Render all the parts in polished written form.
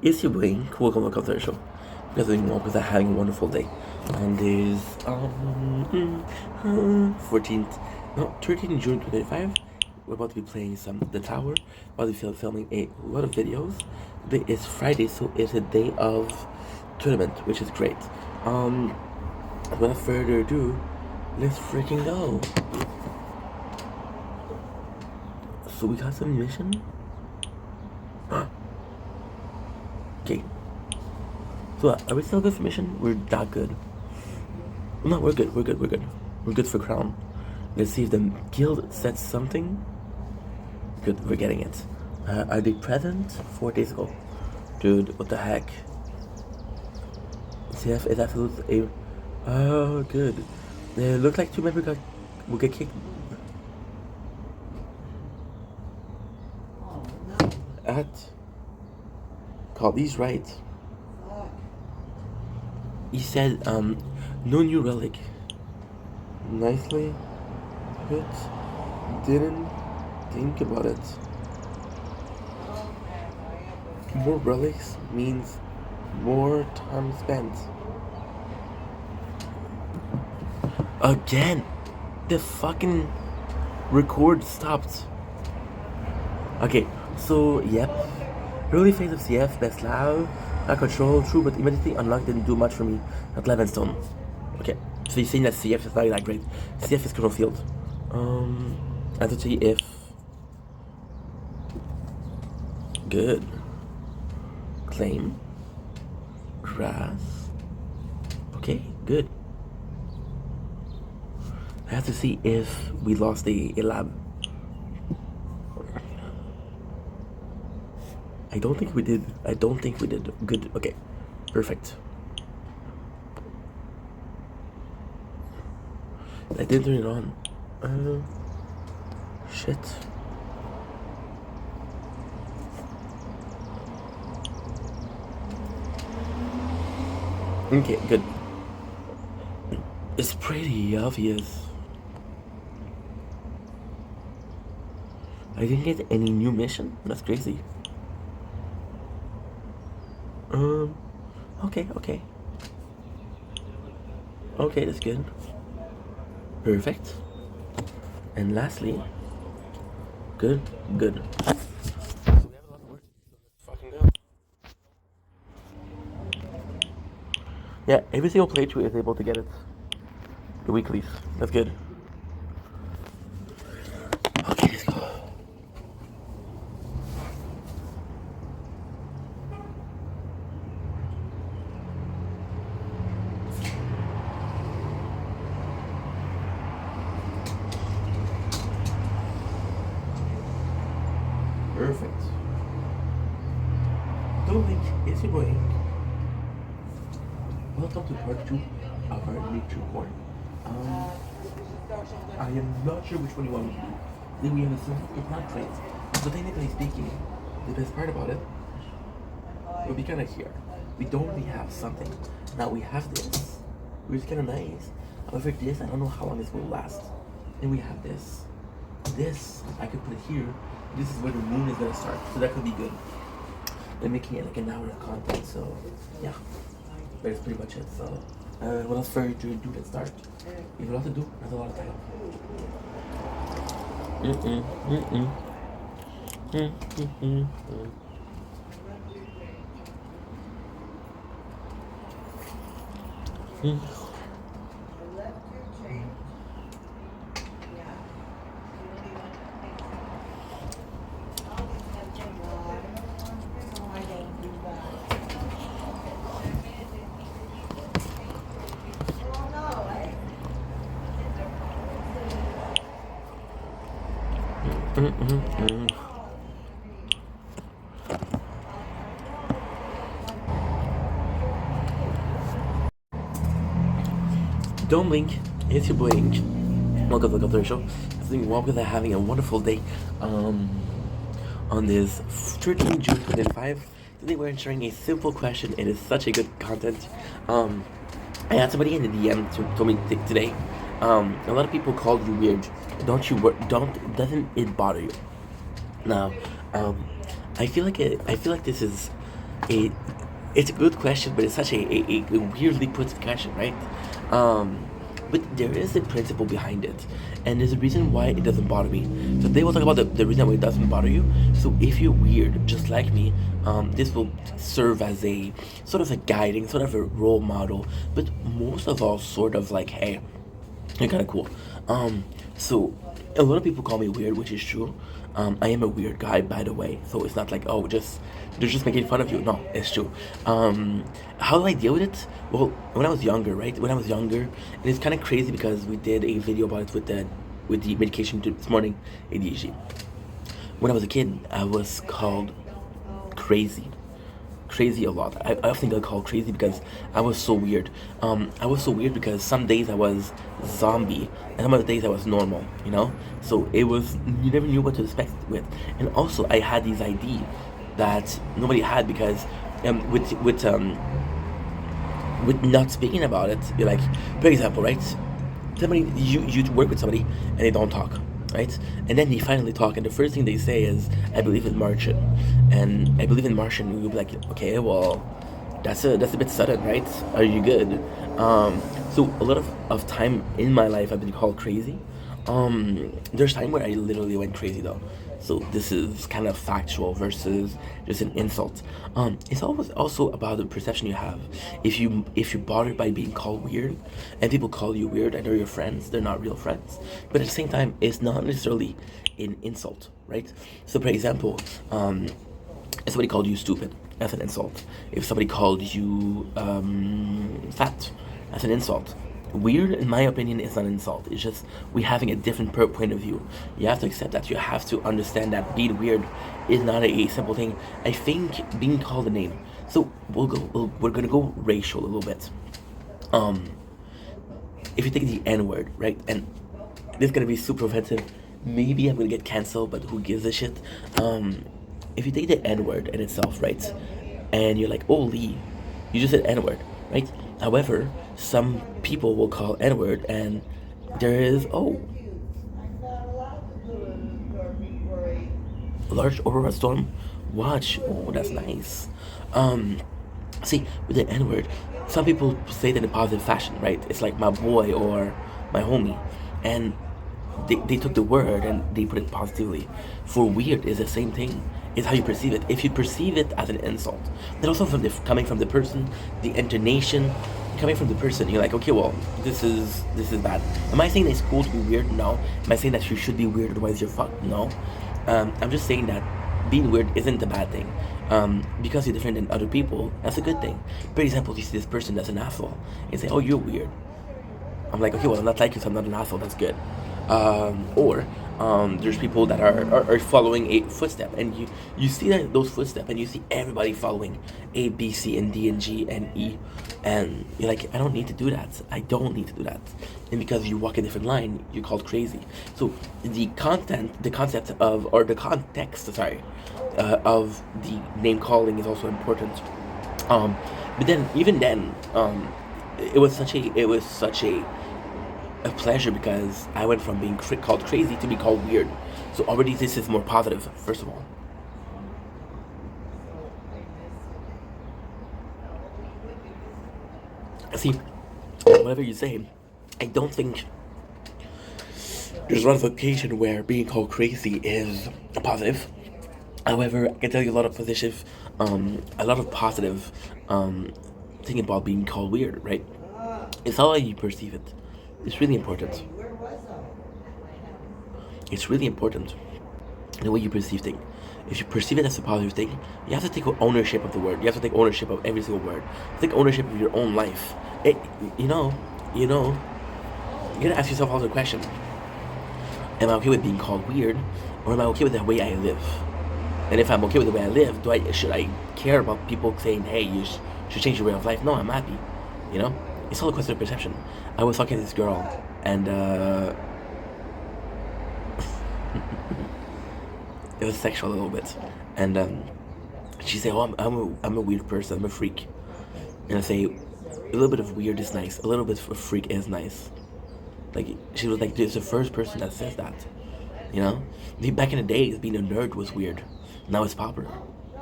it's your boy, welcome to the show. You guys are doing well because I'm having a wonderful day. On this 14th, no, 13th June 2025, we're about to be playing some The Tower, about to be filming a lot of videos. Today is Friday, so it's a day of tournament, which is great. Without further ado, let's freaking go. So we got some mission. Okay. So are we still good for mission? We're that good. No, we're good. We're good for crown. Let's see if the guild sets something. Good, we're getting it. Are they present? 4 days ago. Dude, what the heck? CF is absolutely oh, good. It looks like 2 members will get kicked. At Kali's right. He said, no new relic. Nicely put. Didn't think about it. More relics means more time spent. Again! The fucking record stopped. Okay, so, yep. Early phase of CF, best loud, not control, true, but immediately unlocked didn't do much for me at Levenstone. Okay, so you're saying that CF is not that great. CF is Colonel Field. Entity if. Good. Claim. Grass. Okay, good. I have to see if we lost a lab. I don't think we did. Good. Okay. Perfect. I didn't turn it on. Shit. Okay, good. It's pretty obvious. I didn't get any new mission. That's crazy. Okay. Okay, that's good. Perfect. And lastly, good. So we have a lot of work. Fucking go. Yeah, every single playthrough is able to get it. The weeklies. That's good. Okay, let's go. Perfect. Don't think it's your boy. Welcome to part 2 of our nature corner. I am not sure which one you want me to do. Then we have a simple portrait. But technically speaking, the best part about it will be kind of here. We don't really have something. Now we have this, which is kind of nice. However, this, I don't know how long this will last. Then we have this. This, I could put it here. This is where the moon is gonna start, so that could be good. They're making it like an hour of content, so yeah. That's pretty much it. So, what else for you to do? Let's start. You have a lot to do. There's a lot of time. Don't blink. It's your boy Ink. Welcome to the show. I think welcome to having a wonderful day. On this 13th June 2025. Today we're answering a simple question. It is such a good content. I had somebody in the DM told me today. A lot of people called you weird. Doesn't it bother you? Now, I feel like this is It, it's a good question, but it's such a weirdly put question, right? Um, but there is a principle behind it, and there's a reason why it doesn't bother me. So today we'll talk about the reason why it doesn't bother you. So if you're weird, just like me, this will serve as a sort of a guiding, sort of a role model, but most of all, sort of like, hey, you're kind of cool. So a lot of people call me weird, which is true. I am a weird guy, by the way. So it's not like, oh, just they're just making fun of you. No, it's true. How do I deal with it? Well, when I was younger, right? When I was younger, and it's kind of crazy because we did a video about it with the medication this morning, ADHD. When I was a kid, I was called crazy. Crazy a lot. I often got called crazy because I was so weird. I was so weird because some days I was zombie and some other days I was normal, you know? So it was, you never knew what to expect with. And also I had these ideas that nobody had because with not speaking about it, you're like, for example, right? Somebody you work with somebody and they don't talk, right? And then they finally talk, and the first thing they say is, "I believe in Martian," and I believe in Martian. You'll be like, okay, well, that's a bit sudden, right? Are you good? So a lot of time in my life I've been called crazy. There's time where I literally went crazy though. So this is kind of factual versus just an insult. It's always also about the perception you have. If you're bothered by being called weird, and people call you weird, and they're your friends, they're not real friends. But at the same time, it's not necessarily an insult, right? So for example, if somebody called you stupid, that's an insult. If somebody called you fat, that's an insult. Weird, in my opinion, is not an insult. It's just we having a different point of view. You have to accept that. You have to understand that being weird is not a simple thing. I think being called a name. So we're gonna go racial a little bit. Um, if you take the N word, right, and this is gonna be super offensive. Maybe I'm gonna get canceled, but who gives a shit? If you take the N word in itself, right, and you're like, oh Lee, you just said N word, right? However, some people will call N word, and there is large aurora storm. Watch, oh that's nice. Um, See, with the N word, some people say that in a positive fashion, right? It's like my boy or my homie, and they took the word and they put it positively. For weird is the same thing. It's how you perceive it. If you perceive it as an insult, then also coming from the person, the intonation, coming from the person, you're like, okay, well, this is bad. Am I saying that it's cool to be weird? No. Am I saying that you should be weird otherwise you're fucked? No. I'm just saying that being weird isn't a bad thing. Because you're different than other people, that's a good thing. For example, you see this person that's an asshole and say, oh, you're weird. I'm like, okay, well, I'm not like you, so I'm not an asshole. That's good. Or there's people that are following a footstep, and you see those footsteps, and you see everybody following A, B, C, and D, and G, and E, and you're like, I don't need to do that. I don't need to do that. And because you walk a different line, you're called crazy. So the concept of, or the context, sorry, of the name calling is also important. But then, even then, it was such a pleasure because I went from being called crazy to be called weird. So already this is more positive, first of all. See, whatever you say, I don't think there's one occasion where being called crazy is a positive. However, I can tell you a lot of positive thing about being called weird, right? It's how you perceive it. It's really important. It's really important the way you perceive things. If you perceive it as a positive thing, you have to take ownership of the word. You have to take ownership of every single word. Take ownership of your own life. You know, you gotta ask yourself all the question: am I okay with being called weird, or am I okay with the way I live? And if I'm okay with the way I live, should I care about people saying, "Hey, you should change your way of life"? No, I'm happy. You know, it's all a question of perception. I was talking to this girl, and it was sexual a little bit, and she said, "Oh, I'm a weird person. I'm a freak," and I say, "A little bit of weird is nice. A little bit of freak is nice." Like she was like, "There's the first person that says that." You know, back in the days, being a nerd was weird. Now it's popular,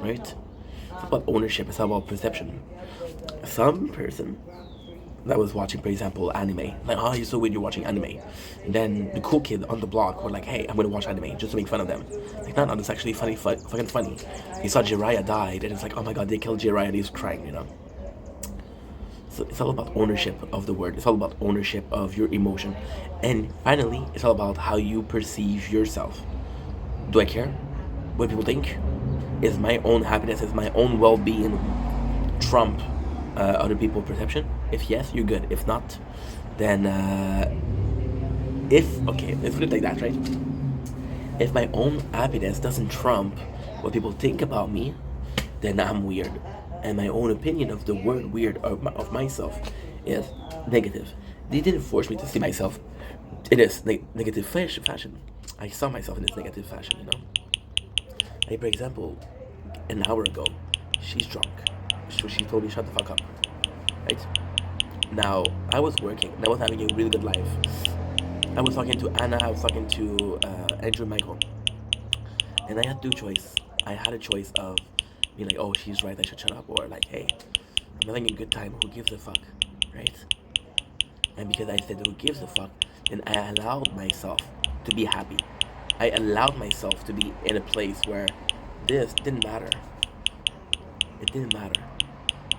right? It's about ownership. It's not about perception. Some person that was watching, for example, anime, like, oh, you're so weird, you're watching anime. And then the cool kid on the block were like, hey, I'm gonna watch anime just to make fun of them. Like, no, it's actually funny, fucking funny. He saw Jiraiya died, and it's like, oh my god, they killed Jiraiya, and he's crying, you know. So it's all about ownership of the word. It's all about ownership of your emotion. And finally, it's all about how you perceive yourself. Do I care what people think? Is my own happiness, is my own well-being trump other people's perception? If yes, you're good. If not, then okay, let's put it like that, right? If my own happiness doesn't trump what people think about me, then I'm weird. And my own opinion of the word weird of myself is negative. They didn't force me to see myself in this negative fashion. I saw myself in this negative fashion, you know. Like, for example, an hour ago, she's drunk. So she told me shut the fuck up. Right? Now, I was working and I was having a really good life. I was talking to Anna, I was talking to Andrew and Michael. And I had two choices. I had a choice of being like, oh, she's right, I should shut up, or like, hey, I'm having a good time, who gives a fuck, right? And because I said who gives a fuck, then I allowed myself to be happy. I allowed myself to be in a place where this didn't matter. It didn't matter,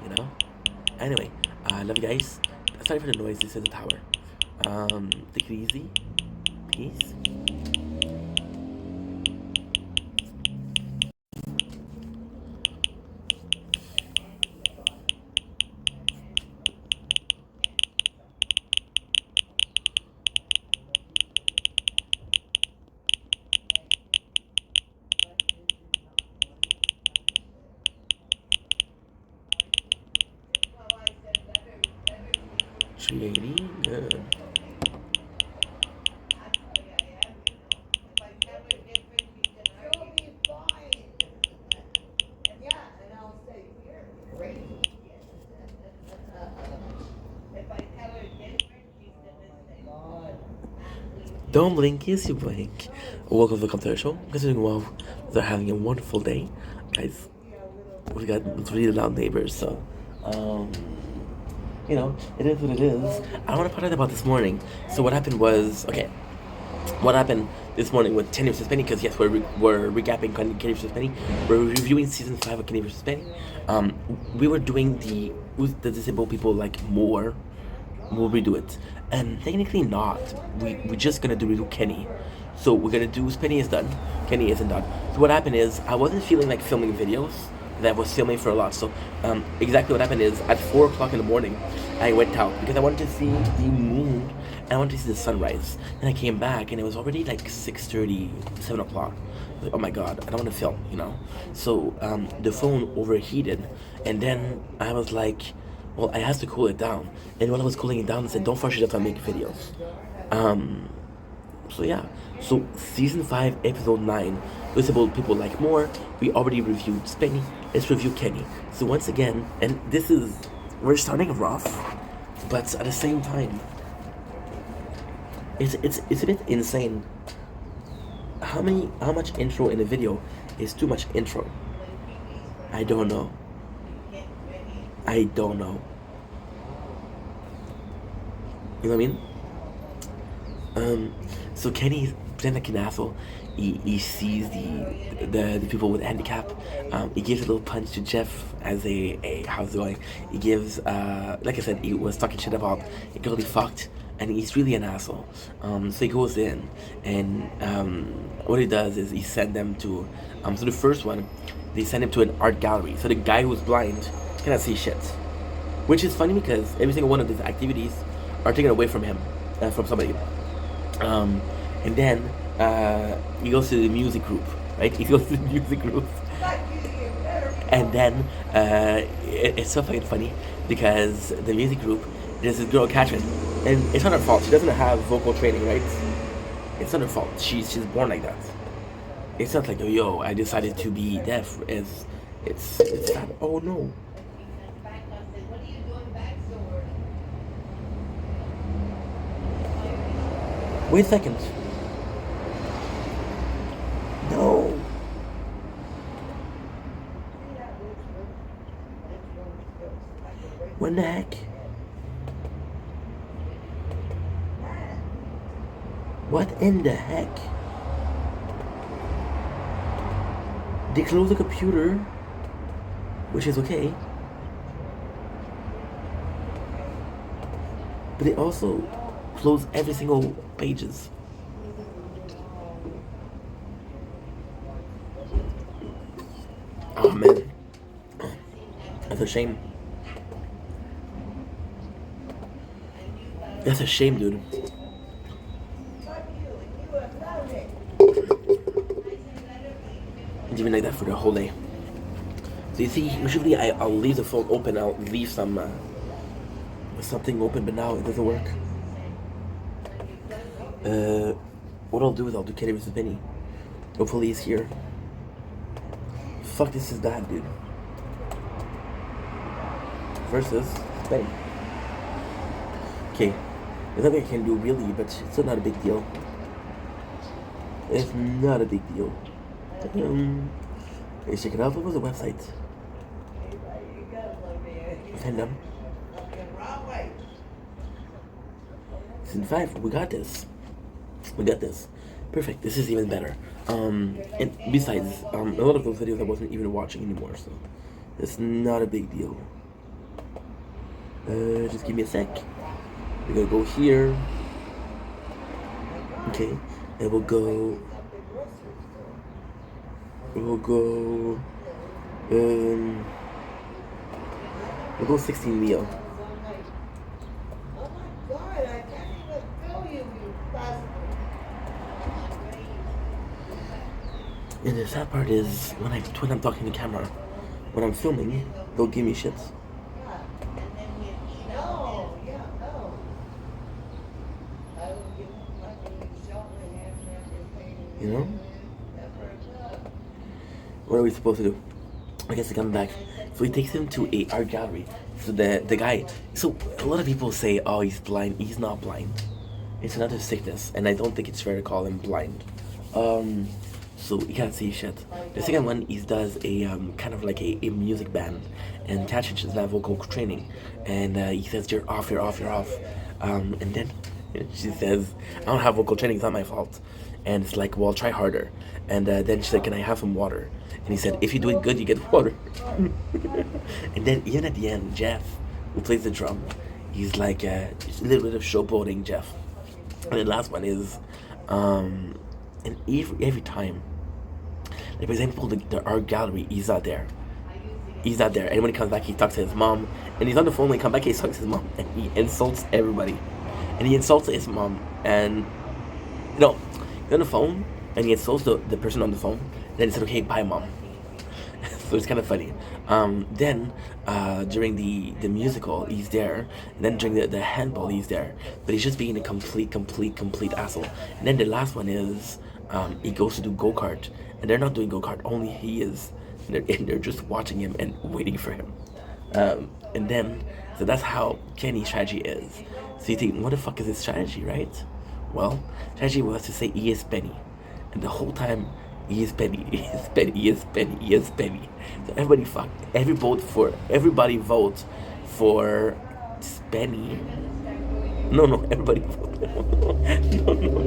you know? Anyway, I love you guys. Sorry for the noise, this is the tower. Take it easy. Peace. Trading good. Don't blink, yes you blink. Welcome to the Computer Show. Guys are doing well. They're having a wonderful day. Guys, we got really loud neighbors, so you know, it is what it is. I want to find out about this morning. So what happened was, okay, what happened this morning with Kenny vs. Penny, because yes, we're recapping Kenny vs. Penny. We're reviewing season 5 of Kenny vs. Penny. We were doing the disabled people like more. We'll redo it. And technically not. We're just gonna redo Kenny. So we're gonna do Penny is done. Kenny isn't done. So what happened is I wasn't feeling like filming videos. That was filming for a lot. So exactly what happened is at 4 o'clock in the morning I went out because I wanted to see the moon and I wanted to see the sunrise. And I came back and it was already like 6:30, 7 o'clock. Like, oh my god, I don't want to film, you know. So the phone overheated and then I was like, well, I have to cool it down. And while I was cooling it down, I said, don't force yourself to make videos. So yeah. So season 5, episode 9, Disabled People Like More. We already reviewed Penny. Let's review Kenny. So once again, and we're starting rough, but at the same time, it's a bit insane. How much intro in a video is too much intro? I don't know. You know what I mean? So Kenny pretend like an asshole. He sees the people with handicap. He gives a little punch to Jeff as a how's it going. He gives like I said, he was talking shit about a girl he fucked, and he's really an asshole. So he goes in, and what he does is he sends them to so the first one, they send him to an art gallery. So the guy who's blind cannot see shit, which is funny because every single one of these activities are taken away from him, from somebody. And then he goes to the music group, right? He goes to the music group, and then it's so fucking funny because the music group, there's this girl Catherine, and it's not her fault. She doesn't have vocal training, right? It's not her fault. She's born like that. It's not like, yo, I decided to be deaf. It's that. Oh no. Wait a second. No. What the heck? What in the heck? They close the computer, which is okay. But they also close every single pages. Oh man, that's a shame. That's a shame, dude. It's even like that for the whole day. So you see, usually I'll leave the phone open. I'll leave something open, but now it doesn't work. What I'll do is I'll do Kenny vs. Benny. Hopefully he's here. Fuck, this is bad, dude. Versus Benny. Okay, there's nothing I can do really, but it's still not a big deal. It's not a big deal. Let's check it out. What was the website? Fandom. Season 5. We got this. We got this. Perfect. This is even better. And besides, a lot of those videos I wasn't even watching anymore, so it's not a big deal. Just give me a sec. We're gonna go here. Okay, and we'll go. We'll go 16 meal. And the sad part is when I'm talking to camera, when I'm filming, they'll give me shits. You know? What are we supposed to do? I guess I come back. So he takes him to a art gallery. So the guy. So a lot of people say, "Oh, he's blind." He's not blind. It's another sickness, and I don't think it's fair to call him blind. So he can't see shit. The second one, he does a kind of like a music band, and Tasha does that vocal training, and he says, "You're off, you're off, you're off," and then she says, "I don't have vocal training. It's not my fault." And it's like, "Well, try harder." And then she said, "Can I have some water?" And he said, "If you do it good, you get water." And then even at the end, Jeff, who plays the drum, he's like a little bit of showboating Jeff. And the last one is, and every time, like for example, the art gallery, he's not there. He's not there. And when he comes back, he talks to his mom. And he's on the phone when he comes back, he talks to his mom. And he insults everybody. And he insults his mom. And, no, he's on the phone, and he insults the person on the phone. And then he said, "Okay, bye, mom." So it's kind of funny. Then, during the musical, he's there. And then during the handball, he's there. But he's just being a complete asshole. And then the last one is, he goes to do go-kart. And they're not doing go-kart, only he is. And they're just watching him and waiting for him. And then, so that's how Kenny's strategy is. So you think, what the fuck is his strategy, right? Well, strategy was to say he is Benny. And the whole time, he is Benny, he is Benny, he is Benny, he is Benny. So everybody everybody vote for Benny. No, everybody vote. No,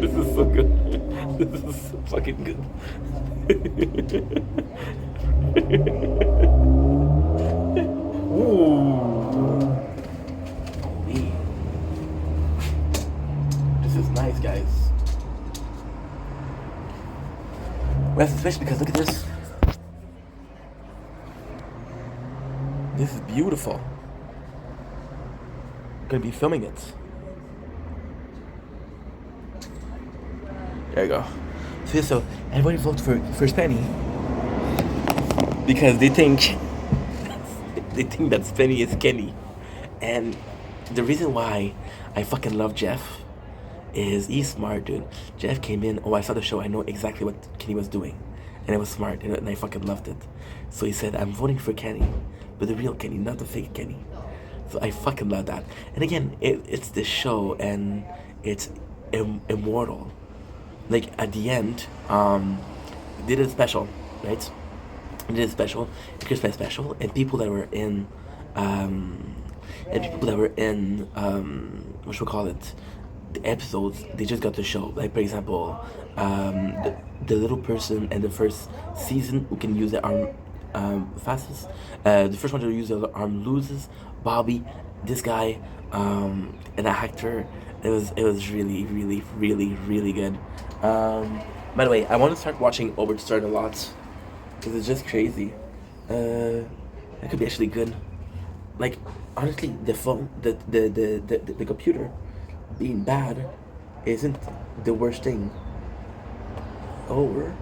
this is so good. This is so fucking good. Ooh. This is nice, guys. Well, especially because look at this. This is beautiful. I'm gonna be filming it. There you go. So everybody votes for Spenny because they think that Spenny is Kenny. And the reason why I fucking love Jeff is he's smart, dude. Jeff came in, I saw the show, I know exactly what Kenny was doing. And it was smart, and I fucking loved it. So he said, "I'm voting for Kenny, but the real Kenny, not the fake Kenny." So I fucking love that. And again, it's this show, and it's immortal. Like, at the end, they did a special, right? They did a special, a Christmas special, and people that were in and people that were in what should we call it, the episodes, they just got the show. Like for example, the little person in the first season who can use their arm fastest. The first one to use their arm loses. Bobby, this guy, and the actor. It was really really good. By the way, I want to start watching Overstern a lot because it's just crazy. That could be actually good. Like honestly, the phone, the computer being bad isn't the worst thing. Over.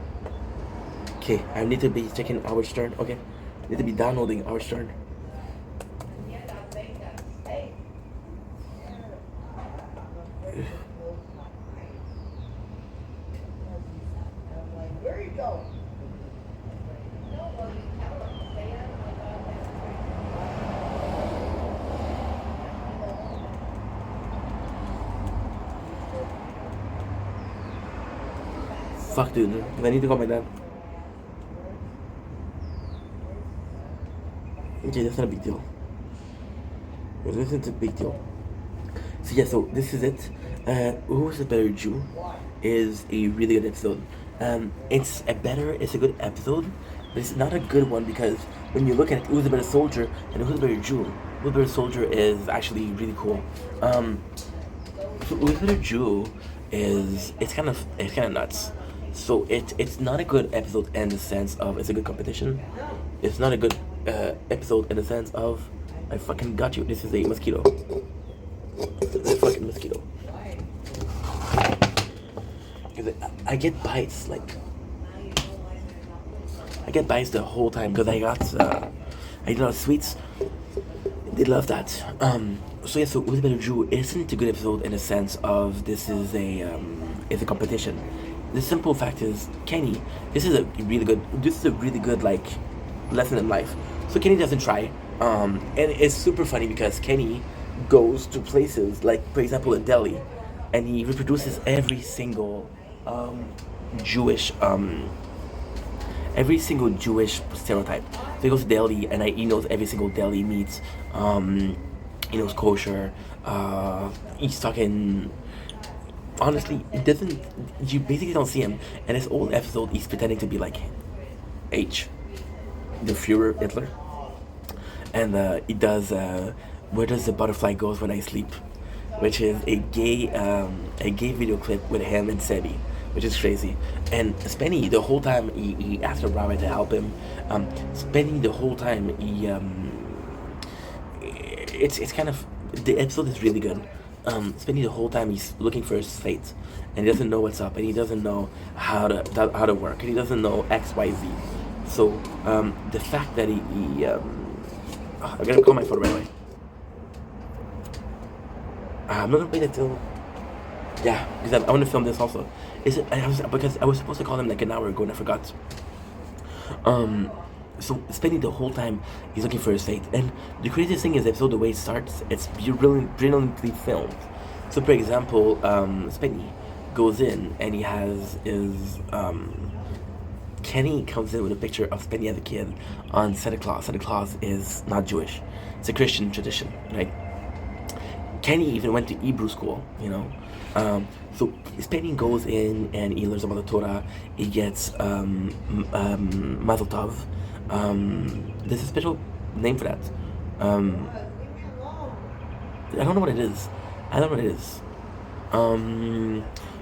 Okay, I need to be checking our Stern. Okay, I need to be downloading our Stern. Fuck, dude. I need to call my dad. Okay, that's not a big deal. This isn't a big deal. So yeah, so this is it. Who's a Better Jew is a really good episode. It's a good episode, but it's not a good one because when you look at Who's a Better Soldier and Who's a Better Jew, Who's a Better Soldier is actually really cool. So Who's a Better Jew is it's kind of nuts. So it's not a good episode in the sense of it's a good competition. It's not a good episode in the sense of I fucking got you. This is a mosquito. It's a fucking mosquito. Because I get bites I get bites the whole time because I eat a lot of sweets. They love that. So yeah, so Who's a Better Jew isn't a good episode in the sense of this is a competition. The simple fact is Kenny. This is a really good like lesson in life. So Kenny doesn't try, and it's super funny because Kenny goes to places like, for example, in Delhi, and he reproduces Jewish every single Jewish stereotype. So he goes to Delhi, and he knows every single Delhi meat. He knows kosher. He's talking. Honestly, it doesn't. You basically don't see him. And this old episode, he's pretending to be like H, the Führer Hitler, and he does. Where does the butterfly goes when I sleep, which is a gay video clip with him and Sebi, which is crazy. And Spenny the whole time he asked a rabbi to help him. Spenny the whole time it's kind of the episode is really good. Spenny the whole time he's looking for his fate, and he doesn't know what's up, and he doesn't know how to work, and he doesn't know X Y Z. So the fact that I'm gonna call my phone right away. I'm not gonna wait until because I want to film this also. Because I was supposed to call him like an hour ago and I forgot. So spending the whole time he's looking for his fate, and the craziest thing is the episode, the way it starts, it's brilliantly filmed. So for example, Spenny goes in and he has his Kenny comes in with a picture of Spenny as a kid on Santa Claus. Santa Claus is not Jewish; it's a Christian tradition, right? Kenny even went to Hebrew school, you know. So Spenny goes in and he learns about the Torah. He gets Mazel Tov. There's a special name for that. I don't know what it is.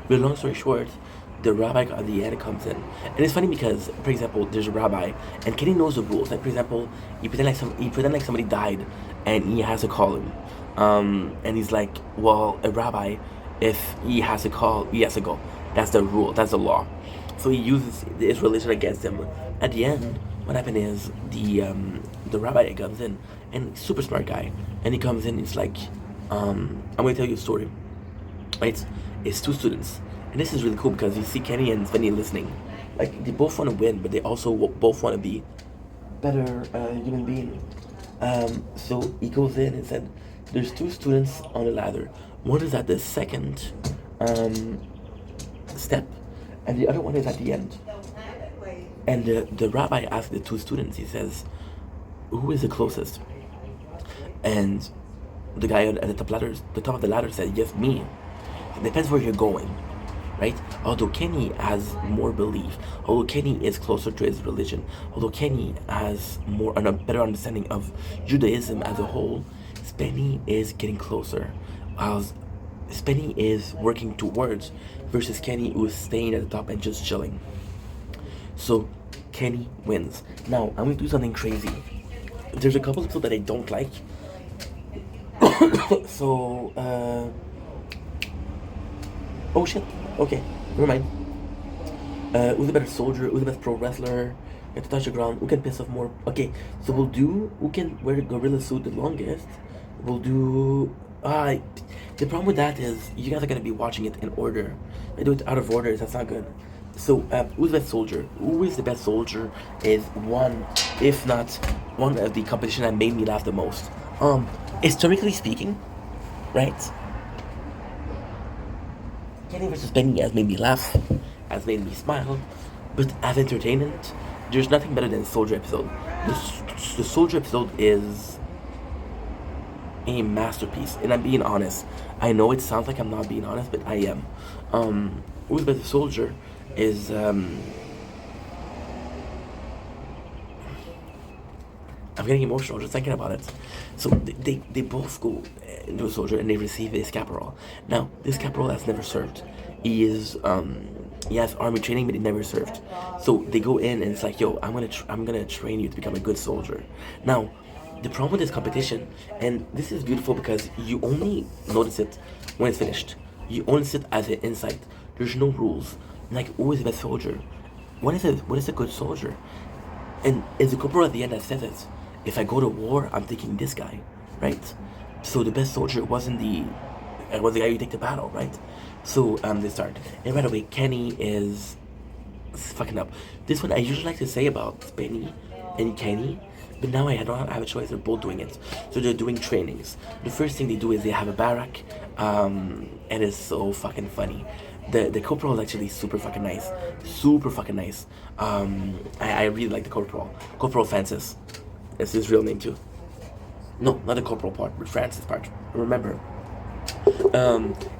But long story short, the rabbi at the end comes in, and it's funny because, for example, there's a rabbi, and Kenny knows the rules. Like for example, he pretend like somebody died, and he has to call him. And he's like, well, a rabbi, if he has to call, he has to go. That's the rule. That's the law. So he uses his religion against him. At the end, what happened is the rabbi comes in, and super smart guy, and he comes in. He's like, I'm going to tell you a story. Right? It's two students, and this is really cool because you see Kenny and Spenny listening. Like they both want to win, but they also both want to be better human being. So he goes in and said, there's two students on the ladder. One is at the second step, and the other one is at the end. And the rabbi asked the two students, he says, who is the closest? And The guy at the top of the ladder said, yes, me. It depends where you're going, right? Although Kenny has more belief, although Kenny is closer to his religion, although Kenny has a better understanding of Judaism as a whole, Spenny is getting closer. While Spenny is working towards, versus Kenny who is staying at the top and just chilling. So Kenny wins. Now I'm going to do something crazy. There's a couple of episodes that I don't like. So oh shit. Okay, never mind. Who's the better soldier? Who's the best pro wrestler? Get to touch the ground. Who can piss off more? Okay, so we'll do who can wear the gorilla suit the longest. We'll do. The problem with that is you guys are gonna be watching it in order. I do it out of order. That's not good. So who's the best soldier? Who is the best soldier? Is one, if not one of the competition that made me laugh the most. Historically speaking, right? Kenny versus Benny has made me laugh, has made me smile, but as entertainment, there's nothing better than the Soldier episode. The Soldier episode is a masterpiece, and I'm being honest. I know it sounds like I'm not being honest, but I am. Who's the Soldier is I'm getting emotional just thinking about it. So they both go into a soldier and they receive a caporal. Now this caporal has never served. He has army training, but he never served. So they go in and it's like, yo, I'm gonna train you to become a good soldier. Now the problem with this competition, and this is beautiful because you only notice it when it's finished. You only see it as an insight. There's no rules. Like, who is the best soldier? What is a good soldier? And it's the corporal at the end that says it. If I go to war, I'm taking this guy, right? So the best soldier wasn't the guy you take to battle, right? So they start, and right away Kenny is fucking up. This one I usually like to say about Benny and Kenny, but now I don't have a choice. They're both doing it. So they're doing trainings. The first thing they do is they have a barrack, and it's so fucking funny. The corporal is actually super fucking nice. Super fucking nice. I really like the corporal. Corporal Francis. That's his real name too. No, not the corporal part, but Francis part. Remember.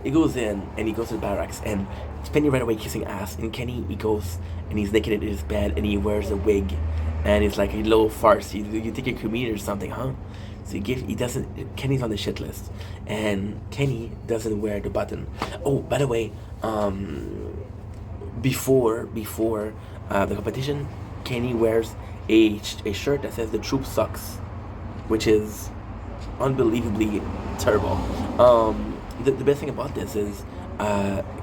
He goes in and he goes to the barracks and Penny right away kissing ass, and Kenny he goes and he's naked in his bed and he wears a wig and it's like a little farce. You think you're a comedian or something, huh? So he doesn't. Kenny's on the shit list, and Kenny doesn't wear the button. Oh, by the way, before the competition, Kenny wears a shirt that says "The troop sucks," which is unbelievably terrible. The best thing about this is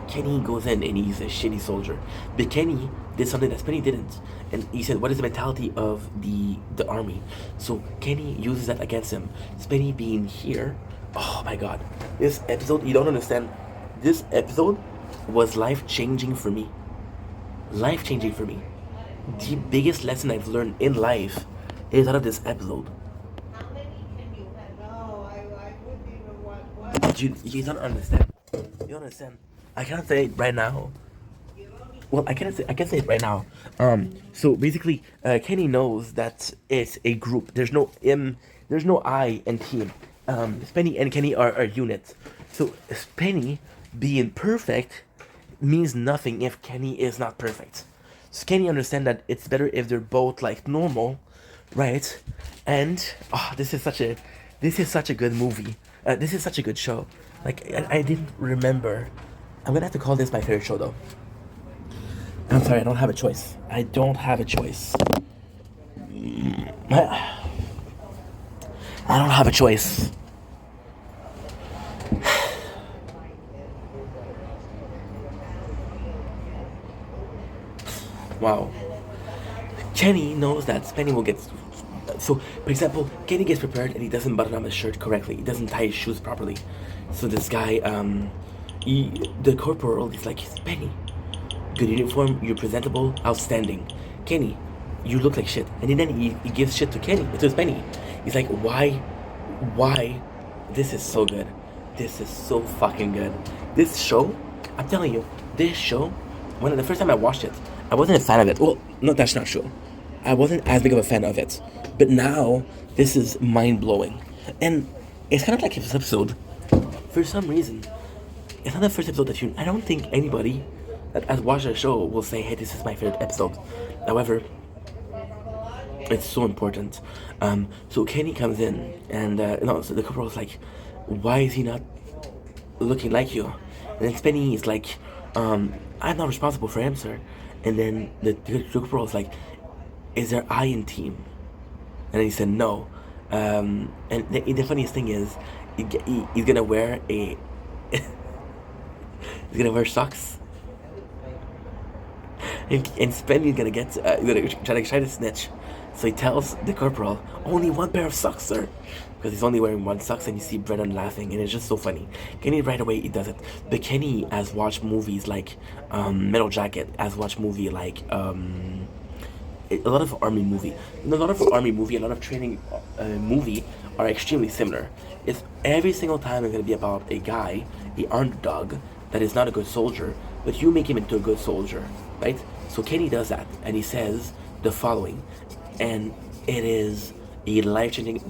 Kenny goes in and he's a shitty soldier, but Kenny did something that Spenny didn't, and he said, "What is the mentality of the army?" So Kenny uses that against him. Spenny being here, oh my god, this episode, you don't understand. This episode was life-changing for me. Life-changing for me. The biggest lesson I've learned in life is out of this episode. You don't understand. You don't understand. I can't say it right now. Well, I can say it right now. So basically, Kenny knows that it's a group. There's no I and team. Spenny and Kenny are a unit. So Spenny being perfect means nothing if Kenny is not perfect. So Kenny understand that it's better if they're both like normal, right? And this is such a good movie. This is such a good show. Like I didn't remember. I'm gonna have to call this my favorite show though. I'm sorry, I don't have a choice. I don't have a choice. I don't have a choice. Wow. Kenny knows that Spenny will get. So, for example, Kenny gets prepared and he doesn't button up his shirt correctly. He doesn't tie his shoes properly. So this guy, the corporal is like, Spenny, good uniform, you're presentable, outstanding. Kenny, you look like shit. And then he gives shit to Kenny, to Spenny. He's like, why? This is so good. This is so fucking good. This show, I'm telling you, this show, when the first time I watched it, I wasn't a fan of it. Well, no, that's not true. I wasn't as big of a fan of it. But now, this is mind-blowing. And it's kind of like this episode. For some reason, it's not the first episode that I don't think anybody that has watched the show will say, "Hey, this is my favorite episode." However, it's so important. So Kenny comes in, and so the couple was like, "Why is he not looking like you?" And then Spenny is like, "I'm not responsible for him, sir." And then the couple was like, "Is there I in team?" And then he said, "No." And the funniest thing is, he's gonna wear a he's gonna wear socks, and Spenny's gonna try to snitch. So he tells the corporal, "Only one pair of socks, sir," because he's only wearing one socks, and you see Brennan laughing, and it's just so funny. Kenny right away he does it, but Kenny has watched movies like Metal Jacket, has watched movie like a lot of army movie, a lot of training movie are extremely similar. It's every single time it's gonna be about a guy, a underdog that is not a good soldier, but you make him into a good soldier, right? So Kenny does that, and he says the following, and it is a life-changing.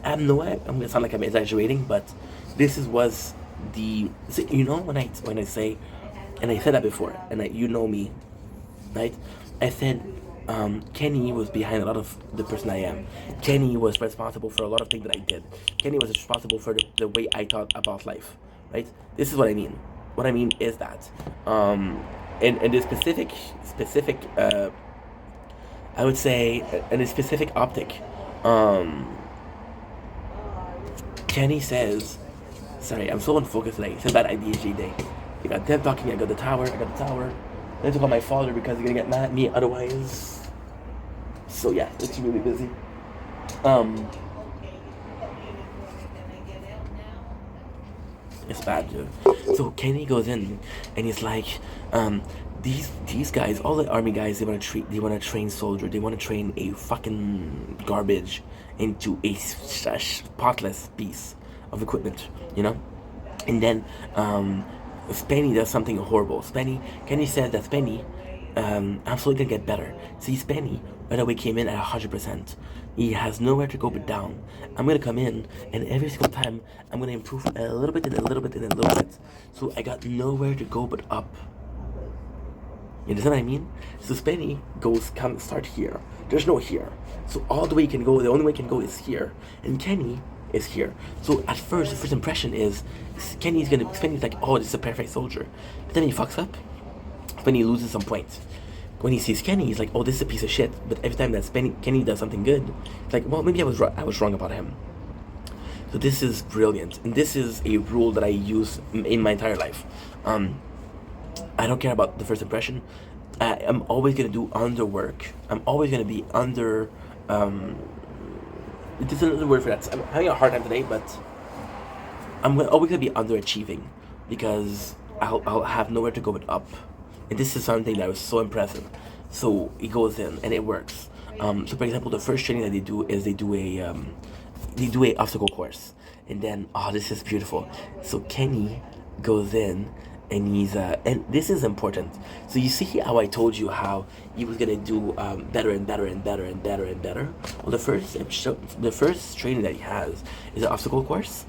I'm gonna sound like I'm exaggerating, but was when I say, and I said that before, and you know me, right? I said Kenny was behind a lot of the person I am. Kenny was responsible for a lot of things that I did. Kenny was responsible for the way I thought about life, right? This is what I mean. What I mean is that, in the specific, I would say, in a specific optic, Kenny says, sorry, I'm so unfocused today. It's a bad ADHD day. You got them talking, I got the tower. I need to call my father because he's gonna get mad at me otherwise. So yeah, it's really busy. It's bad, dude. So Kenny goes in and he's like, these guys, all the army guys, they want to train soldier. They want to train a fucking garbage into a spotless piece of equipment, you know. And then Spenny does something horrible. Kenny said that Spenny absolutely gonna get better. See, Spenny right away came in at 100%. He has nowhere to go but down. I'm gonna come in, and every single time I'm gonna improve a little bit and a little bit and a little bit. So I got nowhere to go but up. You understand what I mean? So Spenny start here. There's no here. So all the way you can go, the only way you can go is here. And Kenny is here. So at first, the first impression is Spenny's like, "Oh, this is a perfect soldier." But then he fucks up. Spenny loses some points. When he sees Kenny, he's like, "Oh, this is a piece of shit." But every time that Kenny does something good, it's like, "Well, maybe I was wrong about him." So this is brilliant, and this is a rule that I use in my entire life. I don't care about the first impression. I'm always gonna do underwork. I'm always gonna be under. There's another word for that. I'm having a hard time today, but always gonna be underachieving because I'll have nowhere to go but up. And this is something that was so impressive. So he goes in and it works. So for example, the first training that they do is they do a obstacle course, and then this is beautiful. So Kenny goes in and he's and this is important. So you see how I told you how he was gonna do better and better and better and better and better. Well, the first training that he has is an obstacle course,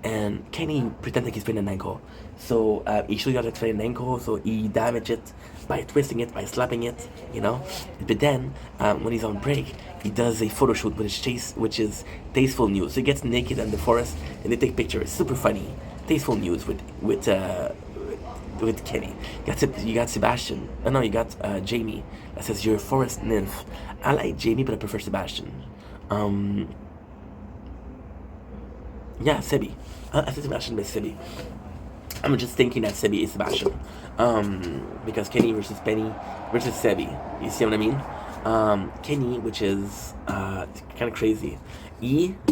and Kenny pretends like he's sprained an ankle. So he shows you how to sprain an ankle. So he damages it by twisting it, by slapping it, you know. But then when he's on break, he does a photo shoot which is Tasteful News. So he gets naked in the forest and they take pictures. Super funny. Tasteful News with Kenny. You got Sebastian. Oh no, you got Jamie. That says you're a forest nymph. I like Jamie, but I prefer Sebastian. Yeah, Sebi. I said Sebastian, but Sebi. I'm just thinking that Sebi is Sebastian. Because Kenny versus Penny versus Sebi. You see what I mean? Kenny, which is kind of crazy. E-N-N-Y.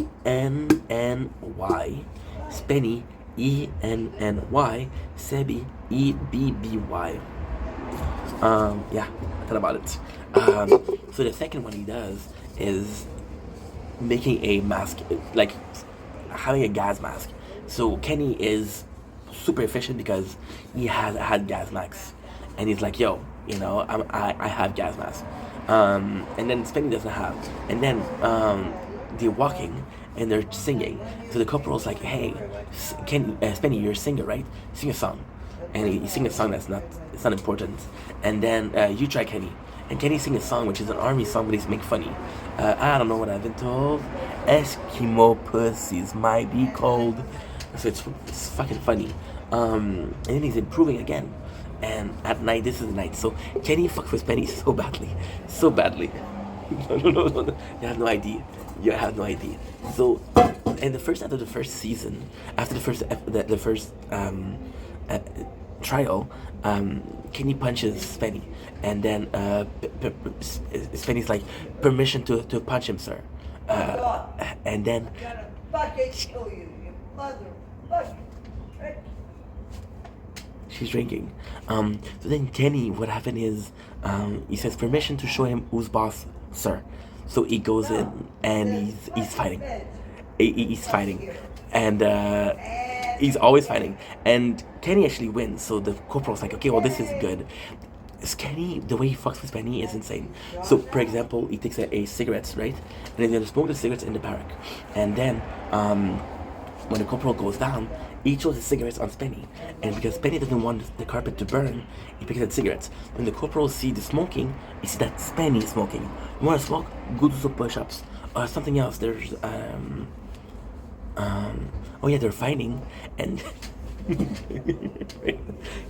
Spenny, E-N-N-Y. Sebi, E-B-B-Y. Yeah, I thought about it. So the second one he does is making a mask, like having a gas mask. So Kenny is super efficient because he has had gas masks, and he's like, "Yo, you know, I have gas masks." And then Spenny doesn't have. And then they're walking, and they're singing. So the corporal's like, hey, Spenny, you're a singer, right? Sing a song. And he sing a song it's not important. And then you try Kenny. And Kenny sing a song which is an army song, but he's make funny. I don't know what I've been told. Eskimo pussies might be cold. So it's fucking funny. And then he's improving again. And at night, this is the night. So Kenny fucks with Penny so badly. So badly. No. You have no idea. You have no idea. So, in the first, after the first season, after the first trial, Kenny punches Spenny, and then Spenny's like, permission to punch him, sir. And then she's drinking. So then Kenny, what happened is, he says permission to show him who's boss, sir. So he goes in and he's fighting. He's fighting, and he's always fighting. And Kenny actually wins. So the corporal's like, okay, well this is good. Kenny, the way he fucks with Penny is insane. So, for example, he takes a cigarette, right? And he's gonna smoke the cigarettes in the barrack. And then, when the corporal goes down, he throws the cigarettes on Spenny. And because Spenny doesn't want the carpet to burn, he picks up cigarettes. When the corporal sees the smoking, he sees that Spenny is smoking. You wanna smoke? Go do some push-ups. Or something else. There's, oh yeah, they're fighting. And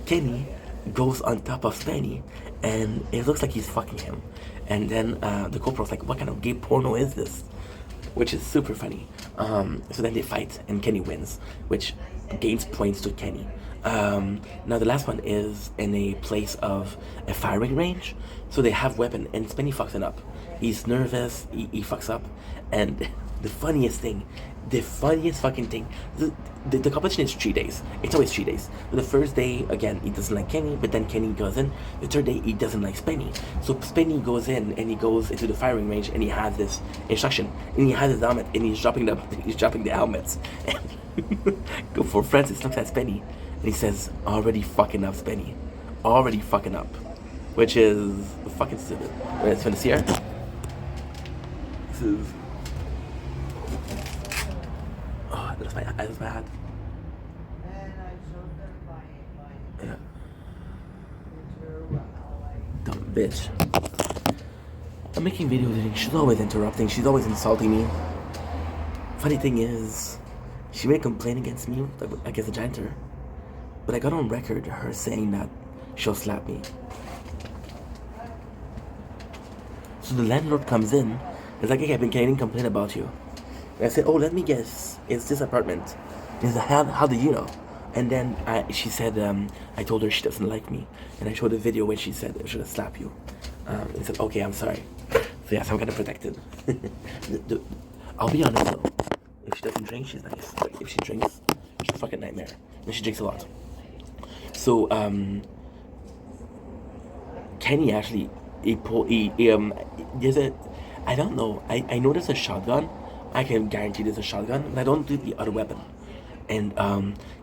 Kenny goes on top of Spenny, and it looks like he's fucking him. And then the corporal's like, what kind of gay porno is this? Which is super funny. So then they fight, and Kenny wins, which gains points to Kenny. Now the last one is in a place of a firing range. So they have weapon, and Spenny fucks it up. He's nervous, he fucks up, and the funniest fucking thing, the competition is 3 days. It's always 3 days. The first day, again, he doesn't like Kenny, but then Kenny goes in. The third day, he doesn't like Spenny. So Spenny goes in, and he goes into the firing range, and he has this instruction, and he has his helmet, and he's dropping the helmets. And go for Francis looks at Spenny, and he says, already fucking up, Spenny. Already fucking up. Which is fucking stupid. It's gonna see her. This is... Oh, that's my hat. Yeah. Dumb bitch. I'm making videos and she's always interrupting. She's always insulting me. Funny thing is, she made a complaint against me, against the janitor. But I got on record her saying that she'll slap me. So the landlord comes in. It's like, hey, I've been getting a complaint about you. And I said, oh, let me guess. It's this apartment. And he said, how do you know? And then she said, I told her she doesn't like me. And I showed a video where she said, I should slap you. And said, okay, I'm sorry. So yes, I'm kind of protected. I'll be honest though. If she doesn't drink, she's nice. But if she drinks, she's a fucking nightmare. And she drinks a lot. So, Kenny actually, there's a, I don't know, I know there's a shotgun. I can guarantee there's a shotgun, but I don't do the other weapon. And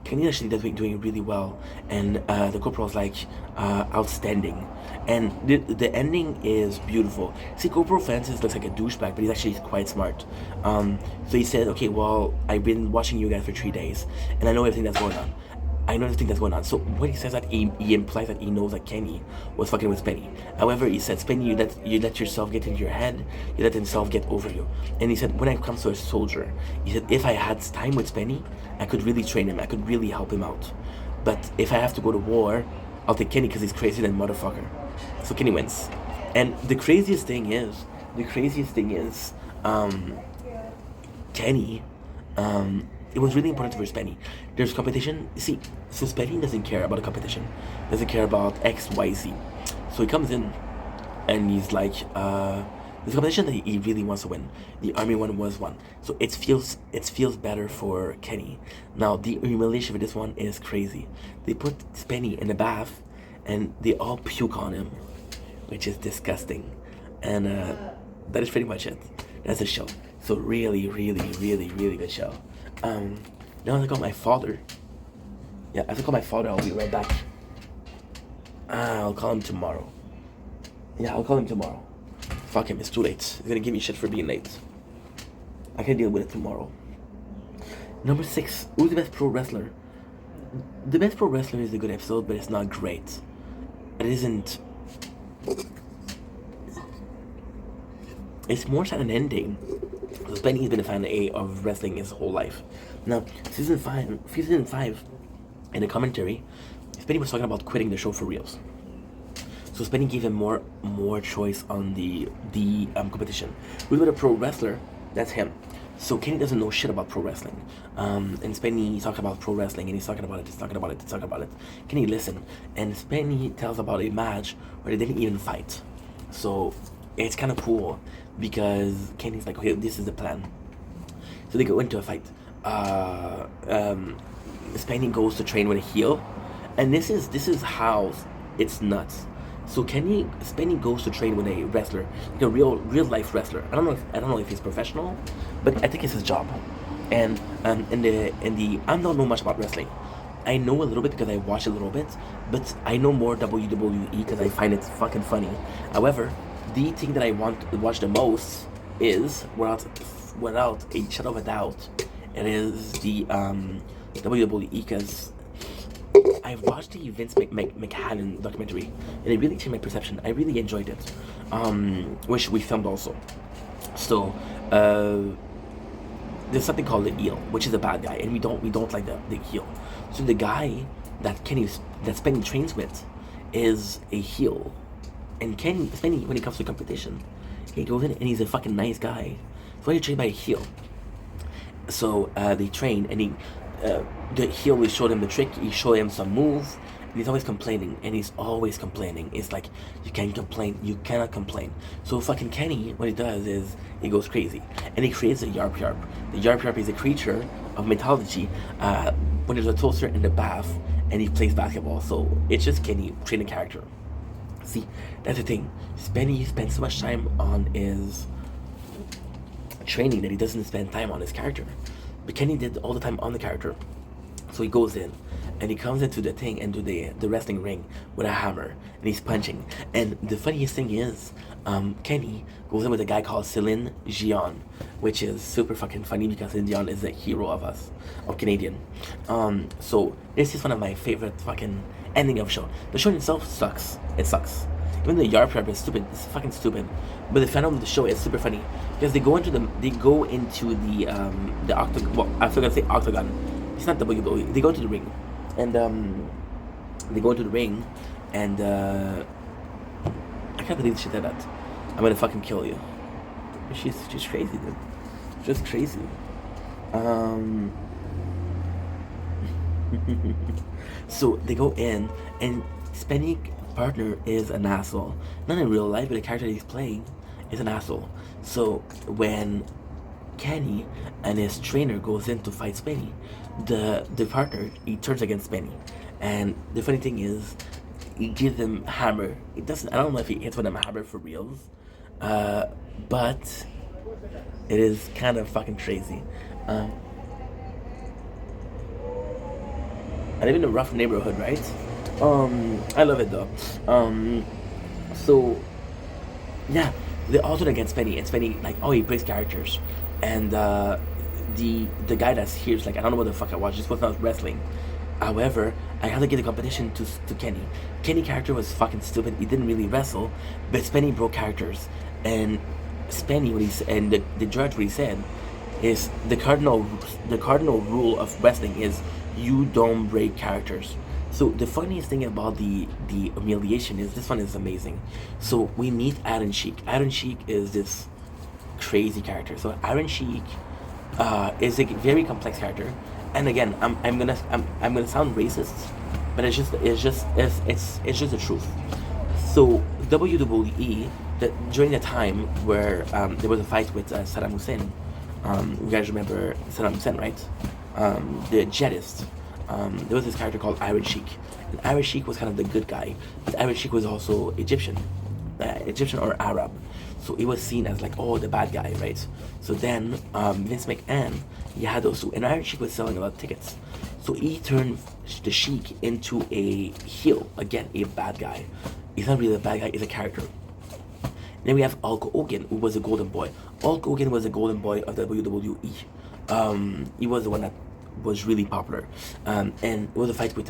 Kenny actually doing really well, and the corporal's like outstanding, and the ending is beautiful. See, Corporal Francis looks like a douchebag, but he's actually quite smart. So he said, okay, well, I've been watching you guys for 3 days, and I know everything that's going on. So what he says that he implies that he knows that Kenny was fucking with Spenny. However, he said, Spenny, you let yourself get into your head, you let himself get over you. And he said, when it comes to a soldier, he said, if I had time with Spenny, I could really train him, I could really help him out. But if I have to go to war, I'll take Kenny because he's crazier than motherfucker. So Kenny wins. And the craziest thing is, Kenny, it was really important for Spenny. There's competition. See, so Spenny doesn't care about the competition. Doesn't care about X, Y, Z. So he comes in, and he's like, there's a competition that he really wants to win. The army one was one. So it feels better for Kenny. Now the humiliation for this one is crazy. They put Spenny in the bath, and they all puke on him, which is disgusting. And that is pretty much it. That's the show. So really, really, really, really good show. Now I have to call my father. Yeah, I have to call my father. I'll be right back. I'll call him tomorrow. Yeah, I'll call him tomorrow. Fuck him, it's too late. He's gonna give me shit for being late. I can deal with it tomorrow. Number 6, who's the best pro wrestler? The best pro wrestler is a good episode, but it's not great. It isn't. It's more sad an ending. Because Benny has been a fan of wrestling his whole life. Now, season 5, in the commentary, Benny was talking about quitting the show for reals. So Spenny gave him more choice on the competition. Who's a pro wrestler? That's him. So Kenny doesn't know shit about pro wrestling. And Spenny talks about pro wrestling, and he's talking about it. Kenny listen, and Spenny tells about a match where they didn't even fight. So it's kind of cool because Kenny's like, okay, this is the plan. So they go into a fight. Spenny goes to train with a heel, and this is how it's nuts. So Spenny goes to train with a wrestler, like a real life wrestler. I don't know if he's professional, but I think it's his job. And I don't know much about wrestling. I know a little bit because I watch a little bit, but I know more WWE because I find it fucking funny. However, the thing that I want to watch the most is, without a shadow of a doubt, it is the WWE, because I watched the Vince McMahon documentary, and it really changed my perception. I really enjoyed it, which we filmed also. So there's something called the heel, which is a bad guy, and we don't like the heel. So the guy that Spenny trains with is a heel, and Spenny, when it comes to competition, he goes in and he's a fucking nice guy. So he trained by a heel. So they train, and the heel will show them the trick. He show him some move, and he's always complaining. It's like, you can't complain. You cannot complain. So fucking Kenny, what he does is he goes crazy, and he creates a Yarp Yarp. The Yarp Yarp is a creature of mythology. When there's a toaster in the bath, and he plays basketball. So it's just Kenny training a character. See, that's the thing. Spenny spends so much time on his training that he doesn't spend time on his character. But Kenny did all the time on the character. So he goes in, and he comes into the thing, into the wrestling ring with a hammer, and he's punching. And the funniest thing is, Kenny goes in with a guy called Celine Dion, which is super fucking funny because Celine Dion is a hero of Canadian. So this is one of my favorite fucking ending of show. The show itself sucks. It sucks. Even the Yarp Yarp is stupid. It's fucking stupid. But the fandom of the show is super funny because they go into the octagon. Well, I forgot to say octagon. It's not WWE. They go to the ring, and I can't believe she said that. I'm gonna fucking kill you. She's crazy, dude. Just crazy. So they go in, and Spenny partner is an asshole. Not in real life, but the character he's playing is an asshole. So when Kenny and his trainer goes in to fight Spenny, the partner, he turns against Spenny. And the funny thing is, he gives him hammer. I don't know if he hits with a hammer for reals, but it is kind of fucking crazy. I live in a rough neighborhood, right? I love it though. So yeah, they all turn against Spenny, and Spenny like, he breaks characters, and the guy that's here is like, I don't know what the fuck I watched. This was not wrestling. However, I had to give the competition to Kenny. Kenny character was fucking stupid. He didn't really wrestle, but Spenny broke characters, and Spenny, the judge, what he said is the cardinal rule of wrestling is you don't break characters. So the funniest thing about the humiliation is this one is amazing. So we meet Iron Sheik. Iron Sheik is this crazy character. So Iron Sheik is a very complex character. And again, I'm gonna sound racist, but it's just the truth. So WWE, during the time where there was a fight with Saddam Hussein, you guys remember Saddam Hussein, right? The jihadist. There was this character called Iron Sheik, and Iron Sheik was kind of the good guy, but Iron Sheik was also Egyptian or Arab, so he was seen as like, the bad guy, right? So then Vince McMahon, he had those two, and Iron Sheik was selling a lot of tickets, so he turned the Sheik into a heel, again, a bad guy. He's not really a bad guy, he's a character. Then we have Hulk Hogan, who was a golden boy. Hulk Hogan was a golden boy of WWE. He was the one that was really popular, and it was a fight with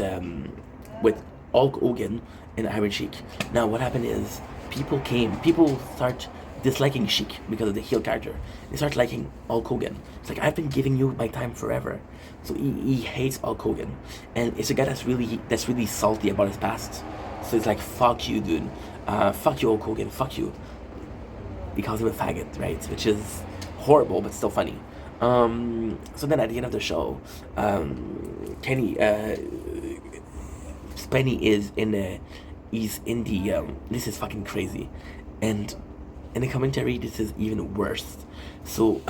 Hulk Hogan and Iron Sheik. Now what happened is people start disliking Sheik because of the heel character. They start liking Hulk Hogan. It's like, I've been giving you my time forever. So he hates Hulk Hogan, and it's a guy that's really salty about his past. So it's like, fuck you, dude. Fuck you, Hulk Hogan. Fuck you. He calls him a faggot, right? Which is horrible, but still funny. So then at the end of the show, Spenny is he's in the, this is fucking crazy. And in the commentary, this is even worse. So,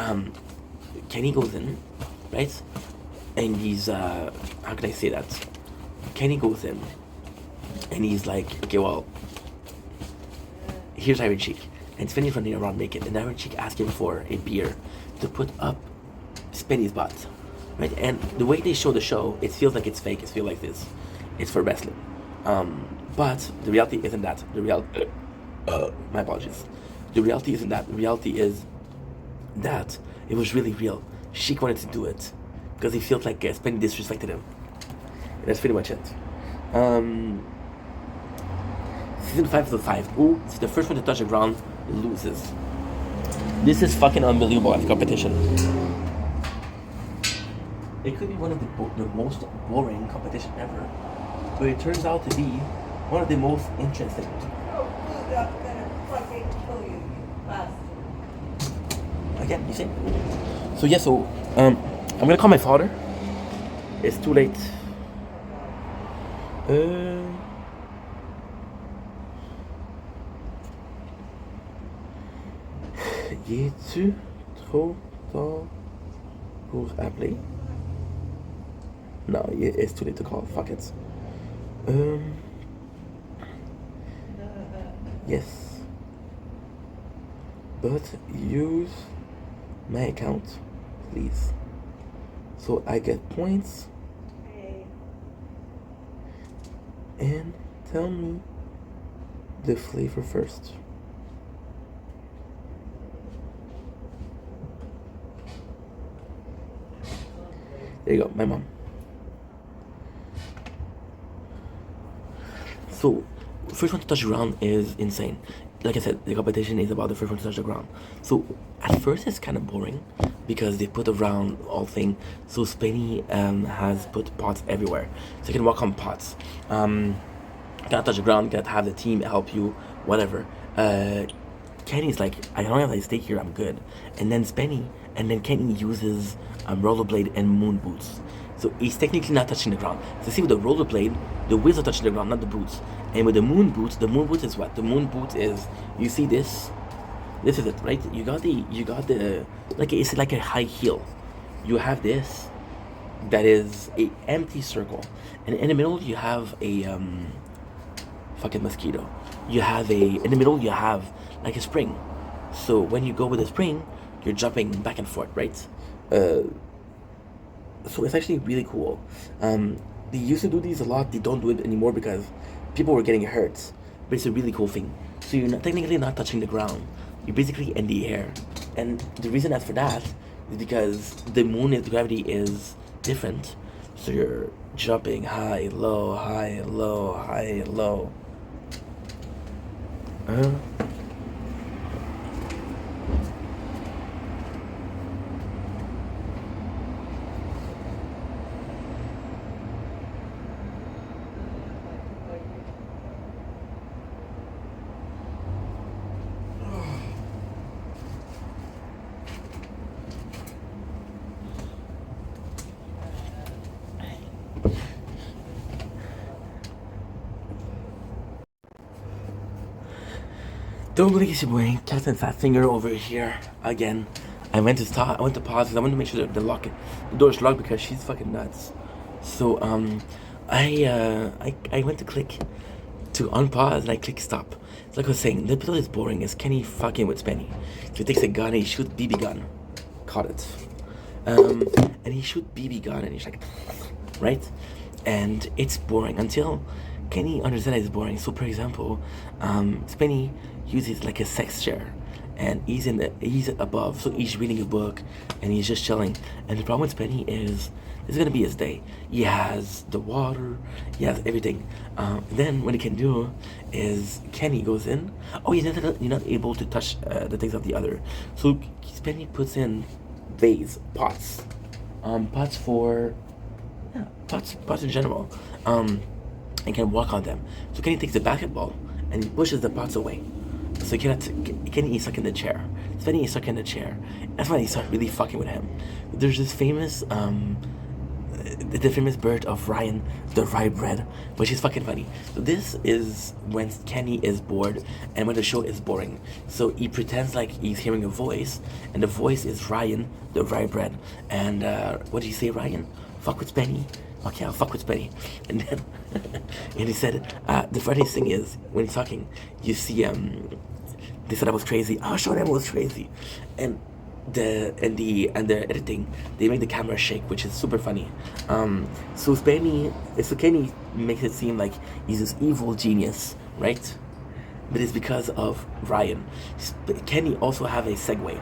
Kenny goes in, right? And he's, how can I say that? Kenny goes in, and he's like, okay, well, here's Iron Sheik. And Spenny's running around naked, and Iron Sheik asks him for a beer to put up Spenny's butt, right? And the way they show the show, it feels like it's fake. It feels like this. It's for wrestling. But the reality isn't that. My apologies. The reality isn't that. The reality is that it was really real. Sheik wanted to do it because he felt like Spenny disrespected him. And that's pretty much it. Season 5 episode 5. Who is the first one to touch the ground loses. This is fucking unbelievable as competition. It could be one of the most boring competition ever, but it turns out to be one of the most interesting. Again, you see? So yeah, I'm gonna call my father. It's too late. Y es-tu trop tard pour appeler? No, it's too late to call. Fuck it. Yes. But use my account, please. So I get points. And tell me the flavor first. There you go, my mom. So, first one to touch the ground is insane. Like I said, the competition is about the first one to touch the ground. So, at first it's kind of boring because they put a round all thing. So, Spenny has put pots everywhere. So, you can walk on pots. Gotta touch the ground, gotta have the team help you, whatever. Kenny's like, as long as I stay here, I'm good. And then Kenny uses rollerblade and moon boots. So he's technically not touching the ground. So see, with the rollerblade, the wheels are touching the ground, not the boots. And with the moon boots is what? The moon boot is, you see this? This is it, right? You got the, like, it's like a high heel. You have this, that is a empty circle. And in the middle, you have a, fucking mosquito. In the middle, you have like a spring. So when you go with a spring, you're jumping back and forth, right? So it's actually really cool. They used to do these a lot. They don't do it anymore because people were getting hurt. But it's a really cool thing. So you're technically not touching the ground. You're basically in the air. And the reason that's for that is because the moon's gravity is different. So you're jumping high, low, high, low, high, low. Don't believe it's your boy, Captain Fat Finger over here again. I went to pause because I wanted to make sure that the door's locked because she's fucking nuts. So I went to click to unpause and I click stop. It's like I was saying, the episode is boring. Is Kenny fucking with Spenny? So he takes a gun and he shoots BB gun. Caught it. And he shoots BB gun and he's like, right? And it's boring until Kenny understands it's boring. So, for example, Spenny uses like a sex chair, and he's above, so he's reading a book, and he's just chilling. And the problem with Spenny is this is gonna be his day. He has the water, he has everything. Then what he can do is Kenny goes in. Oh, you're not able to touch the things of the other. So Spenny puts in pots, pots for pots in general. And can walk on them. So Kenny takes the basketball and he pushes the pots away. So Kenny is stuck in the chair. Spenny is stuck in the chair. That's why he starts really fucking with him. There's this famous, the famous bird of Ryan, the rye bread, which is fucking funny. So this is when Kenny is bored and when the show is boring. So he pretends like he's hearing a voice, and the voice is Ryan, the rye bread. And what did he say, Ryan? Fuck with Spenny. Okay, I'll fuck with Spenny. And then, and he said, the funniest thing is, when he's talking, you see, they said I was crazy. I'll show them I was crazy. And the editing, they make the camera shake, which is super funny. So Kenny makes it seem like he's this evil genius, right? But it's because of Ryan. Kenny also have a Segway,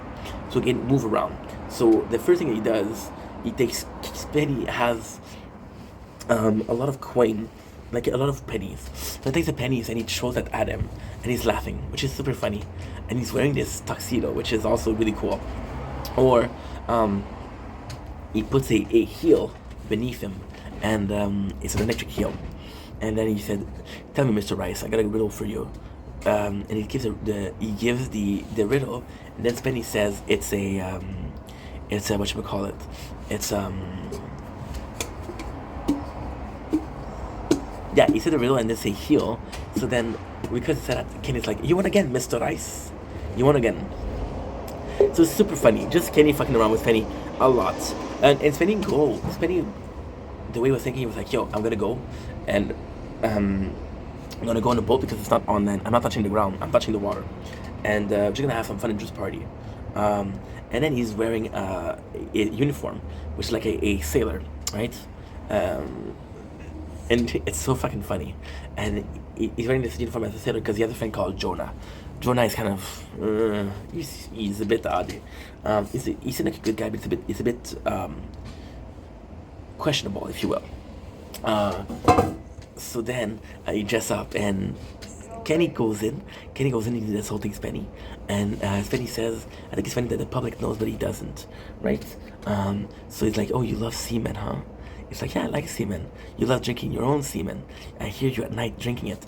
so he can move around. So the first thing he does, Spenny has a lot of coin, like a lot of pennies. So he takes the pennies and he throws it at him, and he's laughing, which is super funny. And he's wearing this tuxedo, which is also really cool. Or he puts a heel beneath him, and it's an electric heel. And then he said, "Tell me, Mr. Rice, I got a riddle for you." And he gives the riddle, and then Spenny says it's a whatchamacallit, it's yeah, he said the riddle and then say heel. So then, because he said that, Kenny's like, "You won again, Mr. Rice. You won again." So it's super funny. Just Kenny fucking around with Spenny a lot. And Spenny, the way he was thinking, he was like, "Yo, I'm gonna go, and I'm gonna go on the boat because it's not on land. I'm not touching the ground. I'm touching the water, and we're just gonna have some fun and just party." And then he's wearing a uniform, which is like a sailor, right? And it's so fucking funny. And he's wearing this uniform as a sailor because he has a friend called Jonah. Jonah is kind of he's a bit odd. He's like a good guy, but it's a bit questionable, if you will. So then he dress up, and Kenny goes in. Kenny goes in and he's assaulting Spenny, and Spenny says, "I think it's funny that the public knows, but he doesn't, right?" So he's like, "Oh, you love semen, huh?" It's like, "Yeah, I like semen. You love drinking your own semen. I hear you at night drinking it."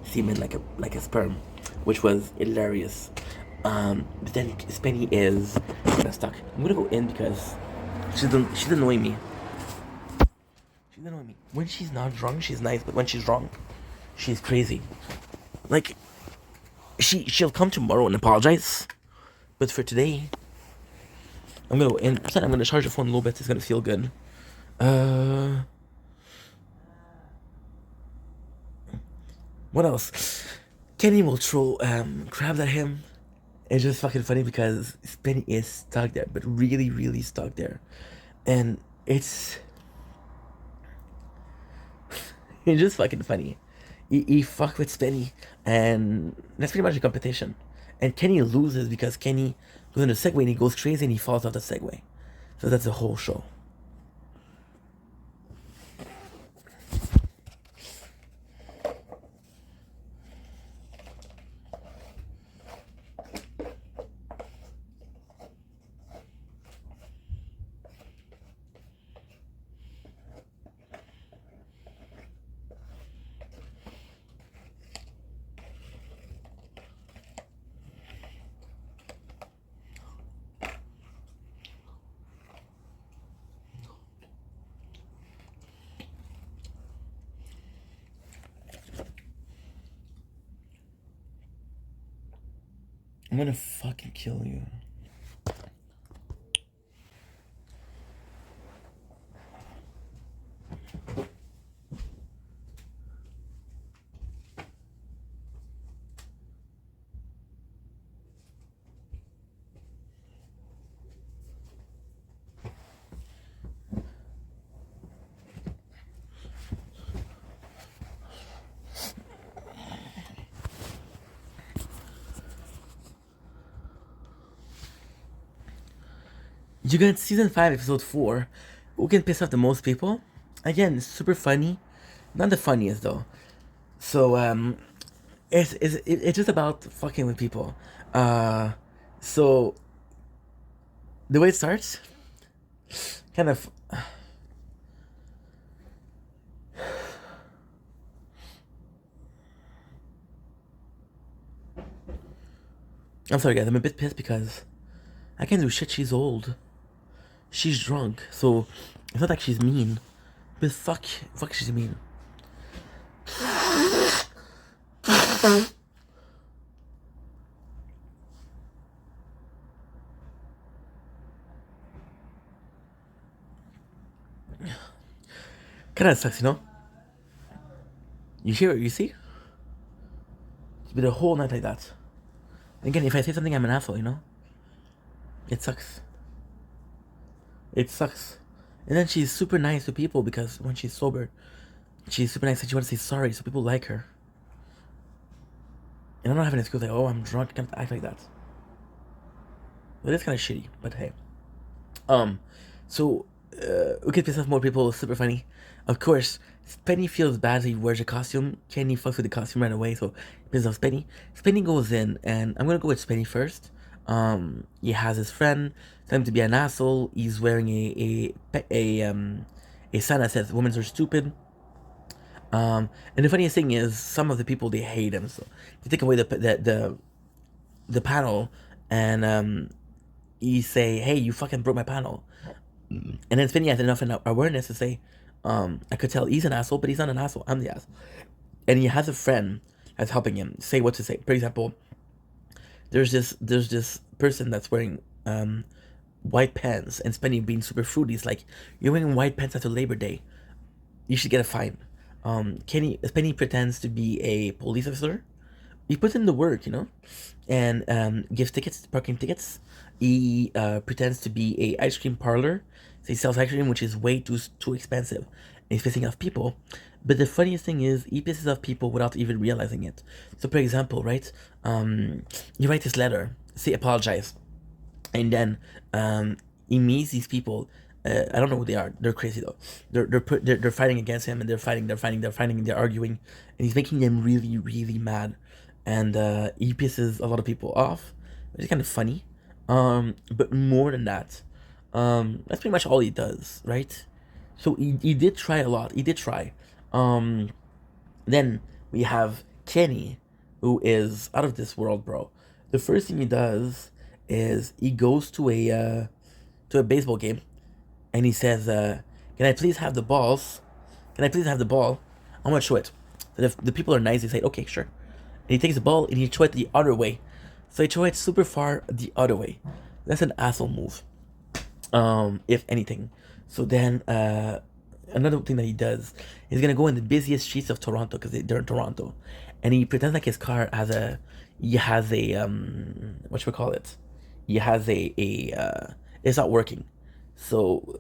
Semen like a sperm, which was hilarious. But then Spenny is kind of stuck. I'm gonna go in because she's annoying me. She's annoying me. When she's not drunk, she's nice, but when she's drunk, she's crazy. Like, she'll come tomorrow and apologize, but for today, I'm gonna go in. I'm gonna charge the phone a little bit. It's gonna feel good. What else? Kenny will throw crabs at him. It's just fucking funny because Spenny is stuck there, but really, really stuck there, and it's just fucking funny. He fuck with Spenny, and that's pretty much the competition. And Kenny loses because Kenny goes in the Segway and he goes crazy and he falls off the Segway. So that's the whole show. I'm gonna fucking kill you. You got season 5, episode 4. Who can piss off the most people? Again, super funny. Not the funniest though. So it's just about fucking with people. So the way it starts, kind of. I'm sorry, guys. I'm a bit pissed because I can't do shit. She's old. She's drunk. So it's not like she's mean. But fuck, she's mean. Kind of sucks, you know. You hear? You see? It's been a whole night like that. And again, if I say something, I'm an asshole, you know. It sucks. It sucks. And then she's super nice to people because when she's sober, she's super nice and she wants to say sorry, so people like her. And I'm not having an excuse like, oh, I'm drunk, I can't act like that. But it's kind of shitty, but hey. So, we could piss off more people, super funny. Of course, Spenny feels bad he wears a costume. Kenny fucks with the costume right away, so he pisses off Spenny. Spenny goes in, and I'm gonna go with Spenny first. He has his friend, tell him to be an asshole. He's wearing a sign that says women are stupid. And the funniest thing is some of the people they hate him, so they take away the panel and you say, hey, you fucking broke my panel. And then Spenny has enough awareness to say, I could tell he's an asshole, but he's not an asshole. I'm the asshole. And he has a friend that's helping him say what to say. For example, there's this person that's wearing white pants, and Spenny being super fruity. He's like, you're wearing white pants after Labor Day. You should get a fine. Spenny pretends to be a police officer. He puts in the work, you know, and gives tickets, parking tickets. He pretends to be a ice cream parlor. So he sells ice cream, which is way too expensive. And he's pissing off people. But the funniest thing is, he pisses off people without even realizing it. So, for example, right, you write this letter, say apologize, and then he meets these people. I don't know who they are. They're crazy though. They're fighting against him, and they're fighting, and they're arguing, and he's making them really, really mad, and he pisses a lot of people off. It's kind of funny, but more than that, that's pretty much all he does, right? So he did try a lot. He did try. Then we have Kenny, who is out of this world, bro. The first thing he does is he goes to a baseball game, and he says, "Can I please have the balls? Can I please have the ball? I'm gonna show it." And if the people are nice, they say, "Okay, sure." And he takes the ball and he throws it the other way. So he throws it super far the other way. That's an asshole move, if anything. So then another thing that he does, he's gonna go in the busiest streets of Toronto because they're in Toronto, and he pretends like his car has a what should we call it? He has it's not working, so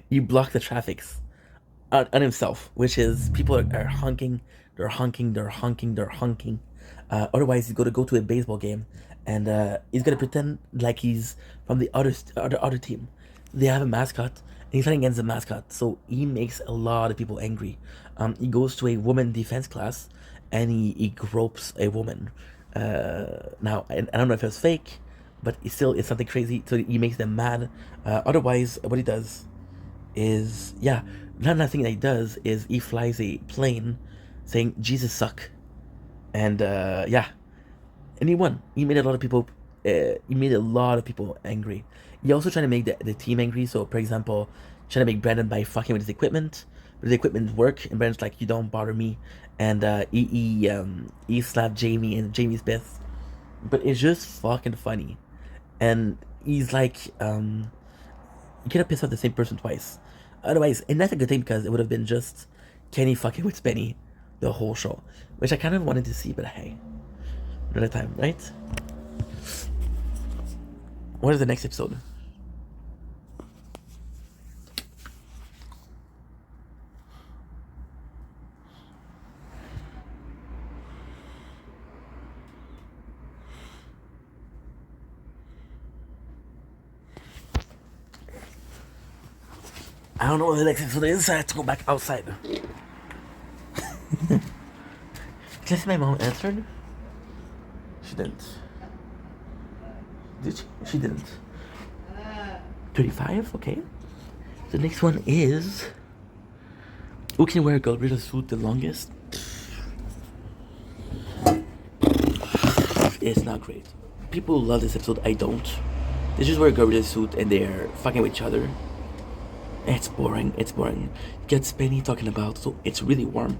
he blocked the traffics on himself, which is people are honking, they're honking, they're honking, they're honking. Otherwise, he's gonna go to a baseball game, and he's gonna pretend like he's from the other team. They have a mascot, and he's fighting against the mascot, so he makes a lot of people angry. He goes to a woman defense class, and he gropes a woman. Now, I don't know if it's fake, but it's something crazy. So he makes them mad. Otherwise, what he does is, yeah, nothing that he does is he flies a plane saying Jesus suck, and yeah, and he won. He made a lot of people. He made a lot of people angry. He also trying to make the team angry. So, for example, trying to make Brandon buy fucking with his equipment, but the equipment work, and Brandon's like, "You don't bother me," and he slapped Jamie, and Jamie's pissed. But it's just fucking funny, and he's like, you cannot piss off the same person twice. Otherwise, and that's a good thing because it would have been just Kenny fucking with Spenny the whole show, which I kind of wanted to see, but hey, another time, right? What is the next episode? I don't know what Alexis so the inside. I have to go back outside. Guess my mom answered? She didn't. Did she? She didn't. 35, okay. The next one is who can wear a gorilla suit the longest? It's not great. People love this episode, I don't. They just wear a gorilla suit and they're fucking with each other. It's boring, it's boring. Get Spenny talking about, so it's really warm.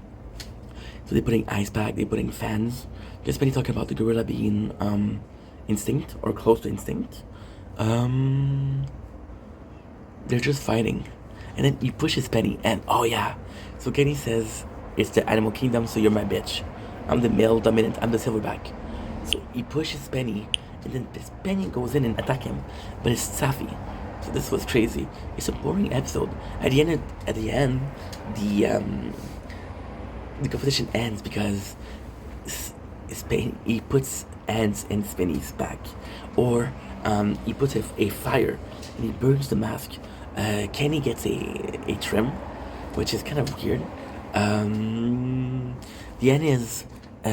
So they're putting ice pack, they're putting fans. Get Spenny talking about the gorilla being instinct or close to instinct. They're just fighting. And then he pushes Penny and oh yeah. So Kenny says, it's the animal kingdom, so you're my bitch. I'm the male dominant, I'm the silverback. So he pushes Penny and then this Penny goes in and attack him. But it's Safi. So this was crazy. It's a boring episode. At the end, the competition ends because he puts ants in Spinny's back, or he puts a fire and he burns the mask. Kenny gets a trim, which is kind of weird. The end is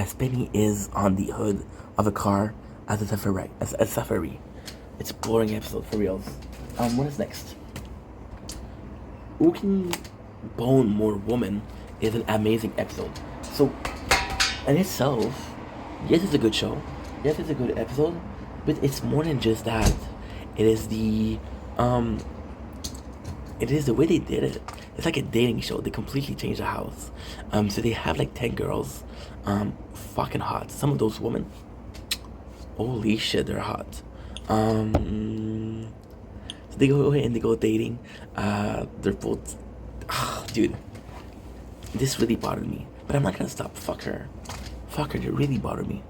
Spinny is on the hood of a car as a safari. It's a boring episode for reals. What is next? Who can bone more woman is an amazing episode. So, in itself, yes, it's a good show. Yes, it's a good episode, but it's more than just that. It is the way they did it. It's like a dating show. They completely changed the house. So they have like 10 girls, fucking hot. Some of those women, holy shit, they're hot. So they go and they go dating. They're both, dude. This really bothered me, but I'm not gonna stop. Fuck her, they really bother me.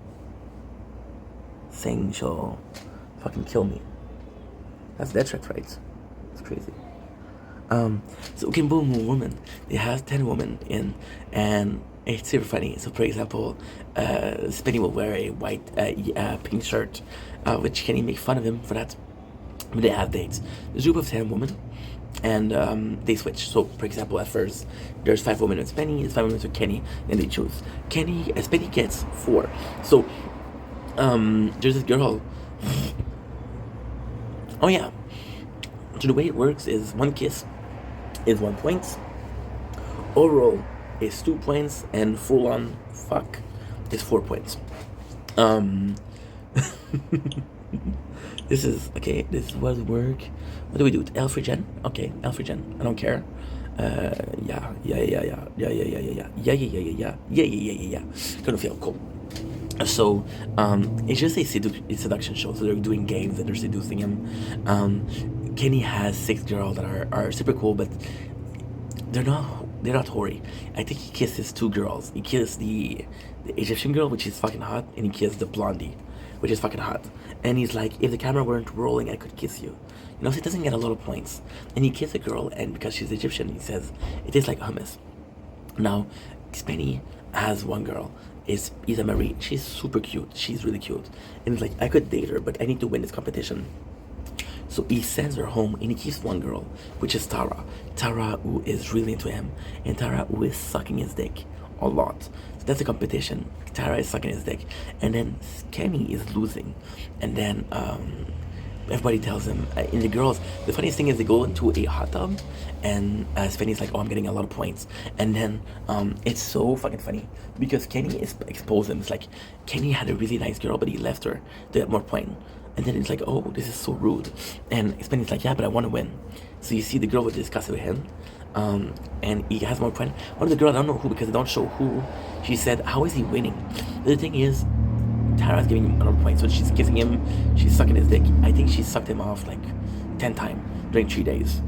Saying she'll fucking kill me. That's death threat, right? It's crazy. So okay, boom, woman. They have 10 women in, and it's super funny. So for example, Spinny will wear a white, pink shirt, which Kenny make fun of him for that. But they have dates. There's a group of 10 women, and they switch. So for example, at first there's 5 women with Spinny, there's 5 women with Kenny, and they choose. Spinny gets 4. So there's this girl. Oh yeah. So the way it works is 1 kiss is 1 point, oral is 2 points, and full on fuck is 4 points. This is okay. This is what work. What do we do? Elfrigen? Okay, Elfrigen. I don't care. Yeah. Gonna feel cool. So, it's just a seduction show. So they're doing games and they're seducing him. Kenny has 6 girls that are super cool, but they're not hoary. I think he kisses 2 girls. He kissed the Egyptian girl, which is fucking hot, and he kissed the blondie, which is fucking hot. And he's like, if the camera weren't rolling, I could kiss you. You know, so he doesn't get a lot of points. And he kisses a girl, and because she's Egyptian, he says, it tastes like hummus. Now, Spenny has 1 girl. Is Issa Marie. She's super cute. She's really cute. And he's like, I could date her, but I need to win this competition. So he sends her home, and he keeps 1 girl, which is Tara. Tara, who is really into him, and Tara, who is sucking his dick a lot. So that's a competition. Tara is sucking his dick, and then Kenny is losing, and then everybody tells him. And the girls, the funniest thing is they go into a hot tub, and Spenny's like, "Oh, I'm getting a lot of points," and then it's so fucking funny because Kenny is exposed him. It's like Kenny had a really nice girl, but he left her to get more points. And then it's like, oh, this is so rude. And Spenny's like, yeah, but I want to win. So you see the girl would discuss it with him. And he has more points. One of the girls, I don't know who, because they don't show who. She said, how is he winning? The thing is, Tara's giving him another point. So she's kissing him. She's sucking his dick. I think she sucked him off like 10 times during 3 days.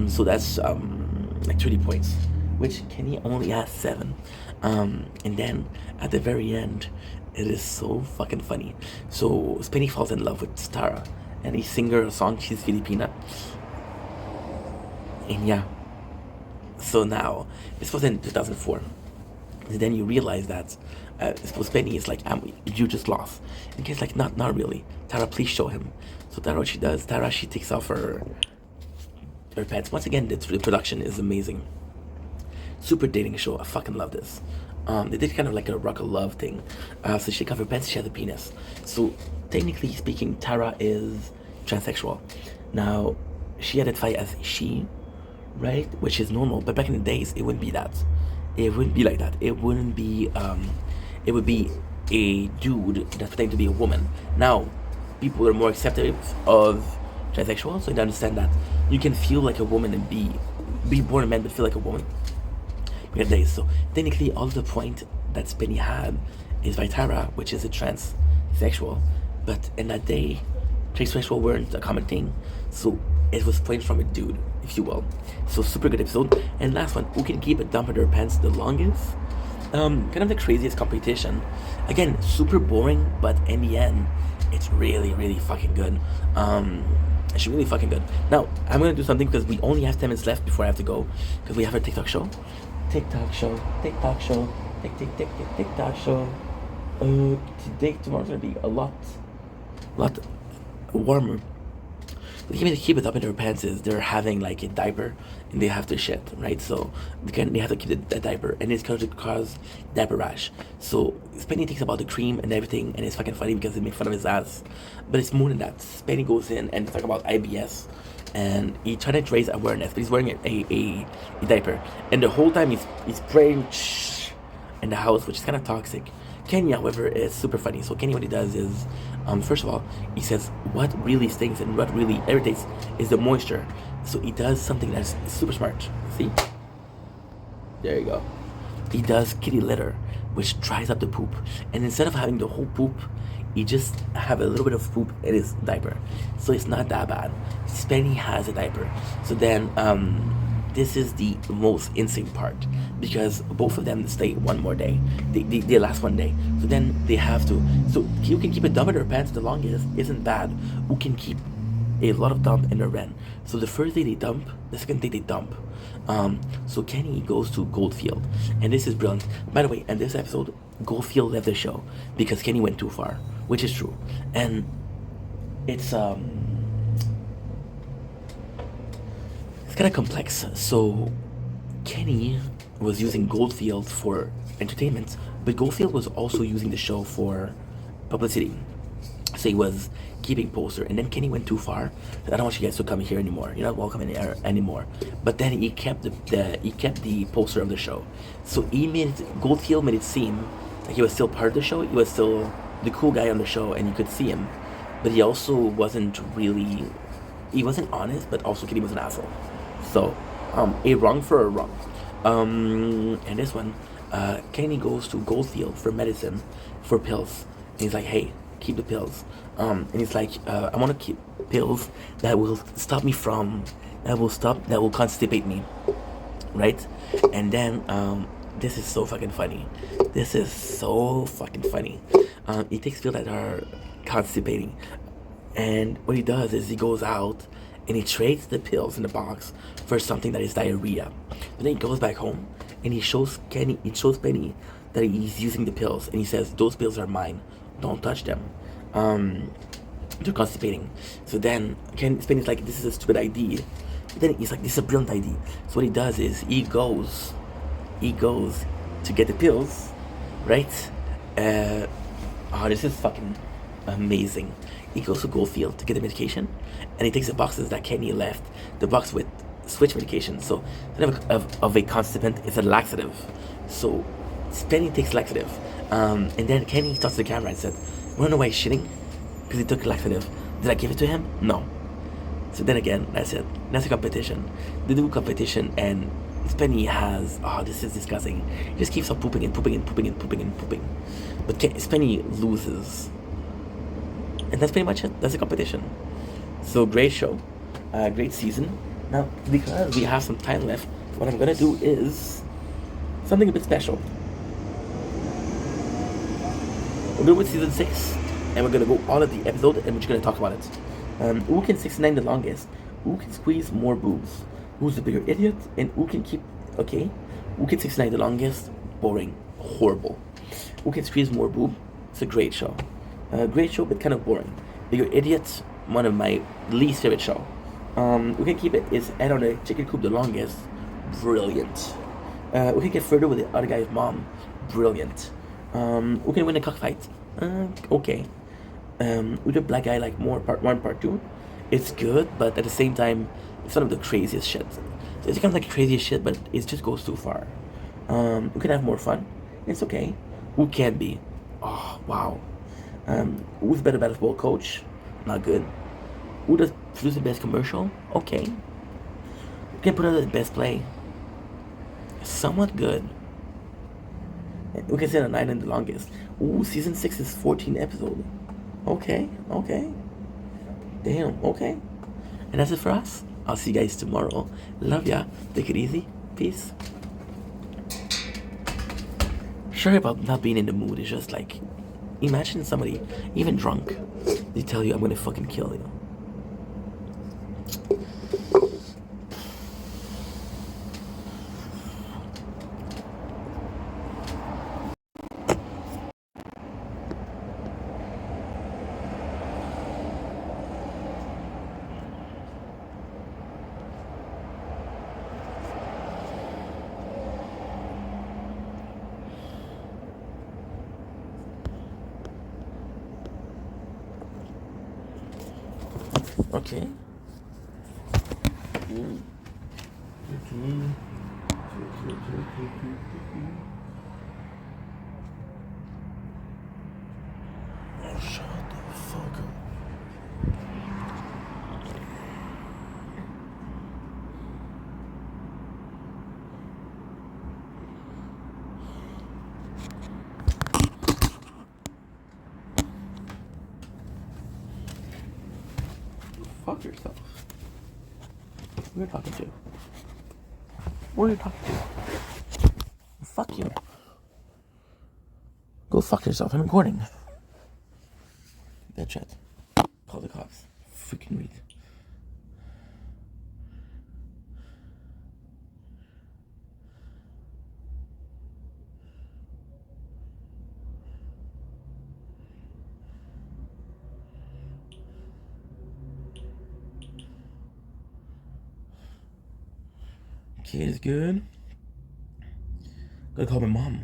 So that's like 30 points. Which Kenny only has 7. And then at the very end, it is so fucking funny. So Spenny falls in love with Tara, and he sings her a song. She's Filipina, and yeah. So now this was in 2004. And then you realize that Spenny is like, you just lost. And Ken's like, not really. Tara, please show him. So Tara, what she does, she takes off her her pants. Once again, the production is amazing. Super dating show. I fucking love this. They did kind of like a rock of love thing. So she covered her pants, she has a penis. So technically speaking, Tara is transsexual. Now, she identified as she, right? Which is normal, but back in the days, it wouldn't be that. It wouldn't be like that. It wouldn't be, it would be a dude that's pretending to be a woman. Now, people are more accepting of transsexual, so they understand that you can feel like a woman and be born a man but feel like a woman. Days. So technically, all of the point that Spenny had is by Tara, which is a transsexual, but in that day, transsexual weren't a common thing, so it was pointed from a dude, if you will. So super good episode. And last one, who can keep a dump in their pants the longest? Kind of the craziest competition. Again, super boring, but in the end, it's really, really fucking good. It's really fucking good. Now, I'm gonna do something because we only have 10 minutes left before I have to go, because we have our TikTok show. TikTok show. TikTok show. Tomorrow's gonna be a lot warmer. The key to keep it up in their pants is they're having like a diaper and they have to shit, right? So they have to keep the diaper, and it's going to cause diaper rash. So Spenny thinks about the cream and everything, and it's fucking funny because they make fun of his ass, but it's more than that. Spenny goes in and talks about IBS, and he trying to raise awareness, but he's wearing a diaper, and the whole time he's spraying in the house, which is kind of toxic. Kenny, however, is super funny. So Kenny, what he does is, first of all, he says what really stings and what really irritates is the moisture. So he does something that's super smart. See? There you go. He does kitty litter, which dries up the poop. And instead of having the whole poop, he just have a little bit of poop in his diaper. So it's not that bad. Spenny has a diaper. So then, this is the most insane part, because both of them stay one more day. They last one day. So then they have to. So who can keep a dump in their pants the longest isn't bad. Who can keep a lot of dump in their ren? So the first day they dump, the second day they dump. So Kenny goes to Goldfield, and this is brilliant. By the way, in this episode, Goldfield left the show because Kenny went too far, which is true, and it's kind of complex. So Kenny was using Goldfield for entertainment, but Goldfield was also using the show for publicity. So he was keeping poster, and then Kenny went too far. I don't want you guys to come here anymore. You're not welcome in here anymore. But then he kept the poster of the show. So Goldfield made it seem like he was still part of the show. He was still the cool guy on the show, and you could see him. But he also wasn't honest. But also Kenny was an asshole. So, a wrong for a wrong. And this one, Kenny goes to Goldfield for medicine, for pills. And he's like, hey, keep the pills. And he's like, I want to keep pills that will stop me from, that will constipate me. Right? And then, this is so fucking funny. He takes pills that are constipating. And what he does is he goes out and he trades the pills in the box for something that is diarrhea. And then he goes back home and he shows Penny that he's using the pills, and he says, those pills are mine, don't touch them. They're constipating. So then Penny's like, this is a stupid idea. But then he's like, this is a brilliant idea. So what he does is he goes to get the pills, right? This is fucking amazing. He goes to Goldfield to get the medication, and he takes the boxes that Kenny left, the box with switch medication. So instead of a constipant, it's a laxative. So Penny takes laxative, and then Kenny talks to the camera and said, wanna know why he's shitting? Because he took laxative. Did I give it to him? No. So then again, that's it. That's a competition. They do competition, and Penny has, this is disgusting. He just keeps on pooping and pooping and pooping and pooping and pooping. But Penny loses. And that's pretty much it. That's a competition. So great show, great season. Now, because we have some time left, what I'm gonna do is something a bit special. We're going with season 6, and we're gonna go all of the episode, and we're just gonna talk about it. Who can 69 the longest? Who can squeeze more boobs? Who's the bigger idiot? And who can keep? Okay, who can 69 the longest? Boring, horrible. Who can squeeze more boob? It's a great show, but kind of boring. Bigger Idiot, one of my least favorite show. We can keep its head on the chicken coop the longest. Brilliant. We can get further with the other guy's mom. Brilliant. We can win the cockfight. Okay. With the black guy like more part 1, part 2. It's good, but at the same time, it's one of the craziest shit. So it's kind of like craziest shit, but it just goes too far. We can have more fun. It's okay. Who can be? Oh, wow. Who's better basketball coach? Not good. Who does produce the best commercial? Okay. Who can put out the best play? Somewhat good. We can say the 9 and the longest. Ooh, season 6 is 14 episodes. Okay, okay. Damn, okay. And that's it for us. I'll see you guys tomorrow. Love ya. Take it easy. Peace. Sorry about not being in the mood. It's just like, imagine somebody, even drunk, they tell you I'm gonna fucking kill you. Okay. Oh, shut the fuck up. Fuck yourself. Who are you talking to? Who are you talking to? Fuck you. Go fuck yourself. I'm recording. That chat. Call the cops. Freaking read. Kid is good. Gotta call my mom.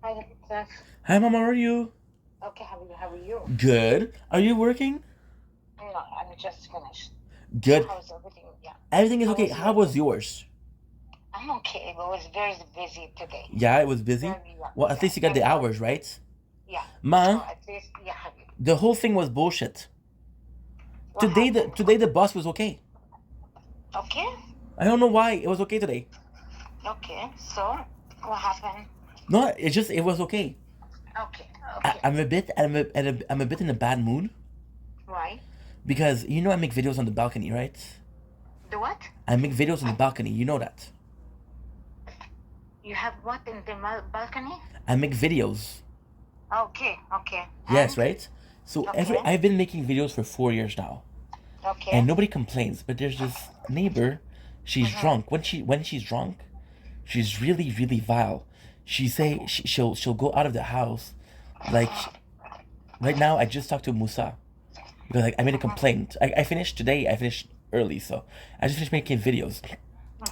Hi, Jeff. Hi, mom. How are you? Okay, how are you? Good. Are you working? No, I'm just finished. Good. How's everything? Yeah. Everything is How okay. was How was yours? I'm okay. It was very busy today. Yeah, it was busy. Very, yeah, Well, at least you got the very hours, right? Yeah. Ma, So at least, yeah. the whole thing was bullshit. What Today happened? the bus was okay. Okay. I don't know why it was okay today. Okay. So what happened? No, it was okay. Okay. Okay. I'm a bit in a bad mood Why? because you know I make videos on the balcony, right? The what? I make videos on the balcony. You know that. You have what in the balcony? I make videos. Okay. Okay. Yes, And? right. So Okay. I've been making videos for 4 years now, Okay. and nobody complains. But there's this neighbor. She's drunk. When she's drunk, she's really vile. She'll go out of the house, like right now. I just talked to Musa because like I made a complaint. I finished today. I finished early, so I just finished making videos.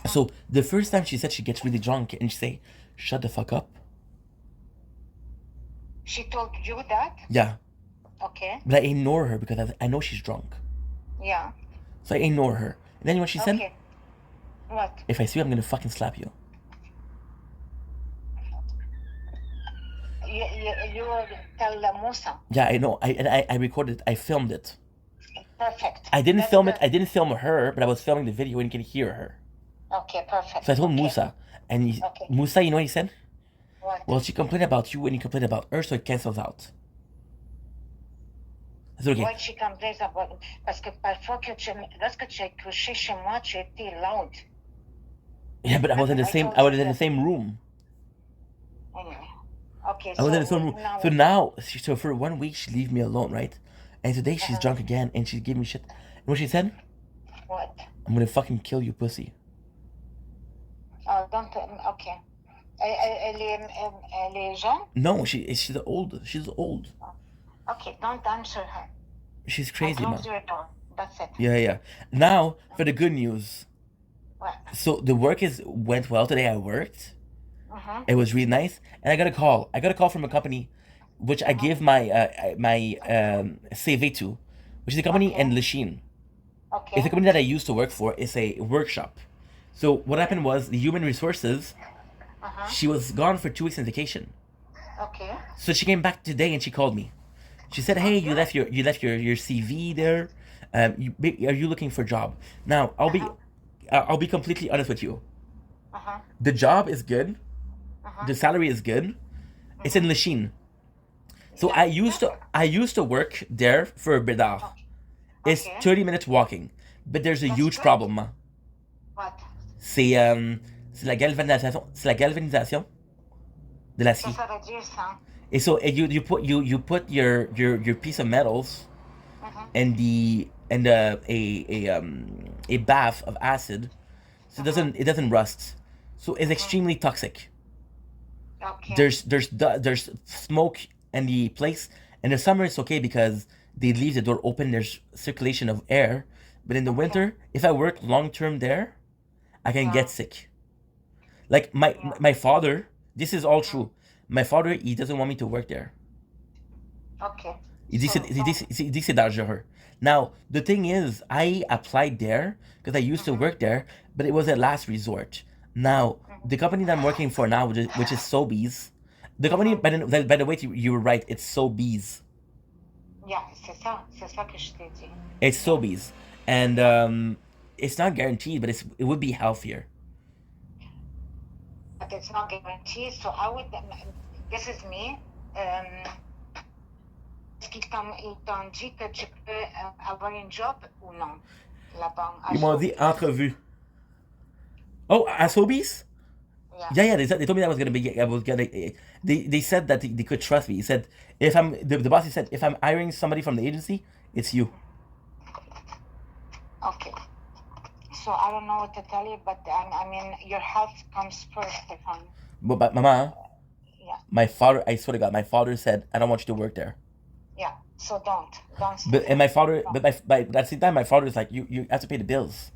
So the first time she said she gets really drunk and she say, "Shut the fuck up." She told you that? Yeah, Okay. but I ignore her because I know she's drunk. Yeah. So I ignore her. And then what she said? Okay. What? If I see you, I'm gonna fucking slap you. You tell Musa. Yeah, I know. I recorded it. I filmed it. Perfect. I didn't That's film good. it. I didn't film her, but I was filming the video and you can hear her. Okay, perfect. So I told Okay. Musa, and Okay. Musa, you know what he said? What? Well, she complained about you and you complained about her, so it cancels out. I said, okay. What she complains about? Parce que parfois lorsque tu es couché chez moi, tu étais loud. Yeah, but I was in the same. I was in the same room. Anyway. Okay, I was in the so same room. now. So now, so for 1 week, she leave me alone, right? And today she's drunk again, and she gave me shit. And what she said? What? I'm gonna fucking kill you, pussy. Oh, don't. Okay. Elle est jeune? No, she's old. She's old. Okay, don't answer her. She's I crazy, man. close your door. That's it. Yeah. Now for the good news. What? So the work went well today. I worked. Mm-hmm. It was really nice, and I got a call. I got a call from a company, which I gave my CV to, which is a company in Lachine. Okay. It's a company that I used to work for. It's a workshop. So what happened was the human resources. She was gone for 2 weeks on vacation. Okay. So she came back today and she called me. She said, "Hey, you left your CV there. Are you looking for a job?" Now I'll be completely honest with you. The job is good. The salary is good. It's in Lachine. So Yeah. I used to work there for Bédard. It's Okay. 30 minutes walking, but there's a huge good. problem. Hein. What? C'est la galvanisation. C'est la galvanisation de l'acier. Ça veut dire ça. And so you put your piece of metals in a bath of acid, so it doesn't rust. So it's extremely toxic. Okay. There's smoke in the place. In the summer it's okay because they leave the door open. There's circulation of air. But in the winter, if I work long term there, I can get sick. Like my father, this is all true. My father, he doesn't want me to work there. Okay. Il dit que c'est dangereux. Now, the thing is, I applied there because I used to work there, but it was a last resort. Now, the company that I'm working for now, which is Sobeys, the company, by the way, you were right, it's Sobeys. Yeah, c'est ça que je t'ai dit. It's Sobeys. And it's not guaranteed, but it would be healthier. But it's not guaranteed, so this is me. Est-ce qu'ils t'ont dit que tu peux avoir un job ou non? Là-bas. Ils m'ont dit entrevue. Oh, at Sobeys? Yeah. They told me that they said that they could trust me. He said, the boss, he said, if I'm hiring somebody from the agency, it's you. Okay. So I don't know what to tell you, but I mean, your health comes first, Stefan. But Mama, yeah. My father, I swear to God, my father said, I don't want you to work there. Yeah. So don't. But and my father, but at the same time, my father is like, you have to pay the bills.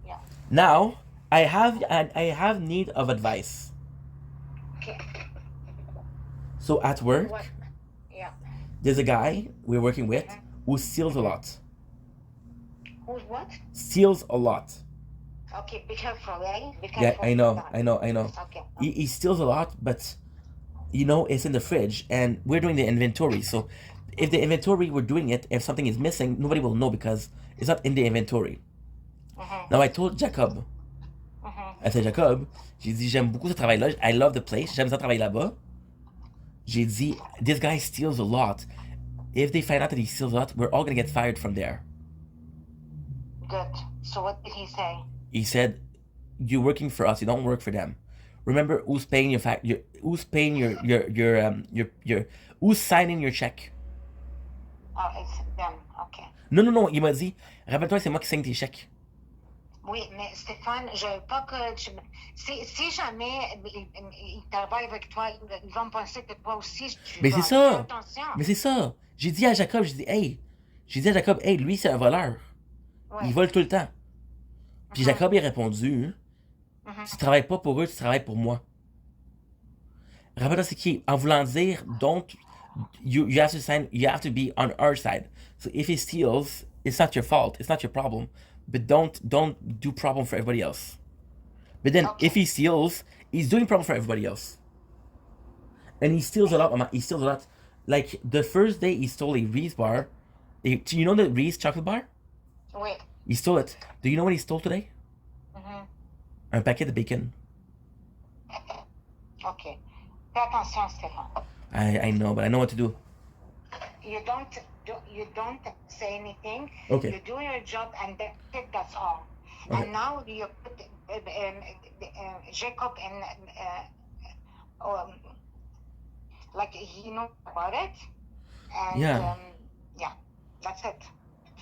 Yeah. Now I have need of advice. Okay. So at work, yeah, there's a guy we're working with who steals a lot. Who's what? Steals a lot. Okay, be careful, eh? Be careful. Yeah, I know. Okay. He steals a lot, but it's in the fridge, and we're doing the inventory. So if the inventory we're doing it, if something is missing, nobody will know because it's not in the inventory. Now I told Jacob. I said, Jacob, j'ai dit, j'aime beaucoup ce travail-là. I love the place. J'aime ça travailler là-bas. J'ai dit, this guy steals a lot. If they find out that he steals a lot, we're all going to get fired from there. Good. So what did he say? He said, you're working for us. You don't work for them. Remember who's paying who's paying who's signing your check? Oh, it's them. Okay. Non. Il m'a dit, rappelle-toi, c'est moi qui signe tes chèques. Oui, mais Stéphane, je veux pas que si jamais ils travaillent avec toi, ils vont penser que toi aussi tu Mais dois c'est ça. faire attention. Mais c'est ça. J'ai dit à Jacob, hey, lui c'est un voleur. Ouais. Il vole tout le temps. Puis Jacob il a répondu, tu travailles pas pour eux, tu travailles pour moi. Rappelle-toi c'est qui, en voulant dire, you have to be on our side. So if he steals, it's not your fault, it's not your problem. But don't do problem for everybody else. But then if he steals, he's doing problem for everybody else. And he steals a lot, Mama. He steals a lot. Like the first day he stole a Reese bar. You know the Reese chocolate bar? Oui. He stole it. Do you know what he stole today? Un paquet de bacon. Okay. Fais attention, Stéphane. I know, but I know what to do. You don't say anything. Okay. You do your job, and that's all. Okay. And now you put Jacob in. like he knows about it, and Yeah. yeah, that's it.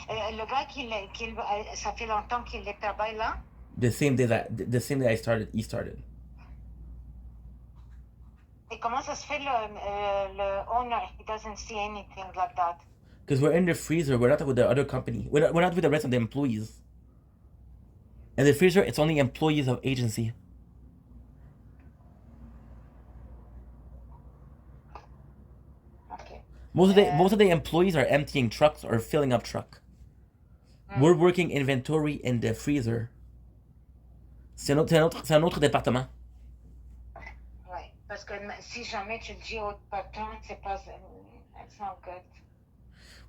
Le gars ça fait longtemps qu'il travaille là. The same day he started. Et comment ça se fait le owner, he doesn't see anything like that? Because we're in the freezer. We're not with the other company. We're not with the rest of the employees. In the freezer, it's only employees of agency. Okay. Most of the employees are emptying trucks or filling up truck. We're working inventory in the freezer. C'est un autre département. Ouais, parce que si jamais tu le dis au patron, c'est pas, it's not good.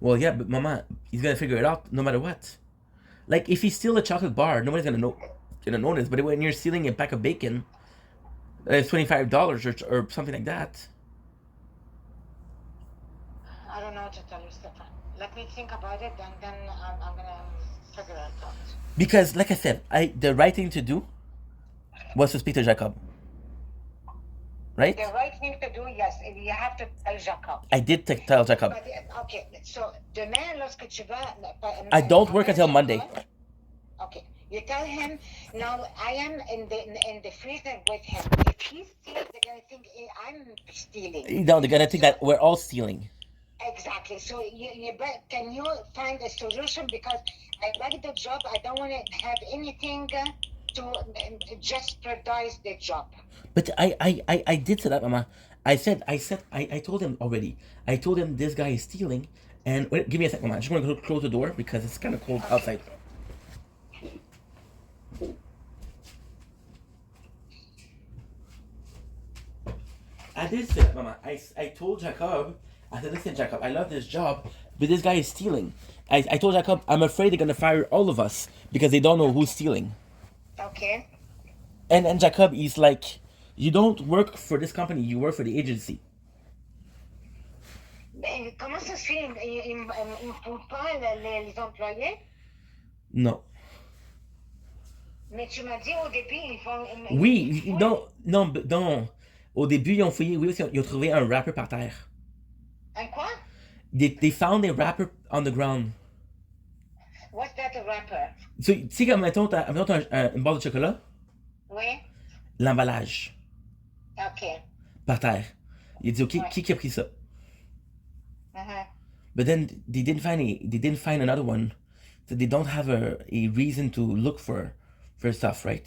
Well, yeah, but Mama, he's gonna figure it out no matter what. Like if he steals a chocolate bar, nobody's gonna notice. But when you're stealing a pack of bacon, it's $25 or something like that. I don't know what to tell you, Stefan. Let me think about it, and then I'm gonna figure it out. Because, like I said, the right thing to do was to speak to Jacob. Right? The right thing to do, yes, you have to tell Jacob. I did tell Jacob. But, okay, so demain, lorsque tu vas... I don't work until Monday. Okay, you tell him, now I am in the freezer with him. If he steals, they're going to think I'm stealing. No, they're gonna think that we're all stealing. Exactly. So can you find a solution? Because I like the job. I don't want to have anything to just jeopardize the job. But I did say that, Mama. I told him already. I told him this guy is stealing. And wait, give me a second, Mama. I just want to close the door because it's kind of cold outside. I did say that, Mama. I told Jacob. I said, listen, Jacob, I love this job, but this guy is stealing. I told Jacob, I'm afraid they're gonna fire all of us because they don't know who's stealing. Okay. And Jacob is like, you don't work for this company, you work for the agency. Comment ça se fait? Ils ne font pas les employés? Non. Mais tu m'as dit au début, ils vont... Oui, non. Au début, ils ont fouillé, oui, ils ont trouvé un wrapper par terre. Un quoi? They found a wrapper on the ground. What's that, a wrapper? Tu sais, comme, mettons, une barre de chocolat, Oui. l'emballage, Ok. par terre. Il a dit, OK, Ouais. qui a pris ça? Uh-huh. But then they didn't find another one. So they don't have a reason to look for stuff, right?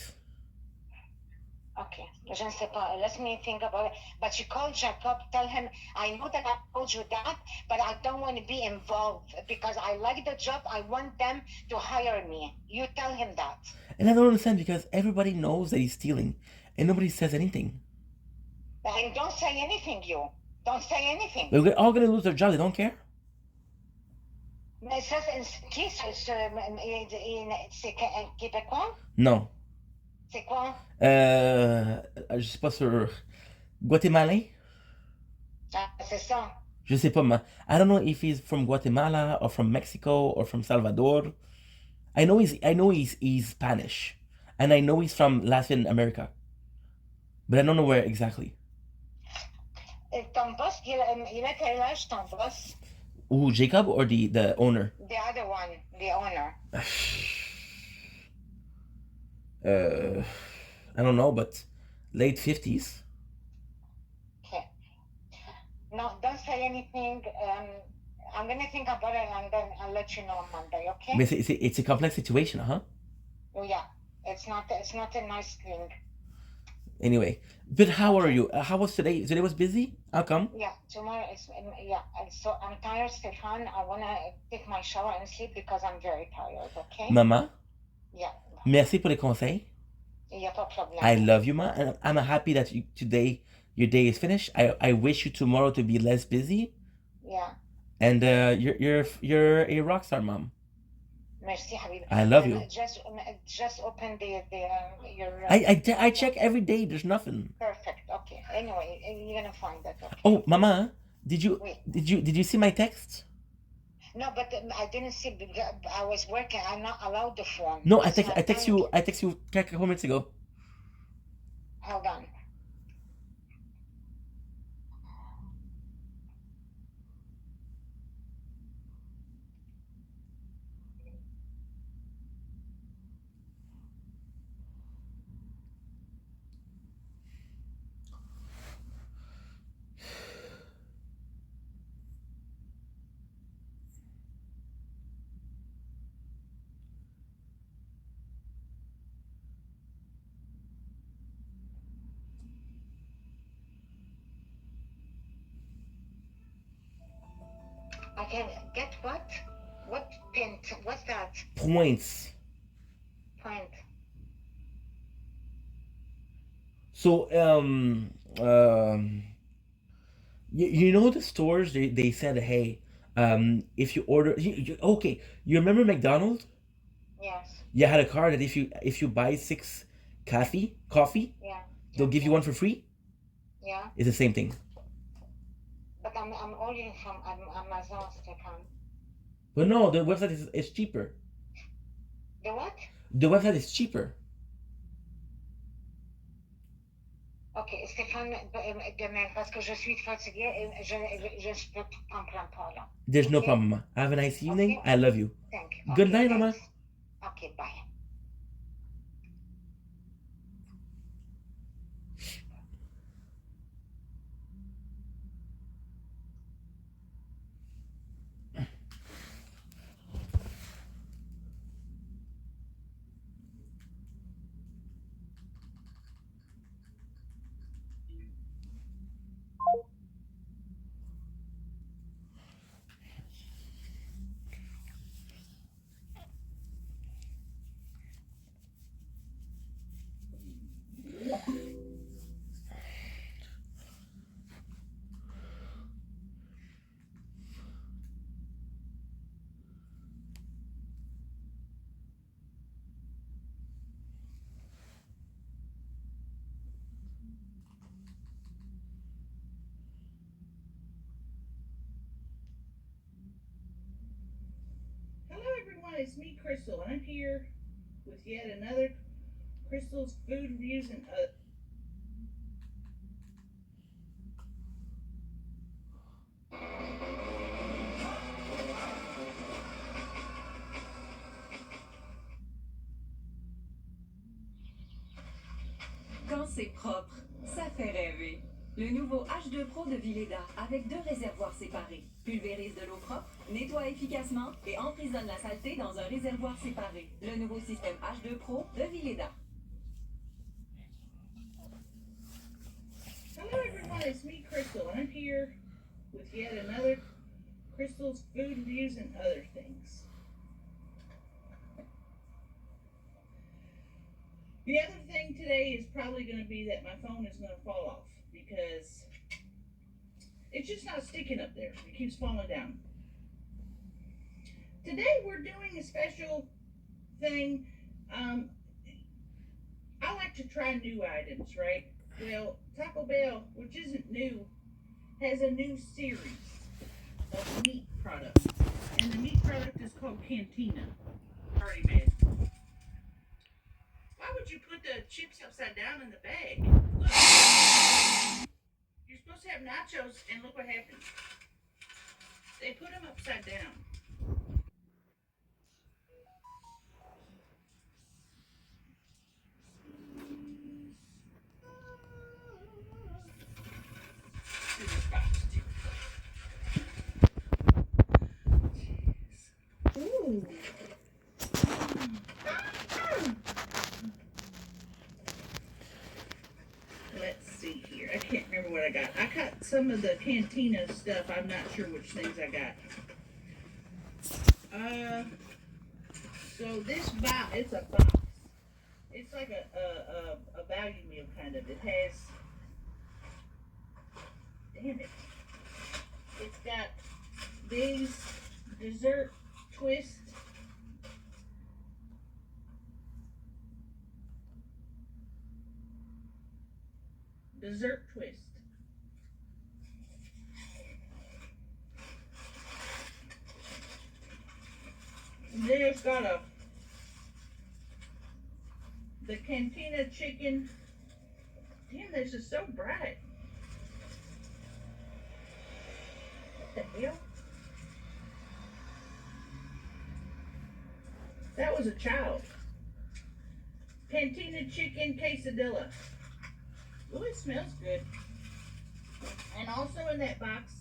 Okay. Je ne sais pas. Let me think about it. But you call Jacob, tell him, I know that I told you that, but I don't want to be involved because I like the job. I want them to hire me. You tell him that. And I don't understand because everybody knows that he's stealing and nobody says anything. And don't say anything, you. Don't say anything. But we're all gonna lose their job, they don't care. Mais ça, qui, c'est québécois? Non. C'est quoi? Je sais pas sur Guatémalais? Ah, c'est ça. Je sais pas, I don't know if he's from Guatemala or from Mexico or from Salvador. I know he's Spanish, and I know he's from Latin America, but I don't know where exactly. Ton boss, il a quel âge, ton boss? Ooh, Jacob or the owner? The other one, the owner. I don't know, but late 50s. Okay. No, don't say anything. I'm gonna think about it and then I'll let you know on Monday, okay? But it's a complex situation, huh? Oh, yeah. It's not a nice thing. Anyway, but how are you? How was today? Today was busy? How come? Yeah, tomorrow is, yeah. And so I'm tired, Stefan. I wanna take my shower and sleep because I'm very tired, okay? Maman, Yeah. merci pour les conseils. Il n'y a pas de problème. I love you, Ma. And I'm happy that today your day is finished. I wish you tomorrow to be less busy. Yeah. And you're a rock star, Mom. Merci, Habib. I love you. Just open your. I check every day. There's nothing. Perfect. Okay. Anyway, you're gonna find that. Okay. Oh, Mama, did you Oui. did you see my text? No, but I didn't see. I was working. I'm not allowed the phone. No, I It's text not you a couple minutes ago. Hold on. Get what? What pint? What's that? Points. Point. So, you know the stores, they said, hey, if you order, okay, you remember McDonald's? Yes. You had a card that if you buy six coffee, Yeah. they'll give you one for free. Yeah. It's the same thing. But I'm ordering from Amazon, Stefan. But no, the website is cheaper. The what? The website is cheaper. Ok, Stéphane, demain, parce que je suis fatiguée et je peux comprendre pas là. There's no Okay? problem, Mama. Have a nice evening. Okay. I love you. Thank you. Good Okay, night, Mama. thanks. Okay, bye. Hello everyone, it's me, Crystal, and I'm here with yet another Crystal's Food Reviews and Quand c'est propre, ça fait rêver. Le nouveau H2 Pro de Vileda, avec 2 réservoirs séparés, pulvérise de l'eau propre, nettoie efficacement et emprisonne la saleté dans un réservoir séparé. Le nouveau système H2 Pro de Vileda. Hello everyone, it's me, Crystal, and I'm here with yet another Crystal's Food Reviews and other things. The other thing today is probably going to be that my phone is going to fall off because it's just not sticking up there. It keeps falling down. Today we're doing a special thing. I like to try new items, right? Well, Taco Bell, which isn't new, has a new series of meat products. And the meat product is called Cantina. Party Man. Why would you put the chips upside down in the bag? Look. You're supposed to have nachos, and look what happens. They put them upside down. This box, too. Ooh. Let's see here. I can't remember what I got. I got some of the Cantina stuff. I'm not sure which things I got. So this box, it's a box. It's like a value meal kind of. It has, damn it. It's got these dessert twists. Dessert twist. And then it's got the Cantina chicken. Damn, this is so bright. What the hell? That was a child. Cantina chicken quesadilla. Ooh, it smells good. And also in that box,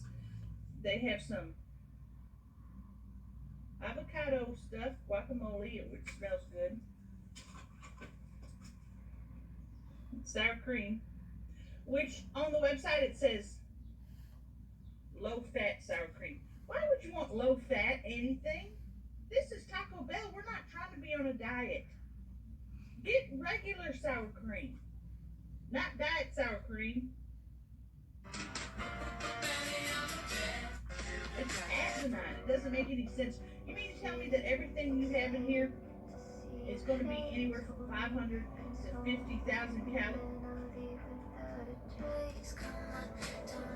they have some avocado stuff, guacamole, which smells good. Sour cream, which on the website it says low fat sour cream. Why would you want want low fat anything? This is Taco Bell. We're not trying to be on a diet. Get regular sour cream, not diet sour cream. It's asinine. It doesn't make any sense. You mean to tell me that everything you have in here is going to be anywhere from 500 to 50,000 calories?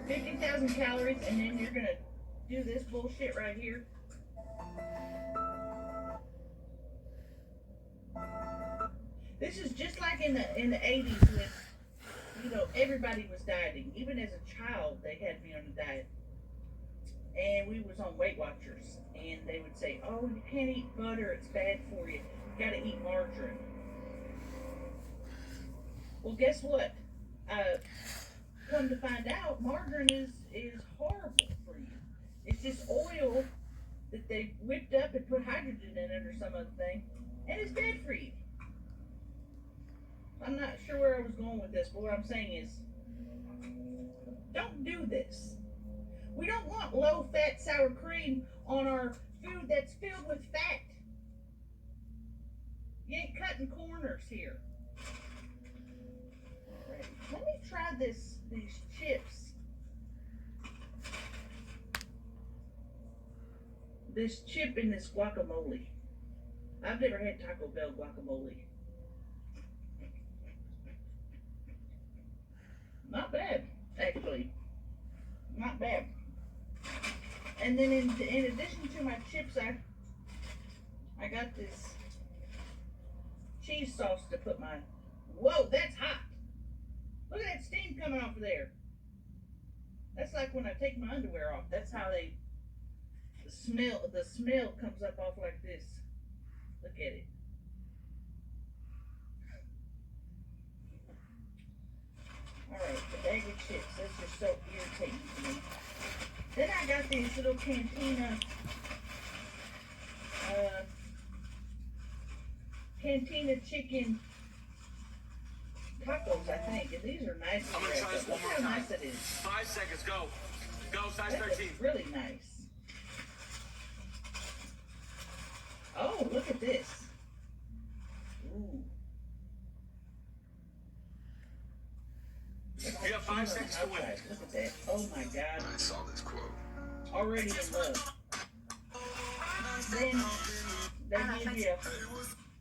50,000 calories, and then you're going to do this bullshit right here? This is just like in the 80s when, you know, everybody was dieting. Even as a child, they had me on a diet. And we was on Weight Watchers, and they would say, oh, you can't eat butter, it's bad for you. You gotta eat margarine. Well, guess what? Come to find out, margarine is horrible for you. It's just oil that they whipped up and put hydrogen in it or some other thing, and it's bad for you. I'm not sure where I was going with this, but what I'm saying is, don't do this. We don't want low-fat sour cream on our food that's filled with fat. You ain't cutting corners here. All right, let me try these chips. This chip and this guacamole. I've never had Taco Bell guacamole. Not bad, actually. Not bad. And then in addition to my chips, I got this cheese sauce to put my. Whoa, that's hot! Look at that steam coming off of there. That's like when I take my underwear off. That's how the smell comes up off like this. Look at it. Alright, the bag of chips. That's just so irritating to me. Then I got these little Cantina chicken tacos, I think. And these are nice. I'm gonna try this one Look more how time. nice it is. 5 seconds, go. Go, size That 13. looks really nice. Oh, look at this. Ooh. You got 5 seconds to win. Look at that. Oh my God. I saw this quote. Already in love. Then they give you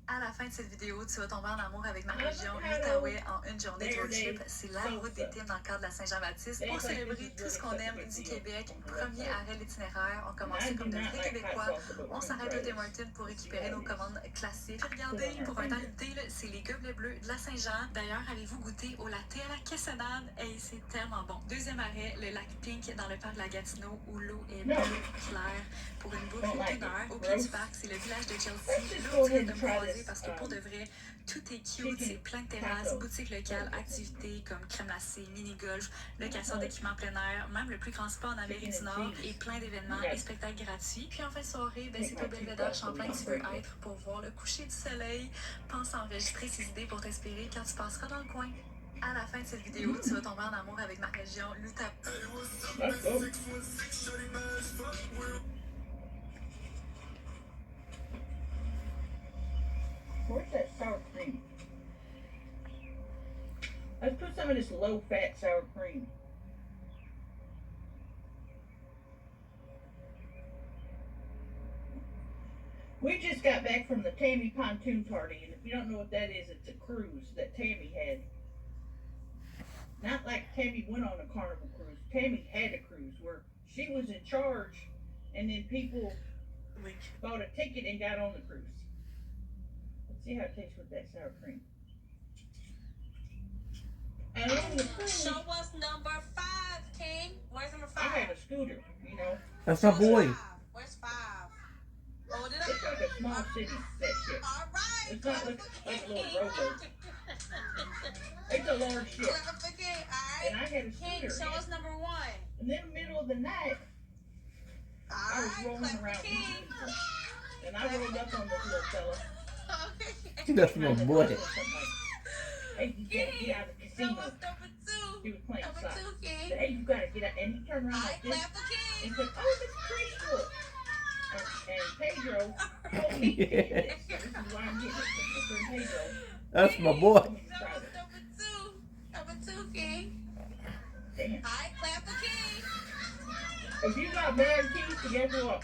À la fin de cette vidéo, tu vas tomber en amour avec ma région, l'Outaouais, en une journée de road trip. C'est la route des Times dans le cadre de la Saint-Jean-Baptiste pour célébrer tout ce qu'on aime du Québec. Premier arrêt de l'itinéraire, on commençait comme de vrais Québécois. On s'arrête au Tim Hortons pour récupérer nos commandes classiques. Puis regardez, pour un temps limité, c'est les gobelets bleus de la Saint-Jean. D'ailleurs, avez-vous goûté au latte à la caissonade? Hey, c'est tellement bon. Deuxième arrêt, le lac Pink dans le parc de la Gatineau où l'eau est bleue claire pour une boucle d'une heure. Au pied du parc, c'est le village de Chelsea. L'eau vient de me croiser parce que pour de vrai, tout est cute, c'est plein de terrasses, boutiques locales, activités comme crème glacée, mini-golf, location d'équipements plein air, même le plus grand spa en Amérique du Nord et plein d'événements et spectacles gratuits. Puis en fin de soirée, c'est au Belvédère Champlain que tu veux être pour voir le coucher du soleil. Pense à enregistrer ces idées pour t'inspirer quand tu passeras dans le coin. À la fin de cette vidéo, tu vas tomber en amour avec ma région, l'Outaouais. Where's that sour cream? Let's put some of this low-fat sour cream. We just got back from the Tammy Pontoon Party, and if you don't know what that is, it's a cruise that Tammy had. Not like Tammy went on a Carnival cruise. Tammy had a cruise where she was in charge, and then people bought a ticket and got on the cruise. See how it tastes with that sour cream. And on the cruise, Show us number 5, King. Where's number 5? I have a scooter, you know. That's my boy. Where's 5? Hold it It's up. like a small city, that shit. All right. It's not like a little rowboat. It's a large ship. Never forget, all And I right? had a King, scooter. show us number 1. And then in the middle of the night, I All was right, rolling clap around for King. Houston. And I rolled up on this little fella. That's my boy. Hey, you gotta get out of the Show casino. us number 2. He was playing Number soccer. 2, King. Said, hey, you gotta get out. And he turned All around right, like this. clap for And King. he said, oh, this is preschool. Pedro. Holy shit. This is why I'm getting it from Pedro. That's my boy. I'm excited. Number two, King. Damn. Alright, clap for King. If you got bad teeth, guess what?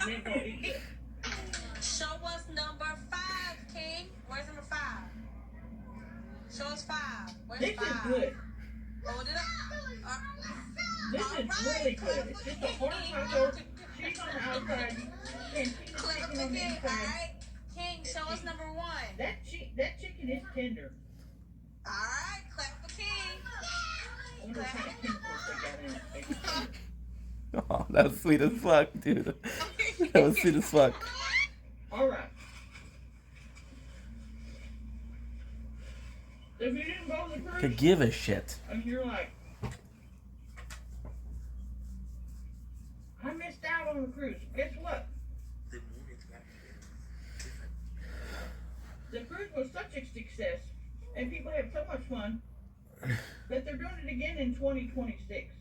You ain't gonna eat it. Show us number 5, King. Where's number 5? Show us 5. Where's This 5? is good. Hold it up. This is really good. It's just a hard taco. Cheese on the outside and cheese Clap chicken for on the King. inside. Alright. King, show us number 1. That chicken is tender. Alright, clap for King. I wonder what kind of chemicals they got in it. Oh, that was sweet as fuck, dude. That was sweet as fuck. All right. If you didn't go to the To cruise give a shit. and you're like, I missed out on the cruise. Guess what? The cruise was such a success, and people had so much fun that they're doing it again in 2026.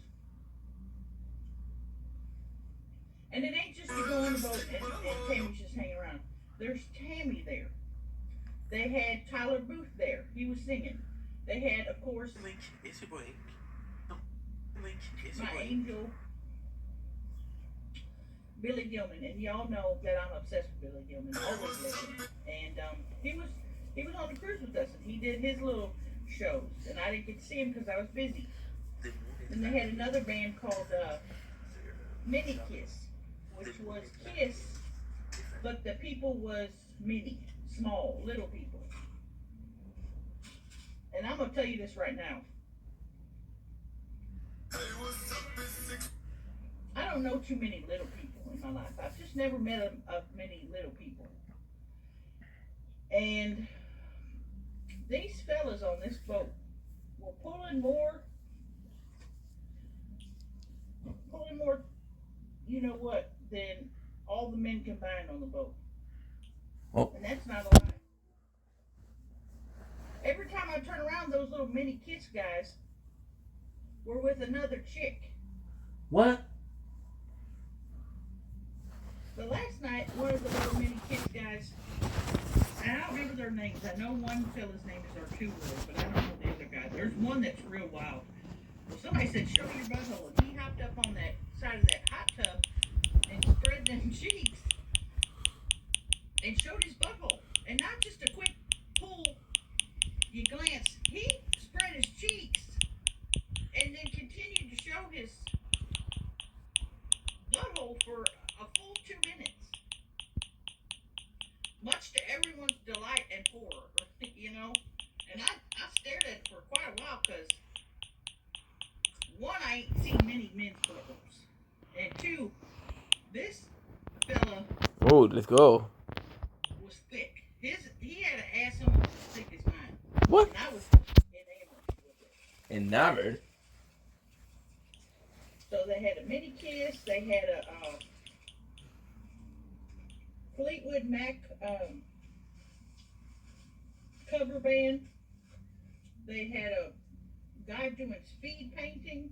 And it ain't just to go on the boat and Tammy's just hanging around. There's Tammy there. They had Tyler Booth there. He was singing. They had, of course, It's your boy. my angel, Billy Gilman. And y'all know that I'm obsessed with Billy Gilman. Always listening. And he was on the cruise with us, and he did his little shows. And I didn't get to see him because I was busy. And they had another band called Mini Kiss, which was Kiss, but the people was mini, small, little people. And I'm gonna tell you this right now. I don't know too many little people in my life. I've just never met many little people. And these fellas on this boat were pulling more, you know what, than all the men combined on the boat. Oh. And that's not a lie. Every time I turn around, those little mini Kiss guys were with another chick. What? But last night, one of the little mini Kiss guys, and I don't remember their names. I know one fella's name is Arturo, but I don't know the other guy. There's one that's real wild. Well, somebody said, show your butthole. And he hopped up on that side of that hot tub and spread them cheeks and showed his butthole. And not just a quick pull, you glance. He spread his cheeks and then continued to show his butthole for a full 2 minutes. Much to everyone's delight and horror, you know? And I stared at it for quite a while because, one, I ain't seen many men's buttholes. And two, this fella Oh, let's go. was thick. He had an ass on as thick as mine. What? And I was enamored with it. Enamored? So they had a mini Kiss, they had a Fleetwood Mac cover band. They had a guy doing speed painting.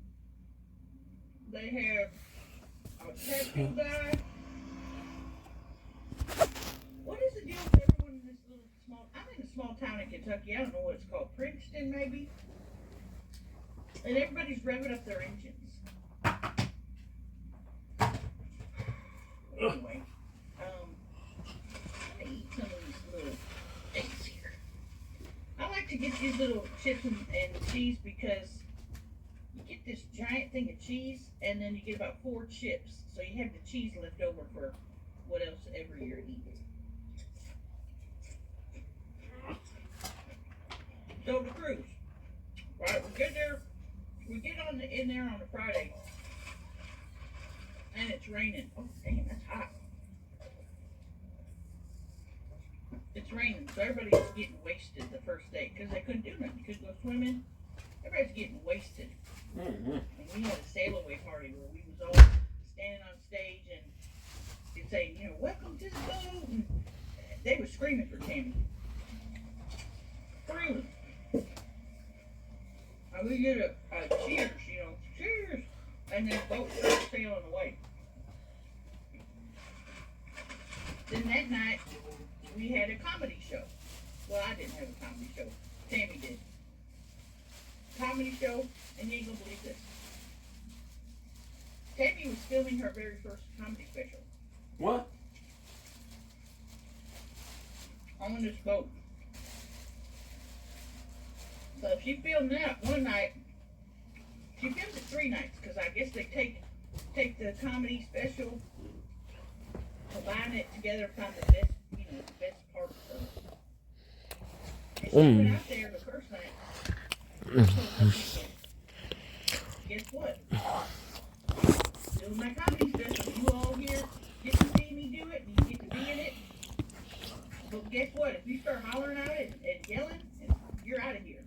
They have a tattoo guy. What is the deal with everyone in this little small? I'm in a small town in Kentucky. I don't know what it's called, Princeton maybe. And everybody's revving up their engines. Anyway, I eat some of these little things here. I like to get these little chips and cheese because you get this giant thing of cheese and then you get about 4 chips. So you have the cheese left over for what else ever you're eating. So the cruise. Right, we get there. We get in there on a Friday. And it's raining. Oh, damn, that's hot. It's raining, so everybody's getting wasted the first day because they couldn't do nothing. You couldn't go swimming. Everybody's getting wasted. Mm-hmm. And we had a sail away party where we was all standing on stage and saying, you know, welcome to the boat. And they were screaming for Tammy. Screaming. And we get a cheers, you know, cheers. And then the boat starts sailing away. Then that night, we had a comedy show. Well, I didn't have a comedy show. Tammy did. Comedy show, and you ain't gonna believe this. Tammy was filming her very first comedy special What? on this boat. So she filmed that one night. She filmed it 3 nights because I guess they take the comedy special, combine it together, find the best, the best parts of it. And she went out there the first night. Guess what? Doing my comedy special. You all here get to see me do it, and you get to be in it. But guess what? If you start hollering at it and yelling, you're out of here.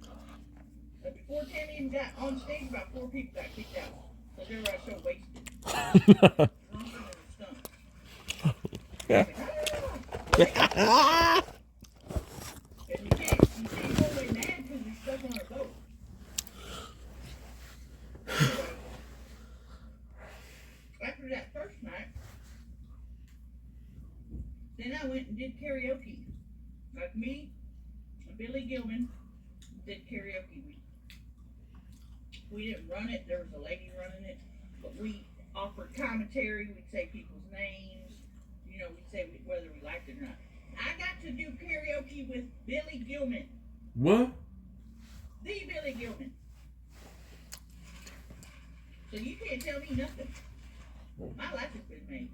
But before Tammy even got on stage, about 4 people got kicked out. Because everybody was so wasted. Drunker than a skunk. Yeah. And you can't go away mad because you're stuck on a boat. After that first night, then I went and did karaoke. Like me and Billy Gilman did karaoke. We didn't run it, there was a lady running it, but we offered commentary, we'd say people's names, we'd say whether we liked it or not. I got to do karaoke with Billy Gilman. What? The Billy Gilman. So you can't tell me nothing. My life has been made.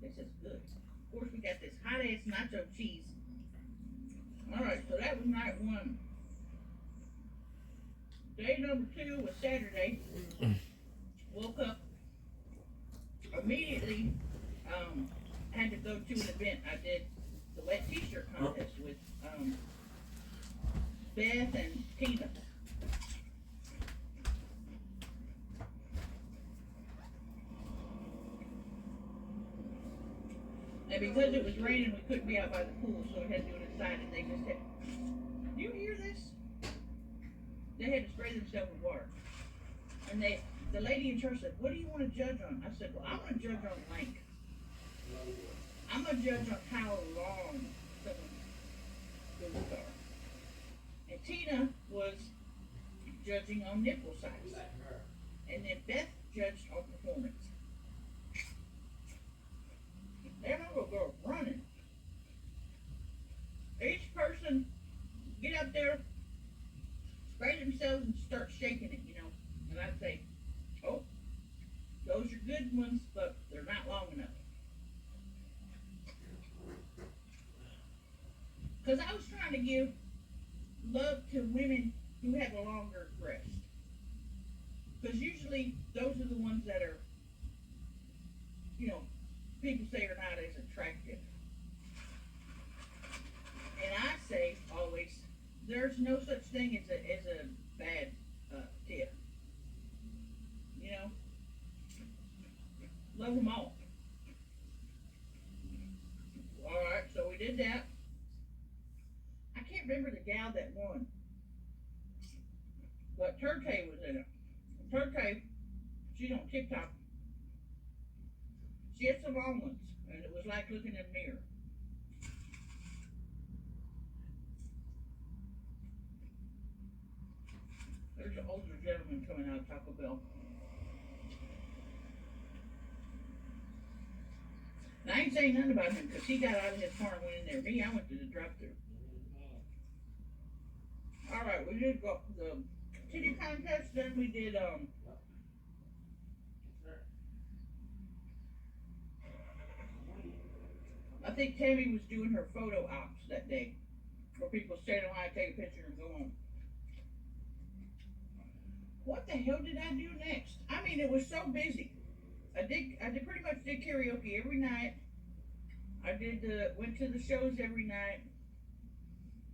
This is good. Of course, we got this hot ass nacho cheese. Alright, so that was night 1. Day number 2 was Saturday. Woke up immediately. Had to go to an event. I did the wet t-shirt contest with Beth and Tina. And because it was raining, we couldn't be out by the pool, so we had to do it inside. And they just had. Do you hear this? They had to spray themselves with water. And the lady in church said, "What do you want to judge on?" I said, "Well, I want to judge on length. I'm going to judge on how long someone's boobs are." And Tina was judging on nipple size. And then Beth judged on performance. That little girl running. Each person get up there, spray themselves and start shaking it, And I'd say, "Oh, those are good ones, but they're not long enough." Because I was trying to give love to women who have a longer breast. Because usually those are the ones that are, people say are not as attractive. And I say always, there's no such thing as a bad tip. Love them all. Alright, so we did that. I can't remember the gal that won. But Turkey was in it. Turkey, she's on TikTok. She had some long ones, and it was like looking in a mirror. There's an older gentleman coming out of Taco Bell. And I ain't saying nothing about him because he got out of his car and went in there. Me, I went to the drive-thru. Alright, we did go the titty contest, then we did I think Tammy was doing her photo ops that day, where people stand in line, take a picture, and go on. What the hell did I do next? I mean, it was so busy. I pretty much did karaoke every night. I went to the shows every night.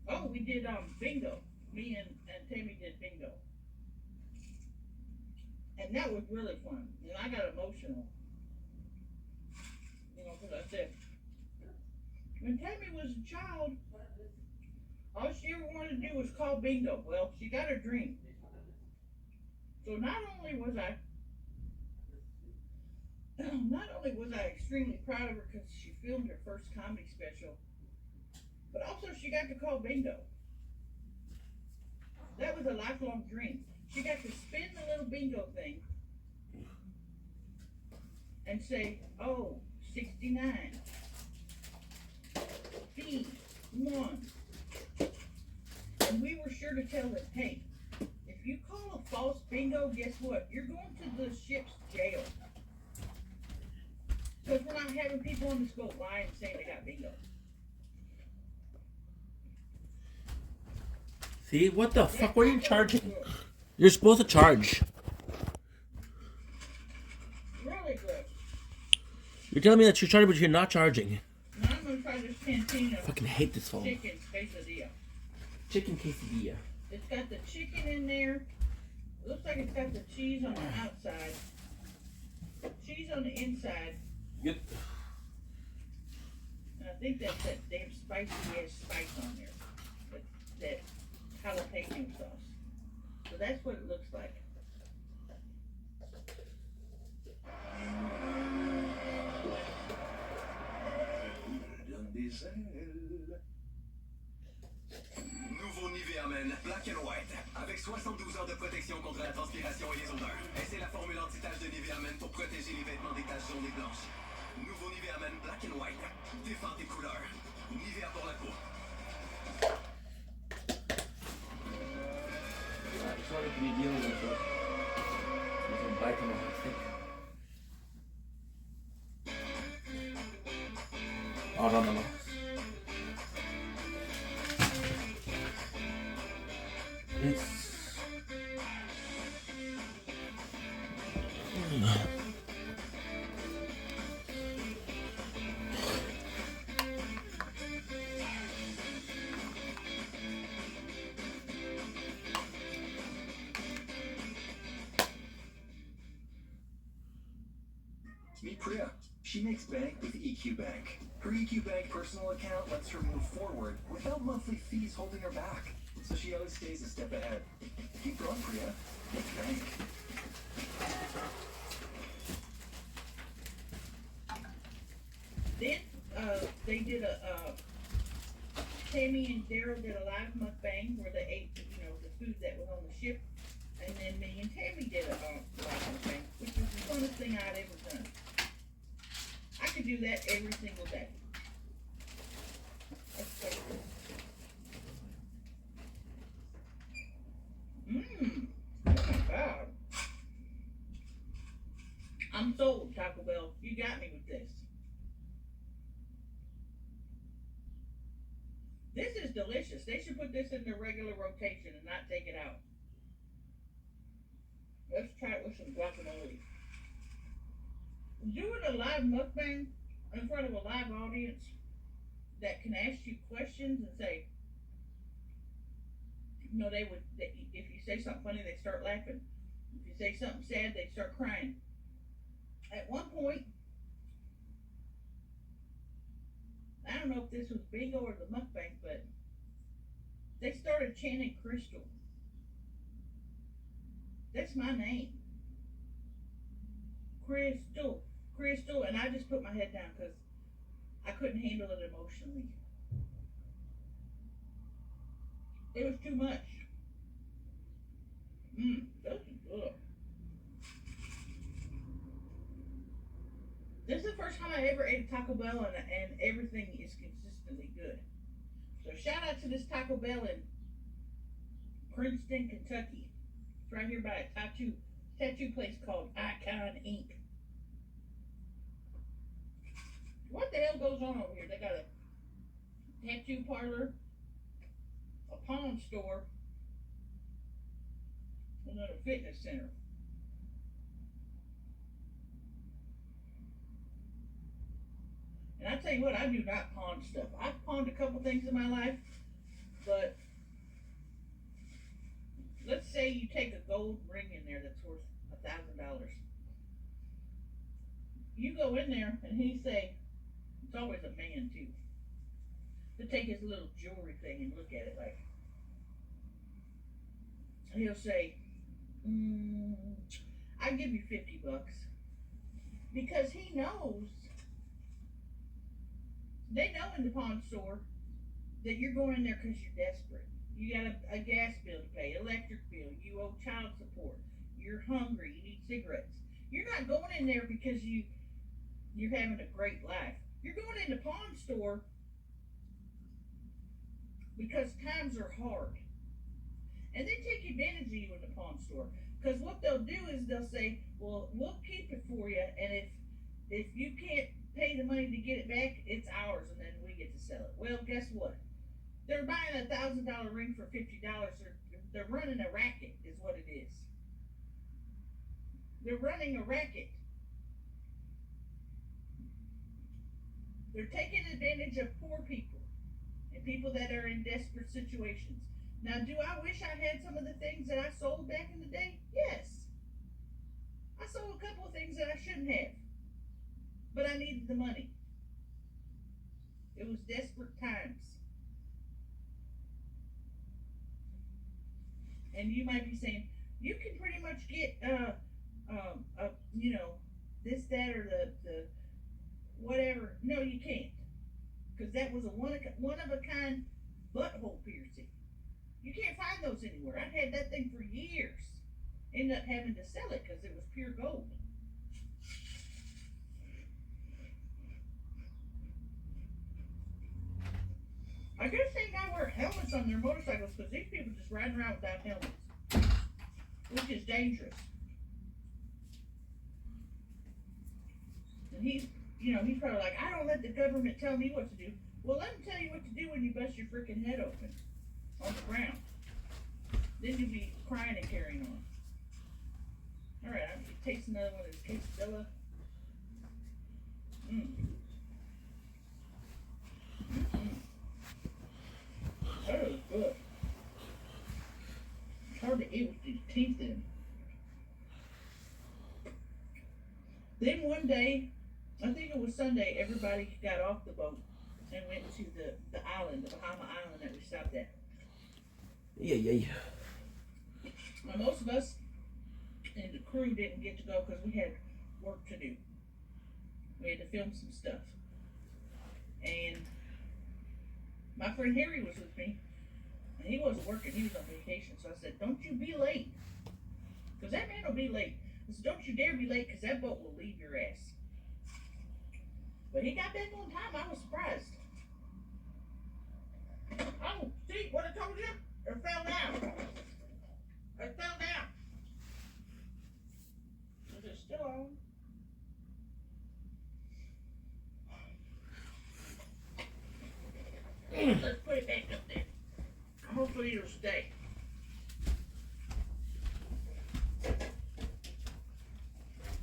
Oh, we did bingo. Me and Tammy did bingo. And that was really fun. And I got emotional. Because I said, when Tammy was a child, all she ever wanted to do was call bingo. Well, she got her dream. So not only was I not only was I extremely proud of her because she filmed her first comedy special, but also she got to call bingo. That was a lifelong dream. She got to spin the little bingo thing and say, oh, 69. B1. And we were sure to tell them, hey, if you call a false bingo, guess what? You're going to the ship's jail. Because we're not having people on this boat lying and saying they got bingo. See, what the fuck were you charging? You're supposed to charge. Really good. You're telling me that you're charging, but you're not charging. Now I'm gonna try this cantina I fucking hate this phone. chicken quesadilla. Chicken quesadilla. It's got the chicken in there. Looks like it's got the cheese on the outside. Cheese on the inside. Yep. And I think that's that damn spicy ass spice on there. That jalapeno sauce. So that's what it looks like. Nouveau Nivea Men Black and White, avec 72 heures de protection contre la transpiration et les odeurs. Et c'est la formule anti-tache de Nivea Men pour protéger les vêtements des taches jaunes et blanches. Nouveau Nivea Men Black and White, défend tes couleurs. Nivea pour la peau. Sorry to be dealing with it. You can bite on my stick. Oh, no. It's... Meet Priya. She makes bank with EQ Bank. Her EQ Bank personal account lets her move forward without monthly fees holding her back. So she always stays a step ahead. Keep going, Priya. Make bank. Then they did Tammy and Daryl did a live mukbang where they ate, the food that was on the ship, and then me and Tammy did a live mukbang, which was the funnest thing I'd ever done. I could do that every single day. That's so cool. Oh my God. I'm sold, Taco Bell. You got me with this. This is delicious. They should put this in their regular rotation and not take it out. Let's try it with some guacamole. Doing a live mukbang in front of a live audience that can ask you questions and say, if you say something funny, they start laughing. If you say something sad, they start crying. At one point, I don't know if this was bingo or the mukbang, but they started chanting Crystal. That's my name. Crystal. Crystal. And I just put my head down because I couldn't handle it emotionally. It was too much. Those are good. This is the first time I ever ate a Taco Bell, and everything is consistently good. So shout out to this Taco Bell in Princeton, Kentucky. It's right here by a tattoo place called Icon Inc. What the hell goes on over here? They got a tattoo parlor, a pawn store, and then a fitness center. And I tell you what, I do not pawn stuff. I've pawned a couple things in my life, but let's say you take a gold ring in there that's worth $1,000. You go in there and he say, it's always a man too, to take his little jewelry thing and look at it like, he'll say, I give you $50. because he knows, they know in the pawn store that you're going in there because you're desperate. You got a gas bill to pay, electric bill, you owe child support, you're hungry, you need cigarettes. You're not going in there because you're having a great life. You're going in the pawn store because times are hard. And they take advantage of you in the pawn store. Because what they'll do is they'll say, well, we'll keep it for you, and if you can't pay the money to get it back, it's ours, and then we get to sell it. Well, guess what? They're buying $1,000 ring for $50. They're running a racket, is what it is. They're running a racket. They're taking advantage of poor people and people that are in desperate situations. Now, do I wish I had some of the things that I sold back in the day? Yes. I sold a couple of things that I shouldn't have, but I needed the money. It was desperate times. And you might be saying, you can pretty much get, this, that, or the whatever. No, you can't. Because that was a one of a kind butthole piercing. You can't find those anywhere. I've had that thing for years. Ended up having to sell it because it was pure gold. I guess they now wear helmets on their motorcycles because these people just riding around without helmets, which is dangerous. And he's probably like, I don't let the government tell me what to do. Well, let them tell you what to do when you bust your freaking head open on the ground. Then you'll be crying and carrying on. All right, I'm gonna taste another one of this quesadilla. That is good. It's hard to eat with these teeth in. Then one day, I think it was Sunday, everybody got off the boat and went to the island, the Bahama Island that we stopped at. Yeah. Now, most of us and the crew didn't get to go because we had work to do. We had to film some stuff. And my friend Harry was with me, and he wasn't working, he was on vacation. So I said, don't you be late, because that man will be late. I said, don't you dare be late, because that boat will leave your ass. But he got back on time. I was surprised. Oh, see what I told you? It fell down. It fell down. Is it still on? Let's put it back up there. Hopefully it'll stay.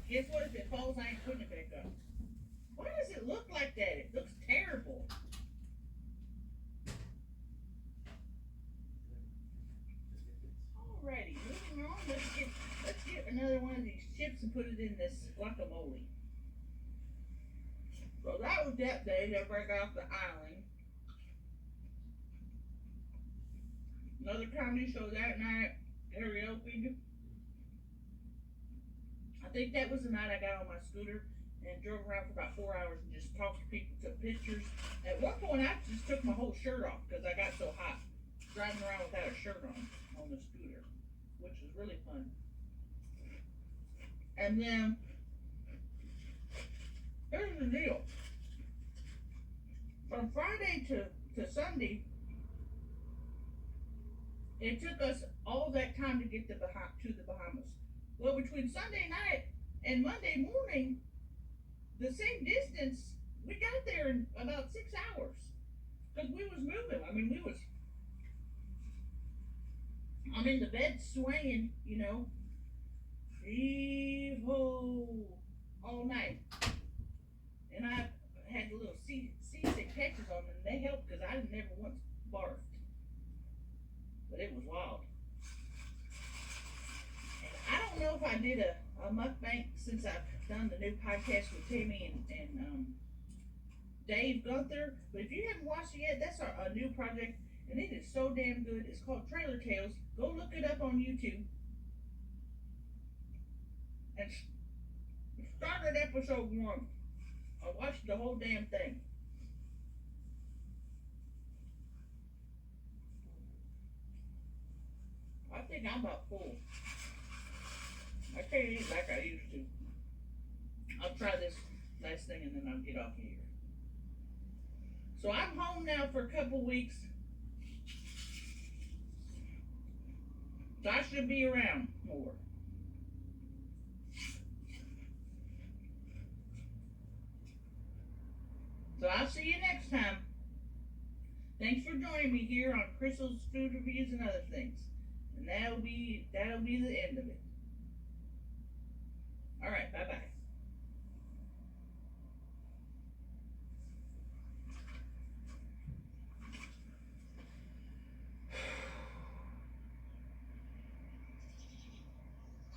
Guess what? If it falls, I ain't putting it back up. Why does it look like that? It looks terrible. Alrighty, moving on. Let's get another one of these chips and put it in this guacamole. So that was that day. They break off the island. Another comedy show that night. Karaoke. I think that was the night I got on my scooter and drove around for about 4 hours and just talked to people, took pictures. At one point, I just took my whole shirt off because I got so hot driving around without a shirt on the scooter, which was really fun. And then, here's the deal. From Friday to Sunday, it took us all that time to get to the Bahamas. Well, between Sunday night and Monday morning, the same distance, we got there in about 6 hours. Because we was moving. I mean, I'm in the bed swaying, heave-ho, all night. And I had the little seasick patches on them, and they helped because I never once barfed. But it was wild. I don't know if I did a mukbang since I've done the new podcast with Tammy and Dave Gunther, but if you haven't watched it yet, that's a new project, and it is so damn good. It's called Trailer Tales. Go look it up on YouTube. And started episode 1. I watched the whole damn thing. I think I'm about full. I can't eat like I used to. I'll try this last thing and then I'll get off of here. So I'm home now for a couple weeks. So I should be around more. So I'll see you next time. Thanks for joining me here on Crystal's Food Reviews and Other Things. And that'll be the end of it. Alright, bye-bye.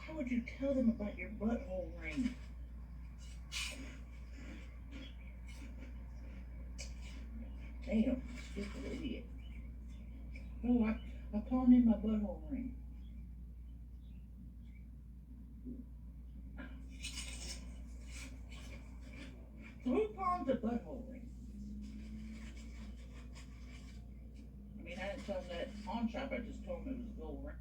How would you tell them about your butthole ring? Damn, stupid idiot. Oh, I pawned in my butthole ring. Who pawned the butthole ring? I mean, I didn't tell them that pawn shop, I just told them it was a gold ring.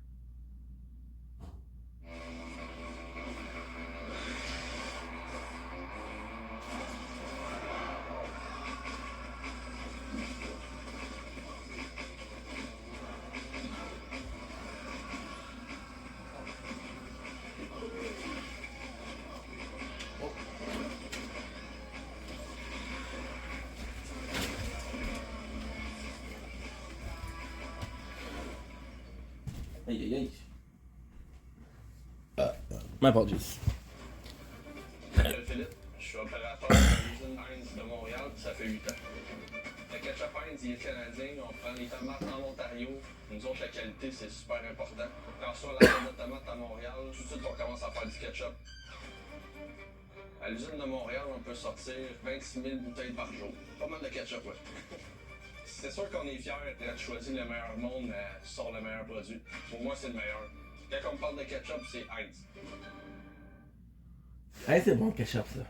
Aïe aïe aïe. My apologies. Je m'appelle Philippe, je suis opérateur de l'usine Heinz de Montréal, ça fait 8 ans. Le ketchup Heinz, il est canadien, on prend les tomates en Ontario. Nous autres, la qualité, c'est super important. Quand on reçoit la de tomates à Montréal, tout de suite, on commence à faire du ketchup. À l'usine de Montréal, on peut sortir 26 000 bouteilles par jour. Pas mal de ketchup, ouais. C'est sûr qu'on est fiers d'être choisi le meilleur monde sur le meilleur produit. Pour moi, c'est le meilleur. Quand on parle de ketchup, c'est Heinz. Hey, c'est bon le ketchup, ça.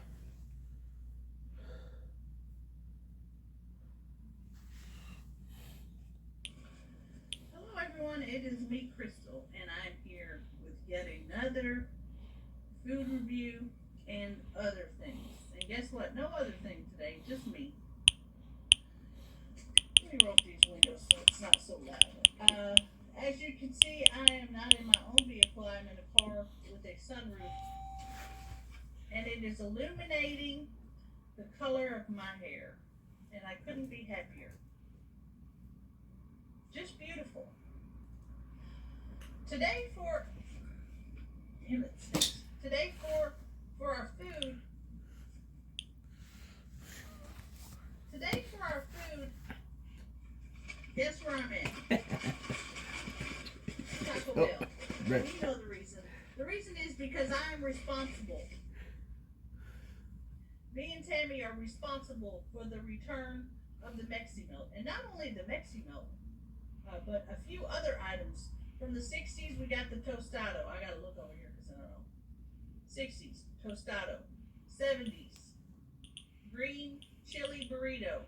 Hello everyone, it is me, Crystal, and I'm here with yet another food review and other things. And guess what? No other thing today, just me. Let me roll up these windows so it's not so loud. As you can see, I am not in my own vehicle. I'm in a car with a sunroof. And it is illuminating the color of my hair. And I couldn't be happier. Just beautiful. Today for our food. Today for our food. Guess where I'm at? Taco Bell. Right. You know the reason. The reason is because I am responsible. Me and Tammy are responsible for the return of the Mexi Melt. And not only the Mexi Melt, but a few other items. From the 60s, we got the Tostado. I gotta look over here because I don't know. 60s, Tostado. 70s, green chili burrito.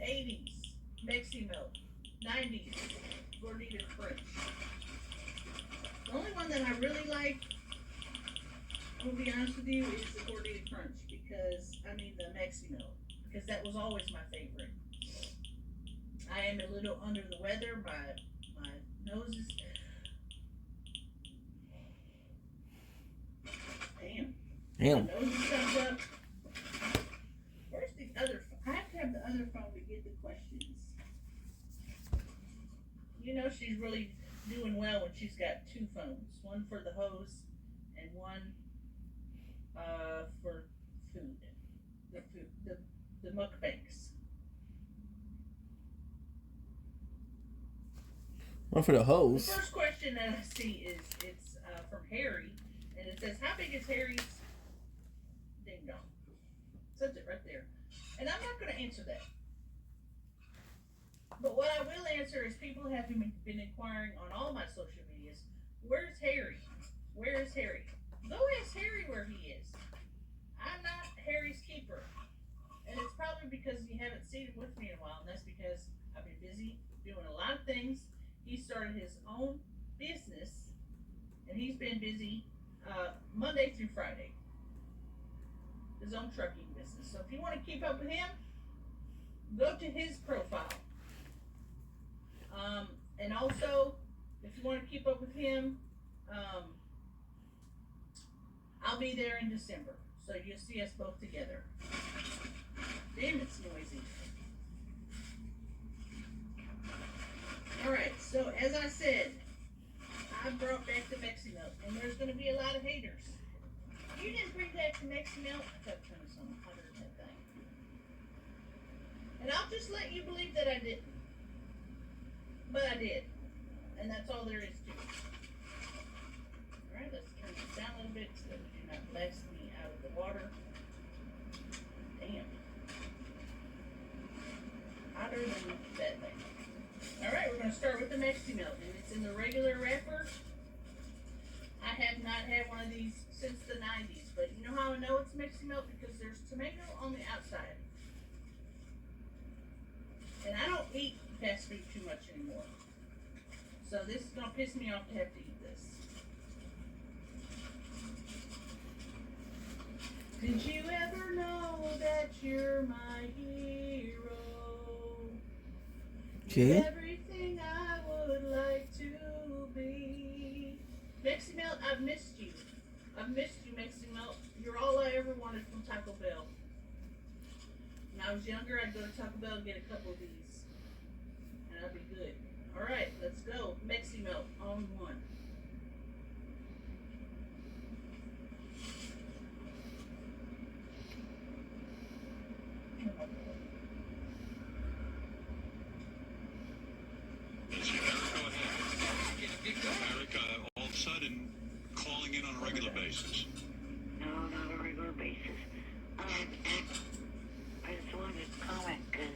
80s, Mexi Melt. 90s, Gordita Crunch. The only one that I really like, I'm gonna be honest with you, is the Gordita Crunch. The Mexi Melt. Because that was always my favorite. I am a little under the weather. My nose is... Damn. My nose is stuffed up. Where's the other phone? I have to have the other phone to get the questions. You know she's really doing well when she's got two phones. One for the hose and one for food. The mukbangs. One for the hose. The first question that I see is it's from Harry, and it says, "How big is Harry's ding dong?" Says it right there, and I'm not going to answer that. But what I will answer is people have been inquiring on all my social medias. Where's Harry? Where is Harry? Go ask Harry where he is. Harry's keeper. And it's probably because you haven't seen him with me in a while, and that's because I've been busy doing a lot of things. He started his own business, and he's been busy Monday through Friday. His own trucking business. So if you want to keep up with him, go to his profile. And also, if you want to keep up with him, I'll be there in December. So you'll see us both together. Damn, it's noisy. Alright, so as I said, I brought back the Mexi Melt, and there's going to be a lot of haters. You didn't bring back the Mexi Melt? I thought turn this on hotter than that thing. And I'll just let you believe that I didn't. But I did. And that's all there is to it. Alright, let's turn this down a little bit so that we do not blast me out of the water. Damn. Hotter than that thing. Alright, we're going to start with the Mexi Melt. And it's in the regular wrapper. I have not had one of these since the 90s. But you know how I know it's Mexi Melt? Because there's tomato on the outside. And I don't eat fast food too much anymore. So this is going to piss me off to have to eat this. Did you ever know that you're my hero? Okay. Everything I would like to be. Mexi Melt, I've missed you. I've missed you, Mexi Melt. You're all I ever wanted from Taco Bell. When I was younger, I'd go to Taco Bell and get a couple of these. And I'd be good. Alright, let's go. Mexi Melt on one. Eric, all of a sudden, calling in on a regular basis. No, not a regular basis. I just wanted to comment because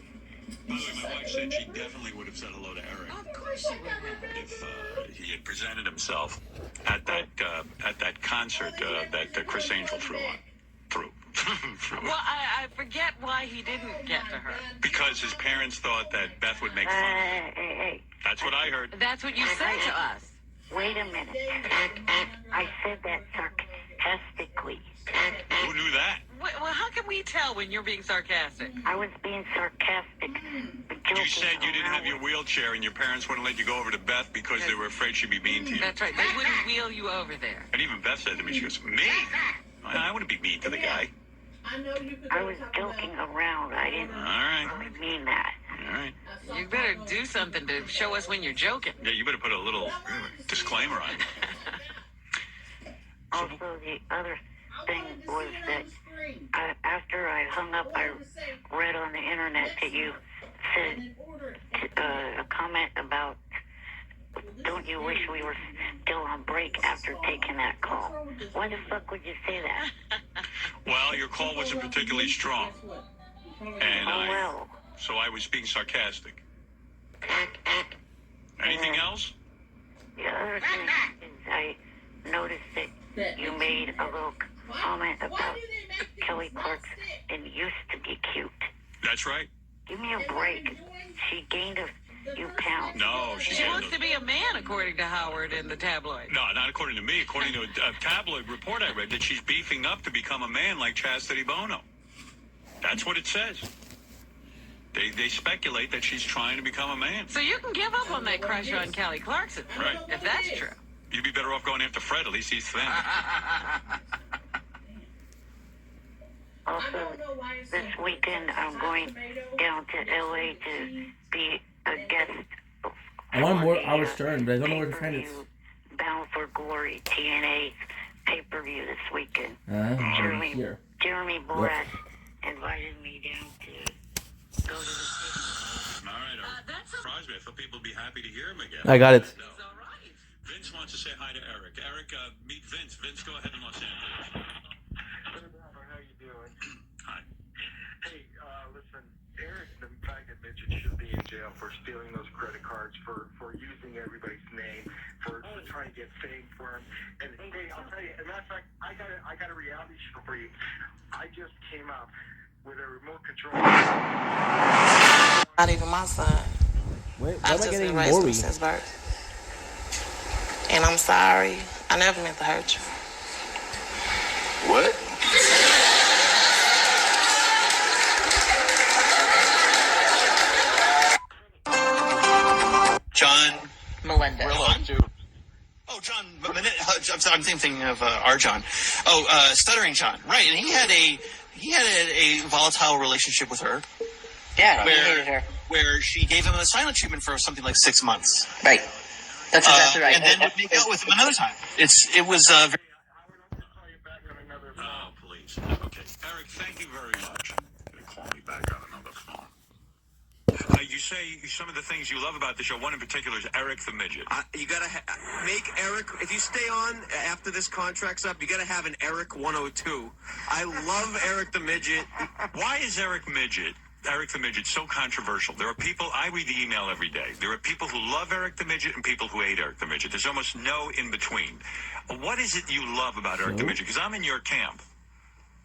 By the way, my wife said she definitely would have said hello to Eric Of course she would have. if he had presented himself at that concert that Chris Angel threw. Well, I forget why he didn't get to her. Because his parents thought that Beth would make fun of him. hey, That's what I heard. That's what you said to us. wait a minute. I said that sarcastically. Who knew that? Well, how can we tell when you're being sarcastic? I was being sarcastic. You said you didn't have your wheelchair and your parents wouldn't let you go over to Beth because they were afraid she'd be mean to you. That's right. They wouldn't wheel you over there. And even Beth said to me, she goes, me? I wouldn't be mean to the guy. I know you could I go was to Taco Bell. joking around. I didn't All right. really mean that. All right. You better do something to show us when you're joking. Yeah, you better put a little disclaimer on it. Also, the other thing was that after I hung up, I read on the internet that you said a comment about, don't you wish we were still on break after taking that call? Why the fuck would you say that? Well, your call wasn't particularly strong. And so I was being sarcastic. Anything else? The other thing is I noticed that you made a little comment about Kelly Clarkson used to be cute. That's right. Give me a break. She gained a few pounds. No, She wants to be a man, according to Howard in the tabloid. No, not according to me. According to a tabloid report I read, that she's beefing up to become a man like Chastity Bono. That's what it says. They speculate that she's trying to become a man. So you can give up on that crush on Kelly Clarkson, Right. if that's true. You'd be better off going after Fred. At least he's thin. Also, this weekend I'm going down to LA to be a guest. I want more Howard Stern, but I don't know where to find it. Bound for Glory TNA pay-per-view this weekend. Here. Jeremy Borat invited me down to go to the All right. That surprised me. I thought people would be happy to hear him again. I got it. No. Vince wants to say hi to Eric. Eric, meet Vince. Vince, go ahead in Los Angeles. How you doing? Hi. Hey, listen, Eric, the fact that mentioned should be in jail for stealing those credit cards, for using everybody's name, for trying to get fame for him. And hey, I'll tell you, as a matter of fact, I got a reality show for you. I just came up with a remote control. Not even my son. Wait, I've just been raising him since birth. And I'm sorry. I never meant to hurt you. What? John Melinda. Oh, John. I'm thinking of our John. Stuttering John. Right, and he had a volatile relationship with her. Yeah, he hated her. Where she gave him a silent treatment for something like 6 months. Right. That's exactly right. And then would make out with him another time. It was very. Oh, please. Okay. Eric, thank you very much. You're going to call me back on another phone. You say some of the things you love about the show. One in particular is Eric the Midget. You got to make Eric, if you stay on after this contract's up, you got to have an Eric 102. I love Eric the Midget. Why is Eric the Midget so controversial? There are people, I read the email every day. There are people who love Eric the Midget and people who hate Eric the Midget. There's almost no in between. What is it you love about Eric the Midget? Because I'm in your camp.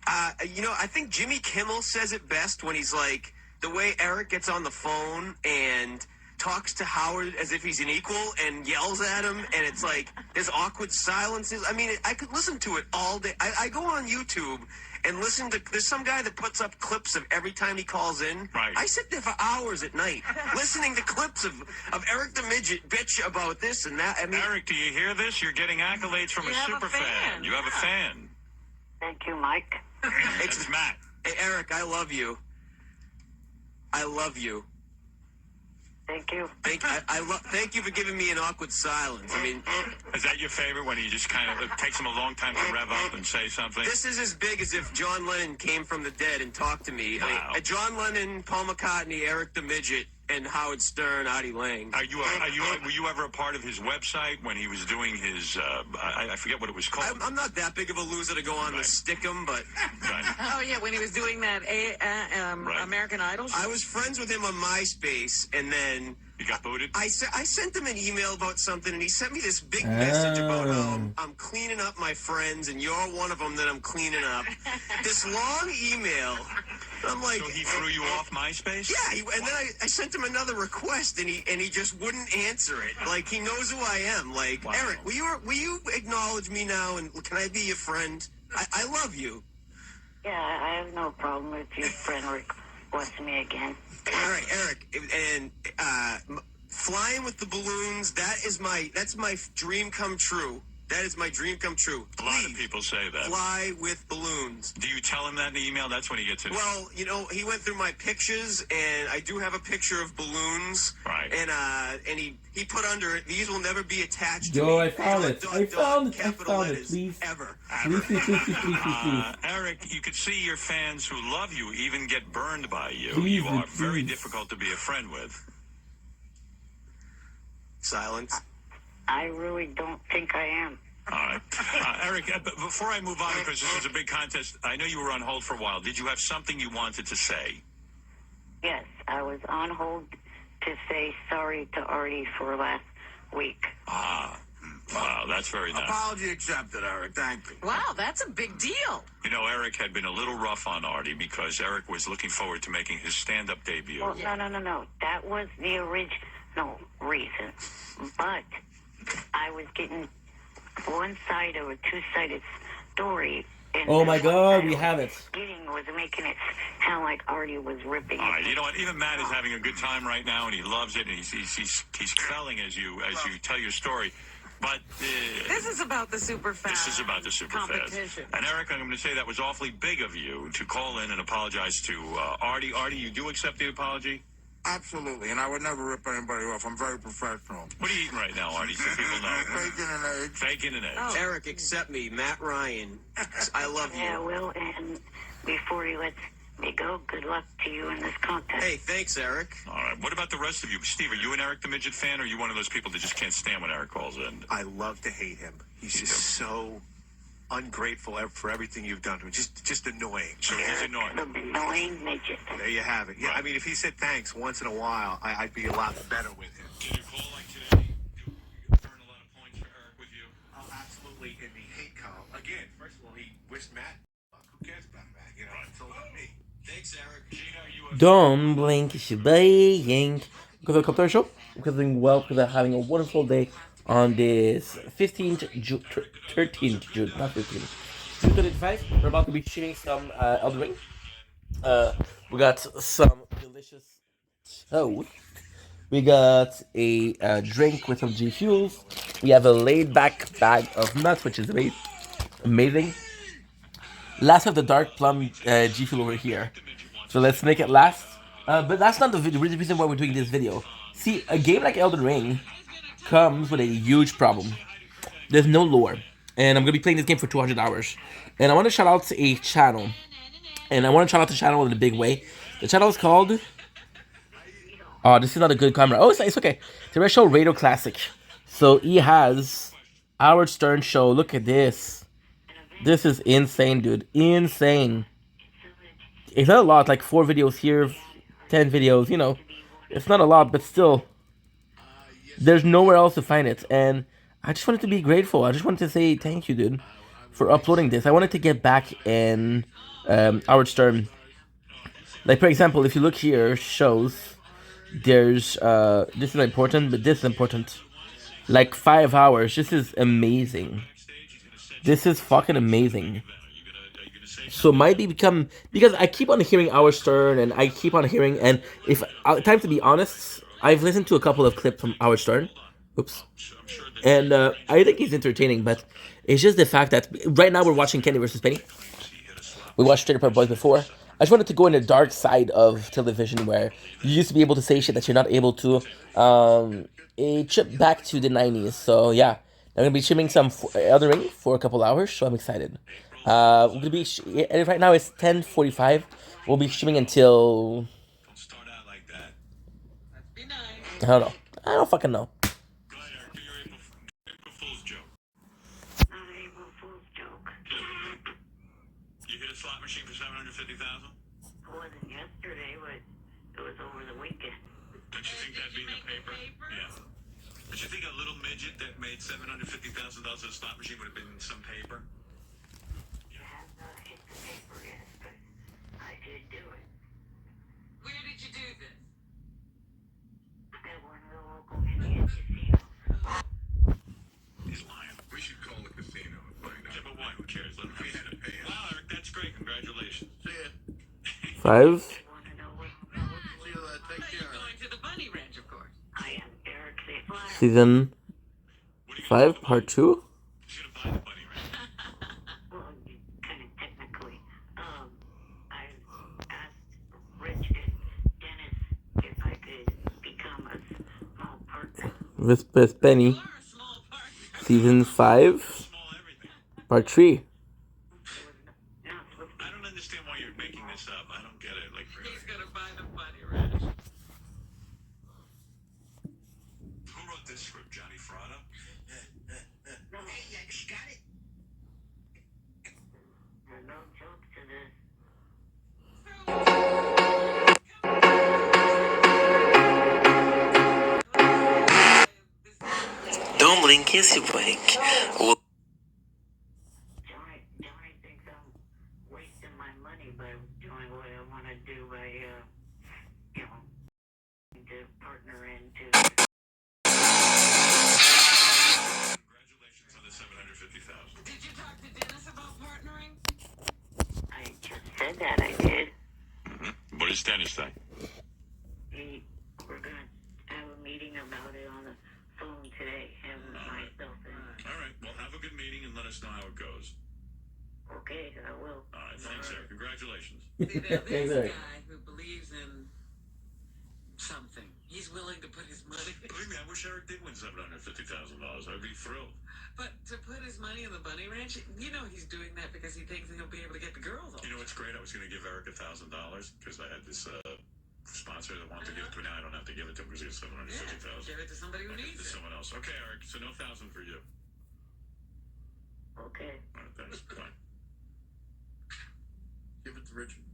I think Jimmy Kimmel says it best when he's like, the way Eric gets on the phone and talks to Howard as if he's an equal and yells at him, and it's like there's awkward silences. I mean, I could listen to it all day. I go on YouTube and listen to, there's some guy that puts up clips of every time he calls in. Right. I sit there for hours at night listening to clips of Eric the Midget bitch about this and that. I mean, Eric, do you hear this? You're getting accolades from a super fan. You have a fan. Thank you, Mike. It's Matt. Hey, Eric, I love you. I love you. Thank you. Thank you for giving me an awkward silence. I mean, is that your favorite when he just kind of it takes him a long time to rev up and say something? This is as big as if John Lennon came from the dead and talked to me. Wow. John Lennon, Paul McCartney, Eric the Midget, and Howard Stern, Artie Lang. Were you ever a part of his website when he was doing his? I forget what it was called. I'm not that big of a loser to go on the Stickum, but. Oh yeah, when he was doing that American Idol. I was friends with him on MySpace, and then. You got booted? I sent him an email about something, and he sent me this big message about how I'm cleaning up my friends, and you're one of them that I'm cleaning up. This long email. I'm like, so he threw you off MySpace? Yeah, and then I sent him another request, and he just wouldn't answer it. Like, he knows who I am. Like, wow. Eric, will you acknowledge me now, and can I be your friend? I love you. Yeah, I have no problem if your friend requests me again. All right, Eric, and flying with the balloons, that's my dream come true. That is my dream come true. Please, a lot of people say that. Fly with balloons. Do you tell him that in the email? That's when he gets it. Well, he went through my pictures, and I do have a picture of balloons. Right. And he put under it, these will never be attached to me. I found it. I found it. Please. Ever. Please. Eric, you could see your fans who love you even get burned by you. Please, you are very difficult to be a friend with. Silence. I really don't think I am. All right. Eric, before I move on, because this is a big contest, I know you were on hold for a while. Did you have something you wanted to say? Yes, I was on hold to say sorry to Artie for last week. Wow, that's very nice. Apology accepted, Eric. Thank you. Wow, that's a big deal. Eric had been a little rough on Artie because Eric was looking forward to making his stand-up debut. Well, no. That was the original reason. But I was getting one side of a two-sided story. And oh my God, we have it. Was making it sound like Artie was ripping it. You know what? Even Matt is having a good time right now, and he loves it, and he's felling as you tell your story. But this is about the super fast. This is about the super fast. And Eric, I'm going to say that was awfully big of you to call in and apologize to Artie. Artie, you do accept the apology? Absolutely, and I would never rip anybody off. I'm very professional. What are you eating right now, Artie, so people know? Bacon and eggs. Bacon and eggs. Oh. Eric, accept me. Matt Ryan. I love you. Yeah, well, and before he lets me go, good luck to you in this contest. Hey, thanks, Eric. All right, what about the rest of you? Steve, are you an Eric the Midget fan, or are you one of those people that just can't stand when Eric calls in? I love to hate him. He's just so ungrateful for everything you've done to him. Just annoying. So he's annoying. The annoying midget. There you have it. Yeah, I mean, if he said thanks once in a while, I'd be a lot better with him. Did you call like today? You earn a lot of points for Eric with you. Oh, absolutely. In the hate column. Again, first of all, he wished Matt. Who cares about Matt? You know, it's all about me. Thanks, Eric. Gina, you Don't blink, shebang. Because of the Copter Show, because I'm doing well, because I'm having a wonderful day on this 13th June, not 15th, June 25. We're about to be shooting some Elden Ring. We got some delicious toast. We got a drink with some G Fuels. We have a laid back bag of nuts, which is amazing. Last of the dark plum G Fuel over here. So let's make it last. But that's not the reason why we're doing this video. See, a game like Elden Ring comes with a huge problem. There's no lore. And I'm going to be playing this game for 200 hours. And I want to shout out to a channel. And I want to shout out the channel in a big way. The channel is called... Oh, this is not a good camera. Oh, it's okay. The Red Show Radio Classic. So he has Howard Stern Show. Look at this. This is insane, dude. Insane. It's not a lot, like 4 videos here, 10 videos, you know. It's not a lot, but still. There's nowhere else to find it. And I just wanted to be grateful. I just wanted to say thank you, dude, for uploading this. I wanted to get back in Howard Stern. Like, for example, if you look here, shows, there's, this is important, but this is important. Like 5 hours. This is amazing. This is fucking amazing. So might become, because I keep on hearing Howard Stern, and I keep on hearing, and if time to be honest, I've listened to a couple of clips from Howard Stern. Oops. And I think he's entertaining, but it's just the fact that right now we're watching Kenny vs. Penny. We watched Trailer Park Boys before. I just wanted to go in the dark side of television where you used to be able to say shit that you're not able to. A trip back to the 90s. So yeah, I'm gonna be streaming some Elden Ring for a couple hours, so I'm excited. We're gonna be right now it's 10:45. We'll be streaming until I don't know. I don't fucking know. You hit a slot machine for $750,000? More than yesterday, but it was over the weekend. Don't you think that'd be in the paper? Yeah. Don't you think a little midget that made $750,000 at a slot machine would have been in some paper? You have not hit the paper yet, but I did do it. Where did you do this? At one of the local Indian casinos. He's lying. We should call the casino and find out. Yeah, but why? Who cares? Let him We had to pay him. Wow, Eric, that's great. Congratulations. See ya. 5. See you later. Take care. Going to the bunny ranch, of course. I am Eric Zafar. Season 5, part 2. He's gonna buy the bunny ranch. Well, kind of technically. I asked Rich and Dennis if I could become a small partner. Vespers Penny. Season 5, part 3. I don't understand why you're making this up. I don't get it. Like, really. He's gonna buy the bunny ranch. Who wrote this script? Johnny Frada? Hey, you got it? There's no joke to this. Don't blink, kiss you blink. Johnny thinks I'm wasting my money by doing what I want to do by, you know, to partner into. Congratulations on the $750,000. Did you talk to Dennis about partnering? I just said that I did. Mm-hmm. What does Dennis say? We're gonna have a meeting about it on the phone today, him, myself, and... All right. Well, have a good meeting and let us know how it goes. Okay, I will. All right. Thanks, Eric. Congratulations. See, now Hey, there's there. a guy who believes in something. He's willing to put his money. Believe me, I wish Eric did win $750,000. I'd be thrilled. But to put his money in the bunny ranch, you know he's doing that because he thinks he'll be able to get the girls all You know what's great? I was going to give Eric $1,000 because I had this sponsor that wanted to give it to me. Now I don't have to give it to him because he has $750,000. Give it to somebody who I'll give it needs to it. someone else. Okay, Eric. So no $1,000 for you. Okay. That's fine. Give it to Richard.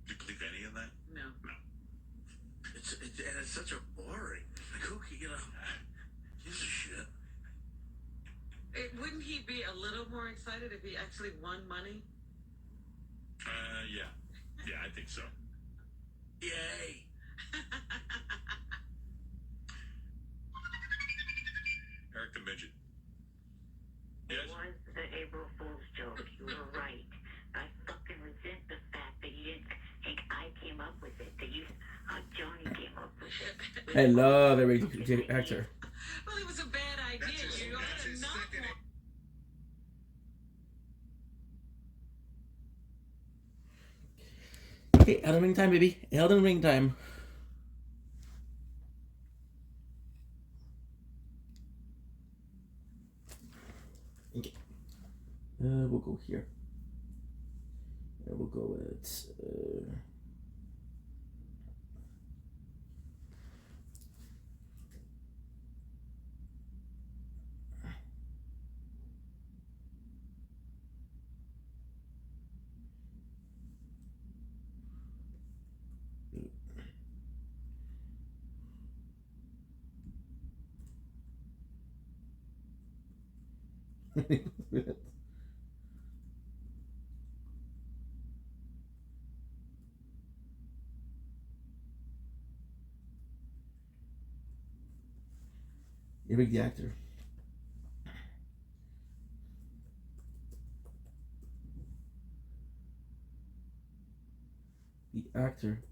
Do you believe any of that? No. No. It's such a boring. Like, who can, gives a shit. Wouldn't he be a little more excited if he actually won money? Yeah. Yeah, I think so. Yay! Eric the Midget. It was the April Fool's joke. You were right. I fucking resent the fact that you didn't think I came up with it. That Johnny came up with it. I love every actor. Well, it was a bad idea. You ought to not want. Okay, Elden Ring time, baby. Elden Ring time. Okay. We'll go here. And we'll go with you pick the actor. The actor.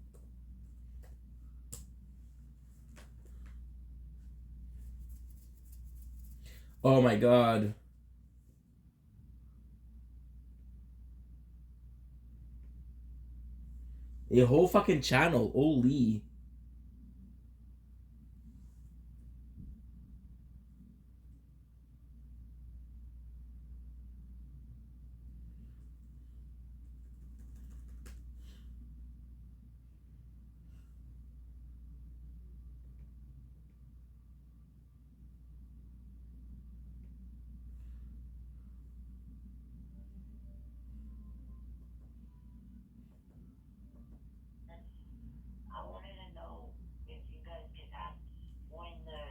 Oh my god. A whole fucking channel. Holy. I wanted to know if you guys could ask when the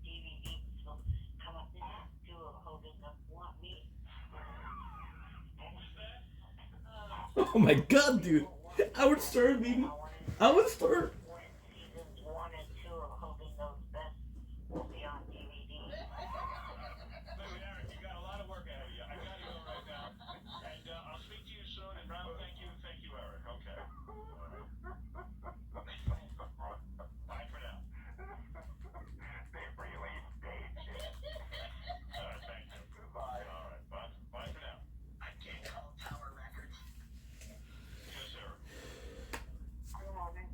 DVD will come up to Hogan Up Want Me. Oh my god, dude. I would start, baby. I would start. Seasons 1 and 2 of Hogan Knows Best will be on DVD. Eric, you got a lot of work ahead of you. I gotta go right now. And I'll speak to you soon. And Rob, thank you, Eric. Okay. Bye for now. They really staged it. All right, thank you. Goodbye. All right, bye for now. I can't call Tower Records. Yes, sir. Good morning.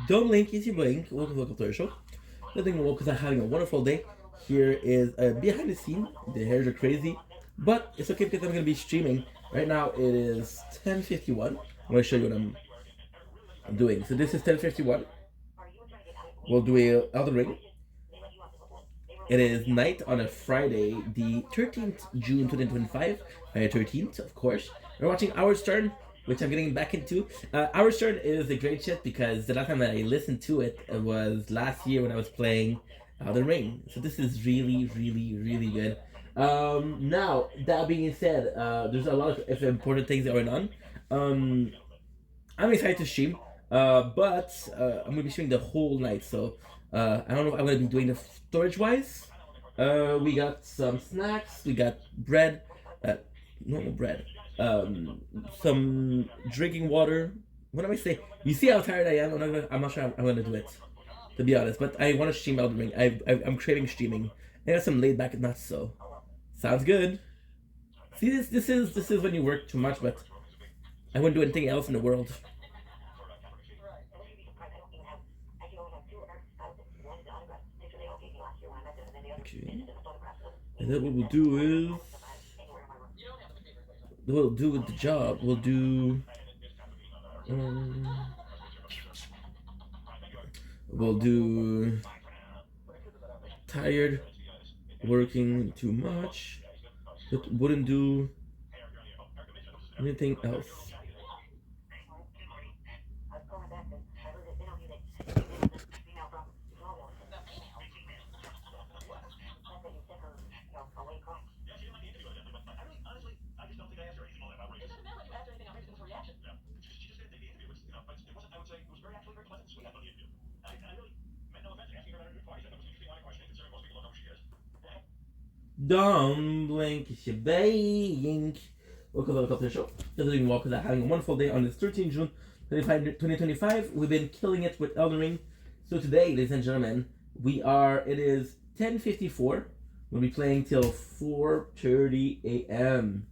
Don't link easy blink. Welcome to the Culture Show. Nothing wrong because I'm having a wonderful day. Here is a behind the scene. The hairs are crazy, but it's okay because I'm gonna be streaming. Right now it is 10:51. I'm gonna show you what I'm doing. So this is 10:51. We'll do a Elden Ring. It is night on a Friday, the 13th June 2025. 13th, of course. We're watching Howard Stern, which I'm getting back into. Howard Stern is a great shit because the last time that I listened to it was last year when I was playing Elden Ring. So this is really, really, really good. Now, that being said, there's a lot of important things going on. I'm excited to stream, but I'm going to be streaming the whole night. So I don't know if I'm going to be doing the storage-wise. We got some snacks. We got bread. Normal bread. Some drinking water. What am I saying? You see how tired I am? I'm not sure I'm gonna do it, to be honest. But I want to stream Elden Ring. I'm craving streaming. I got some laid back nuts, so sounds good. See, this is when you work too much, but I wouldn't do anything else in the world. Okay. And then what we'll do is. We'll do with the job. We'll do. We'll do. Tired, working too much, but wouldn't do anything else. Don't blink, shebang. Welcome to the Culture Show. Doing well because I'm having a wonderful day on this 13th June 2025. We've been killing it with Elden Ring. So today, ladies and gentlemen, it is 10:54. We'll be playing till 4:30 a.m.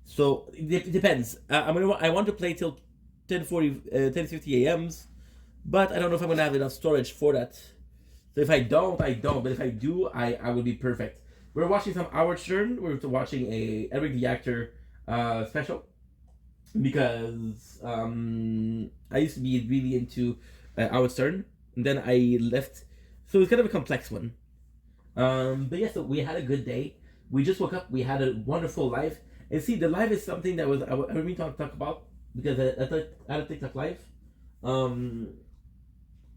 So it depends. I want to play till 10:50 a.m.s, but I don't know if I'm gonna have enough storage for that. So if I don't, I don't. But if I do, I will be perfect. We're watching some Howard Stern. We're watching a Eric the Actor special because I used to be really into Howard Stern, and then I left. So it's kind of a complex one. But yeah, so we had a good day. We just woke up. We had a wonderful live. And see, the live is something that I really talk about because I had a TikTok live.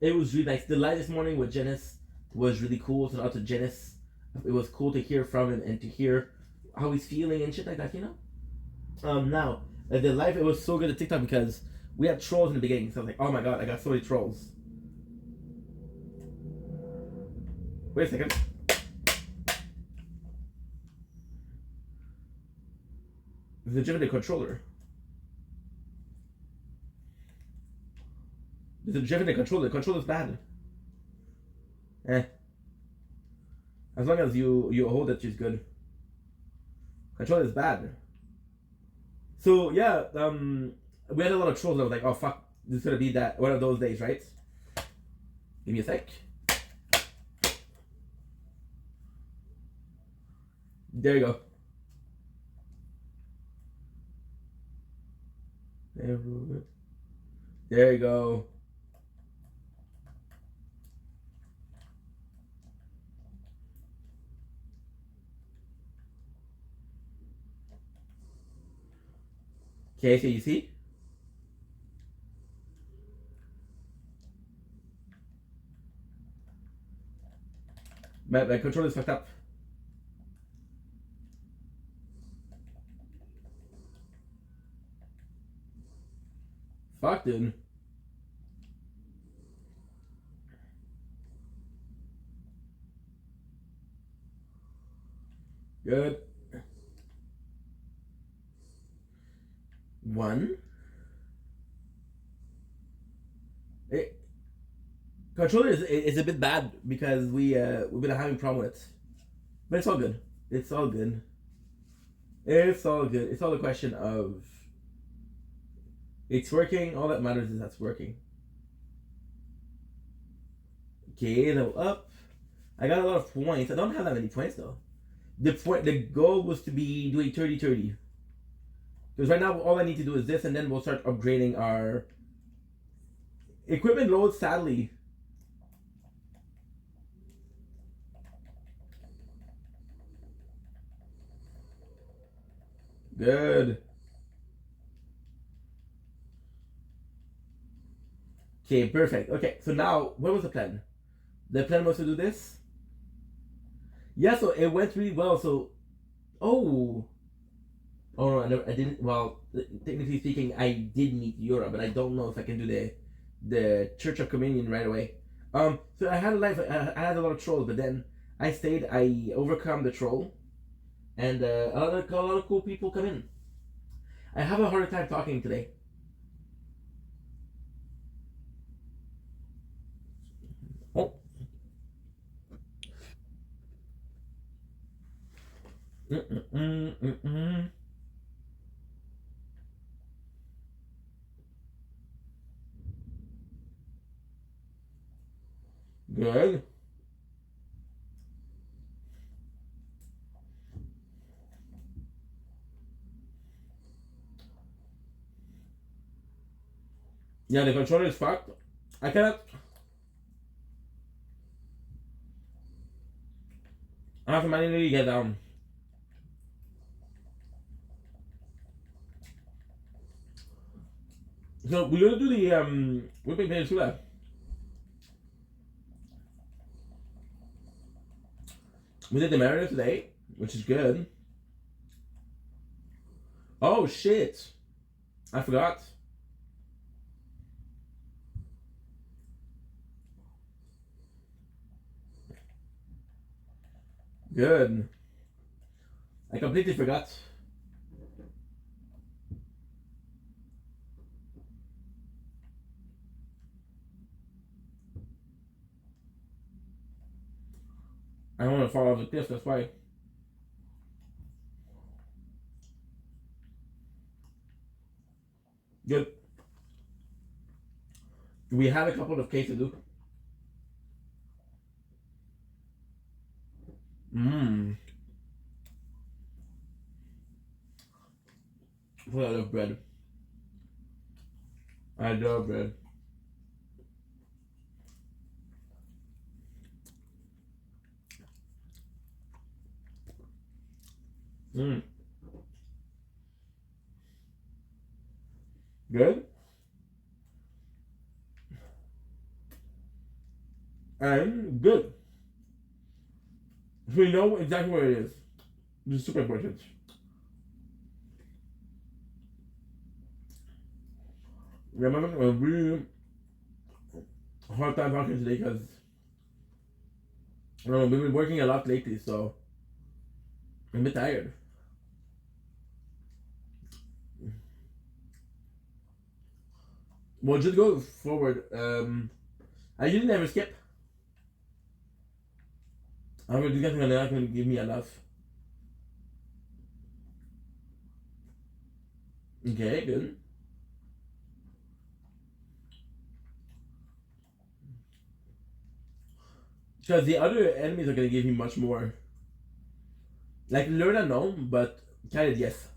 It was really nice. The live this morning with Janice was really cool. So out to Janice. It was cool to hear from him and to hear how he's feeling and shit like that, you know? Now, the live, it was so good at TikTok because we had trolls in the beginning. So I was like, oh my god, I got so many trolls. Wait a second. The legitimate controller. There's a legitimate controller. The controller's bad. As long as you hold it, she's good. Control is bad. So yeah, we had a lot of trolls. I was like, oh fuck, this is gonna be that one of those days, right? Give me a sec. There you go. There you go. Okay, so you see? My controller is fucked up. Fuck, dude. Good. 1. Controller is a bit bad because we've been having problem with it. But it's all good. It's all good. It's all good. It's all a question of it's working. All that matters is that's working. Okay, level up. I got a lot of points. I don't have that many points though. The goal was to be doing 30-30. Because right now all I need to do is this, and then we'll start upgrading our equipment load. Sadly, good. Okay, perfect. Okay, so now what was the plan? The plan was to do this. Yeah, so it went really well. So, oh no, I didn't. Well, technically speaking, I did meet Yura, but I don't know if I can do the Church of Communion right away. So I had I had a lot of trolls, but then I stayed. I overcome the troll, and a lot of cool people come in. I have a harder time talking today. Oh. Good. Yeah, the controller is fucked. I cannot. I have to manually get down. So we're gonna do the Whipping Peninsula. We did the Mariner today, which is good. Oh shit! I forgot. Good. I completely forgot. I don't want to fall off the cliff, that's why. Good. We have a couple of cases to do. I love bread. I love bread. Good. And good. So we know exactly where it is. This is super important. Remember, a really hard time talking today because I don't know, we've been working a lot lately, so I'm a bit tired. Well, just go forward. I usually never skip. I'm going to do something and they're not going to give me enough. Okay, good. Because the other enemies are going to give me much more. Like Lurna, no, but kind of yes.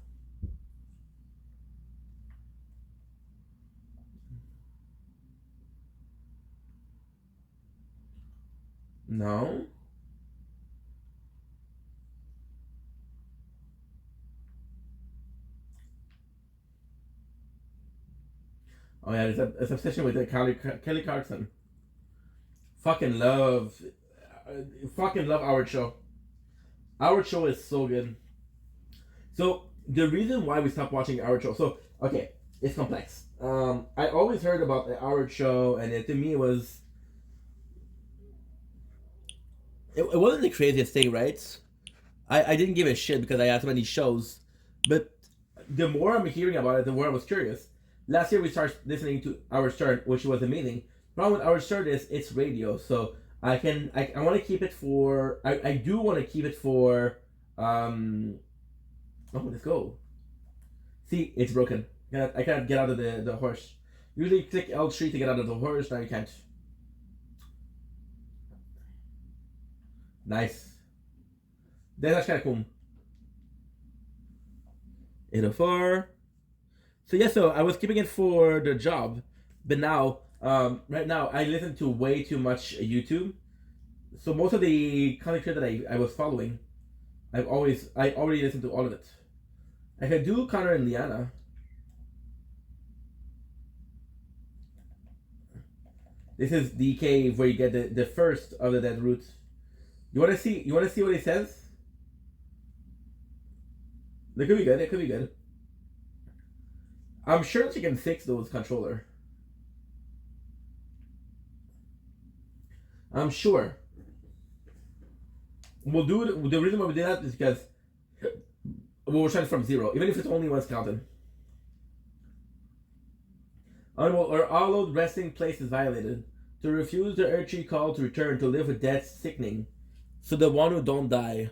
No. Oh yeah, it's obsession with the Kelly Clarkson. Fucking love our show. Our show is so good. So the reason why we stopped watching our show, so okay, it's complex. I always heard about the our show, and to me it was. It wasn't the craziest thing, right? I didn't give a shit because I had so many shows, but the more I'm hearing about it, the more I was curious. Last year we started listening to Howard Stern, which was amazing. The problem with Howard Stern is it's radio, so I want to keep it for I do want to keep it for oh, let's go. See, it's broken. I can't get out of the horse. Usually click L3 to get out of the horse, now you can't. Nice. That's kind of cool. 804. So yeah, so I was keeping it for the job, but now, right now, I listen to way too much YouTube. So most of the content creators that I was following, I already listened to all of it. I can do Connor and Liana. This is the cave where you get the first of the dead roots. You wanna see what it says? It could be good, it could be good. I'm sure that you can fix those controller. I'm sure. We'll do it. The reason why we did that is because we'll start from 0, even if it's only one skeleton. Or allowed resting place is violated. To refuse the Urchi call to return to live with death sickening. So the one who don't die.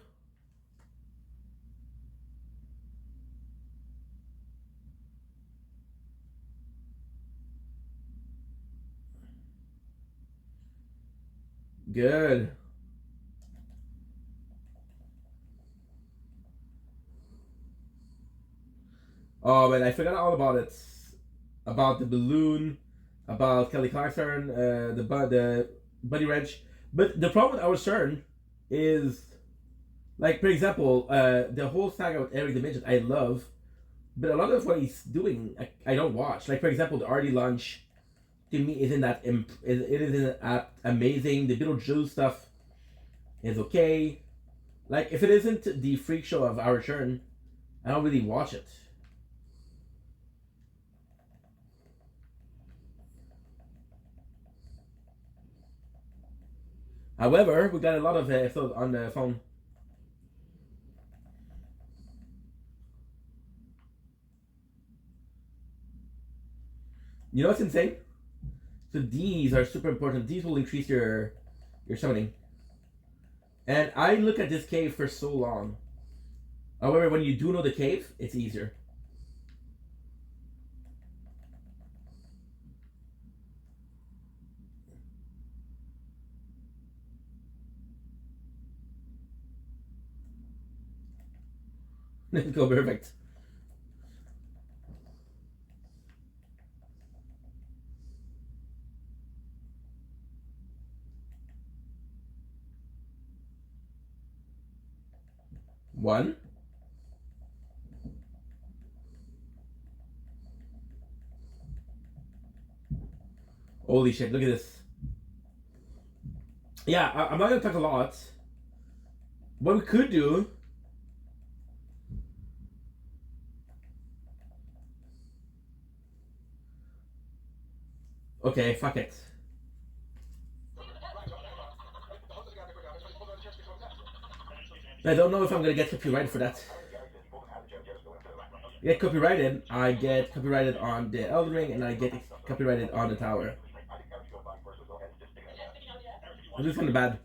Good. Oh man, I forgot all about it. About the balloon, about Kelly Clarkson, the Buddy Wrench. But the problem with Howard Stern is, like, for example, the whole saga with Eric Dimension I love, but a lot of what he's doing I don't watch. Like, for example, the Artie Lunch to me isn't that it isn't that amazing. The Beetlejuice stuff is okay. Like, if it isn't the freak show of Howard Stern, I don't really watch it. However, we got a lot of episodes on the phone. You know what's insane? So these are super important. These will increase your summoning. And I look at this cave for so long. However, when you do know the cave, it's easier. Let's go, perfect. One. Holy shit, look at this. Yeah, I'm not gonna talk a lot. What we could do... Okay, fuck it. I don't know if I'm gonna get copyrighted for that. Get copyrighted, I get copyrighted on the Elden Ring, and I get copyrighted on the tower. This is kind of bad.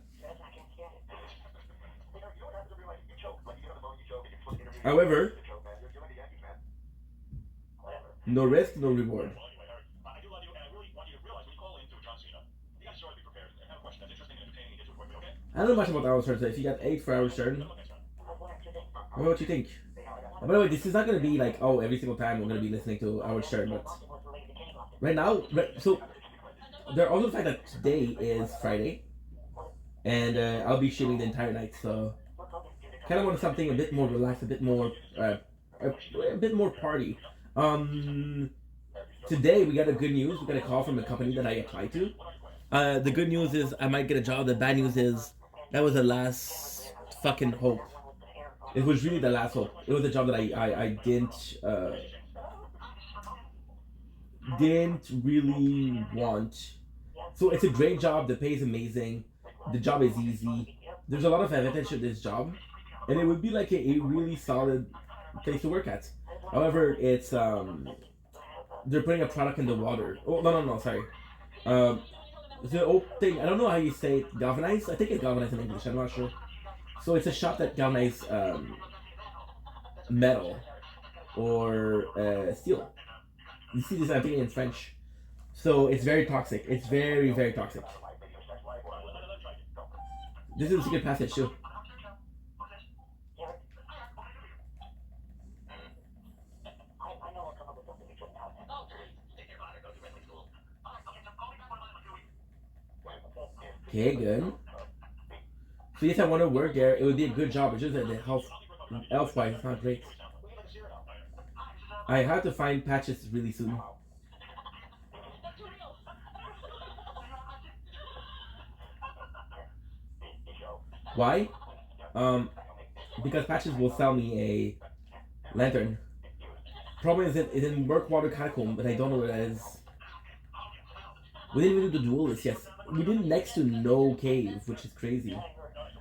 However, no risk, no reward. I don't know much about Howard Stern, so if you got 8 for Howard Stern, what do you think? By the way, this is not going to be like, oh, every single time we're going to be listening to Howard Stern, but right now, so there are also the fact that today is Friday, and I'll be streaming the entire night, so kind of want something a bit more relaxed, a bit more party. Today we got a good news. We got a call from a company that I applied to. The good news is I might get a job. The bad news is that was the last fucking hope. It was really the last hope. It was a job that I didn't really want. So it's a great job. The pay is amazing. The job is easy. There's a lot of advantage to this job. and it would be like a really solid place to work at. However, it's they're putting a product in the water. Oh no, sorry. The old thing, I don't know how you say it, galvanized. I think it's galvanized in English. I'm not sure. So it's a shop that galvanizes metal or steel. You see this, I'm thinking in French. So it's very toxic. It's very, very toxic. This is a secret passage too. Okay, good. So yes, I want to work there. It would be a good job. It's just that the health-wise, it's not great. I have to find patches really soon. Why? Because patches will sell me a lantern. Problem is it didn't work water catacomb, but I don't know what that is. We didn't even do the duelist, yes. We did next to no cave, which is crazy.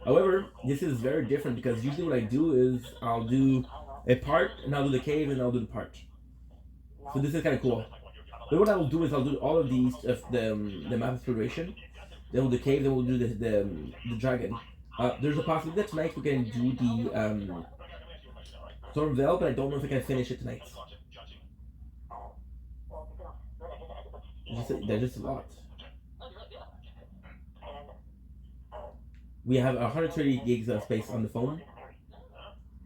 However, this is very different because usually what I do is I'll do a part and I'll do the cave and I'll do the part. So this is kind of cool. But what I will do is I'll do all of these the map exploration, then we'll do the cave, then we'll do the dragon. There's a possibility that tonight we can do the Storm Veil, but I don't know if I can finish it tonight. There's just a lot. We have 130 gigs of space on the phone.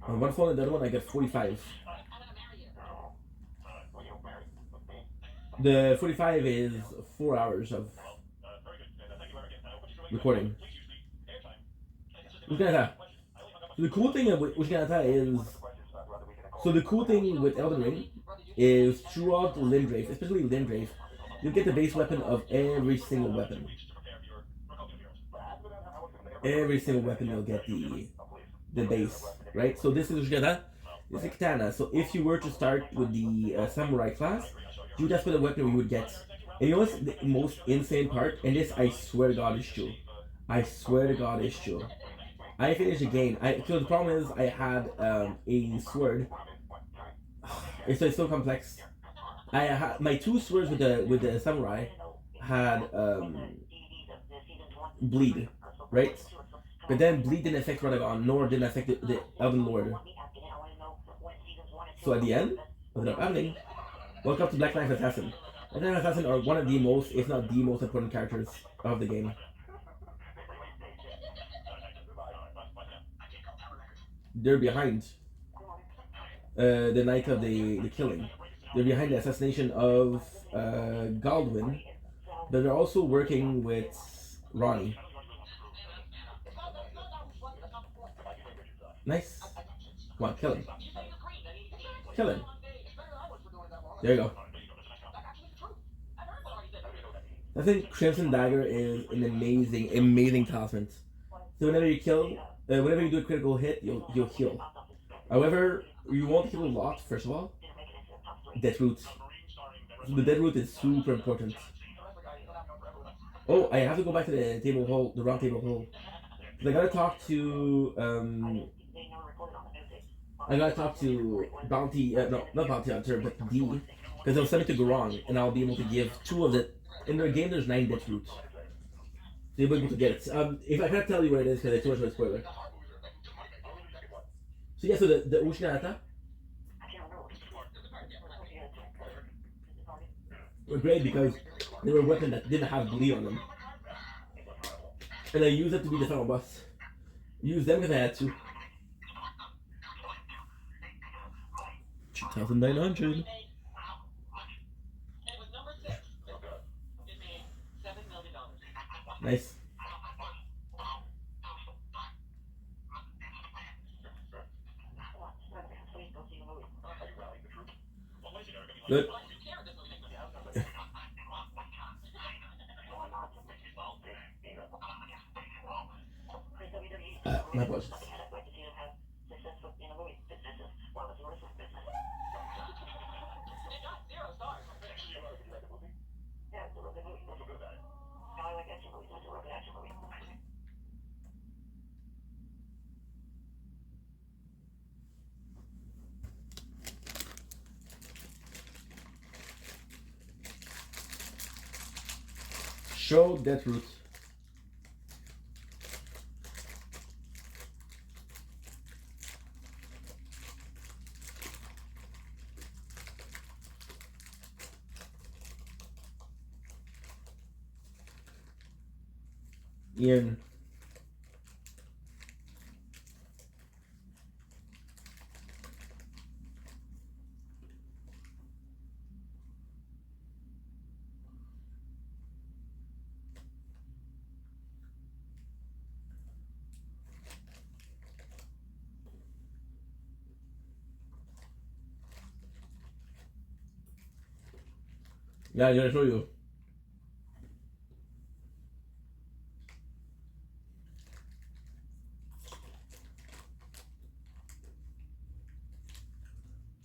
On one phone and the other one I get 45. The 45 is 4 hours of recording. So the cool thing with Ushganata is, so the cool thing with Elden Ring is throughout Limgrave, especially Limgrave, you get the base weapon of every single weapon. Every single weapon you'll get the base, right? So this is Ushganata, this is Katana. So if you were to start with the Samurai class, that's what the weapon we would get. And you know what's the most insane part? And this, I swear to God, is true. I swear to God, is true. I finished the game. So the problem is I had a sword. It's so complex. I had my two swords with the samurai had bleed, right? But then bleed didn't affect Radagon, nor didn't affect the Elden Lord. So at the end, what ended up happening? Welcome to Black Knight Assassin. Black Knight Assassin are one of the most, if not the most important characters of the game. They're behind the night of the killing. They're behind the assassination of Galdwin, but they're also working with Ronnie. Nice. Come on, kill him. Kill him. There you go. I think Crimson Dagger is an amazing talisman. So whenever you kill, whenever you do a critical hit, you'll heal. However, you won't heal a lot. First of all, Death Root. So the Death Root is super important. Oh, I have to go back to the table hole, the round table hole. I gotta talk to Bounty, no, not Bounty Hunter, but D, because they'll send me to Gorong, and I'll be able to give 2 of the. In their game, there's 9 Death Roots. So you'll be able to get it. If I can't tell you what it is, because it's too much of a spoiler. So yeah, so the Ushganata were great because they were a weapon that didn't have bleed on them. And I used it to be the final boss. Use them because I had to. 2,900. Nice. Good. My apologies. Show the truth. Ian. Yeah, I'm gonna show you.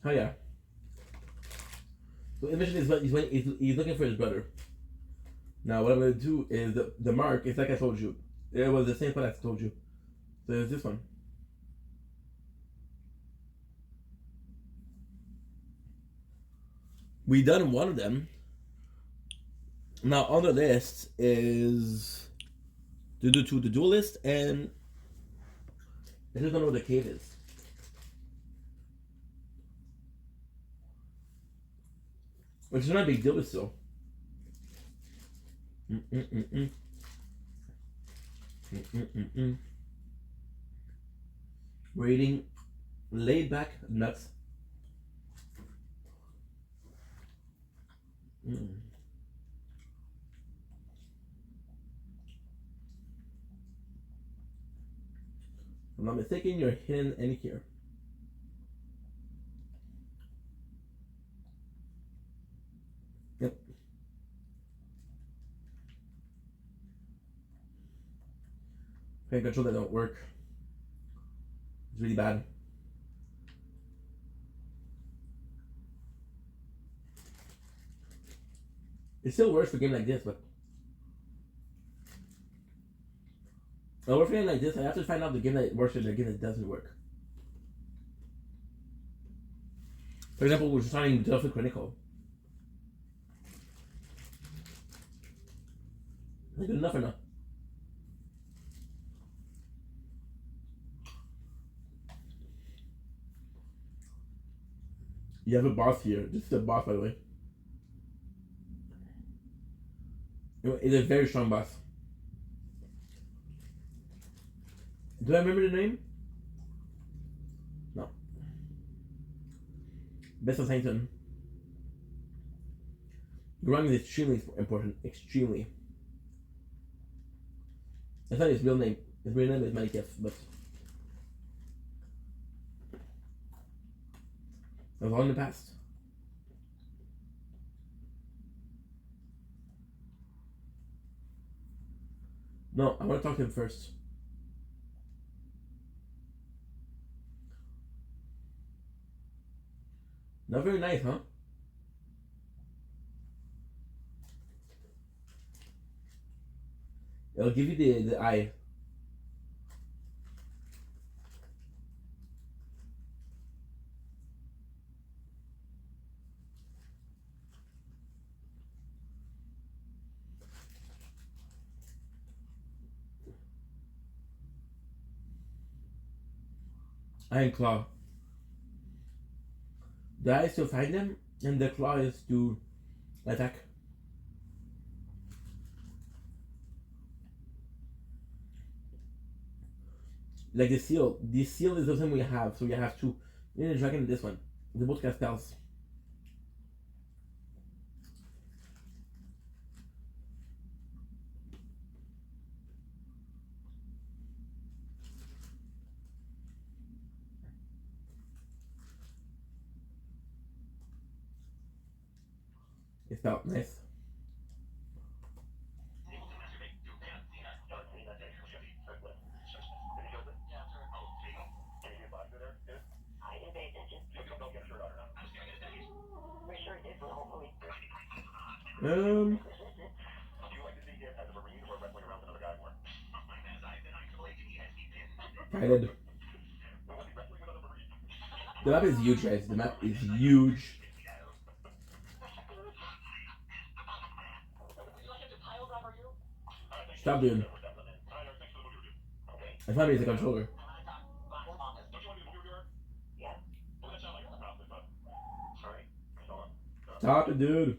Oh yeah. So Imagine he's looking for his brother. Now what I'm gonna do is the mark is like I told you. It was the same one I told you. So there's this one. We done one of them. Now on the list is to do the duelist, and I just don't know where the cave is. Which is not a big deal, but still. We're eating laid back nuts. If I'm not mistaken, you're hidden in here. Yep. Pain control that don't work. It's really bad. It still works for a game like this, but for a game like this, I have to find out the game that works and the game that doesn't work. For example, we're starting Delphi Chronicle. Is it good enough or not? You have a boss here. This is a boss, by the way. It's a very strong boss. Do I remember the name? No. Best of Sanctum. Grung is extremely important. Extremely. That's not his real name. His real name is Malikef, but that was all in the past. No, I want to talk to him first. Not very nice, huh? It'll give you the eye. Iron Claw. The eye is to find them, and the claw is to attack. Like the seal. The seal is the same we have, so you have two. You need a dragon and this one. They both cast spells. It felt nice. I did. The map is huge, guys. The map is huge. Stop, dude. I thought he was a controller. Stop it, dude.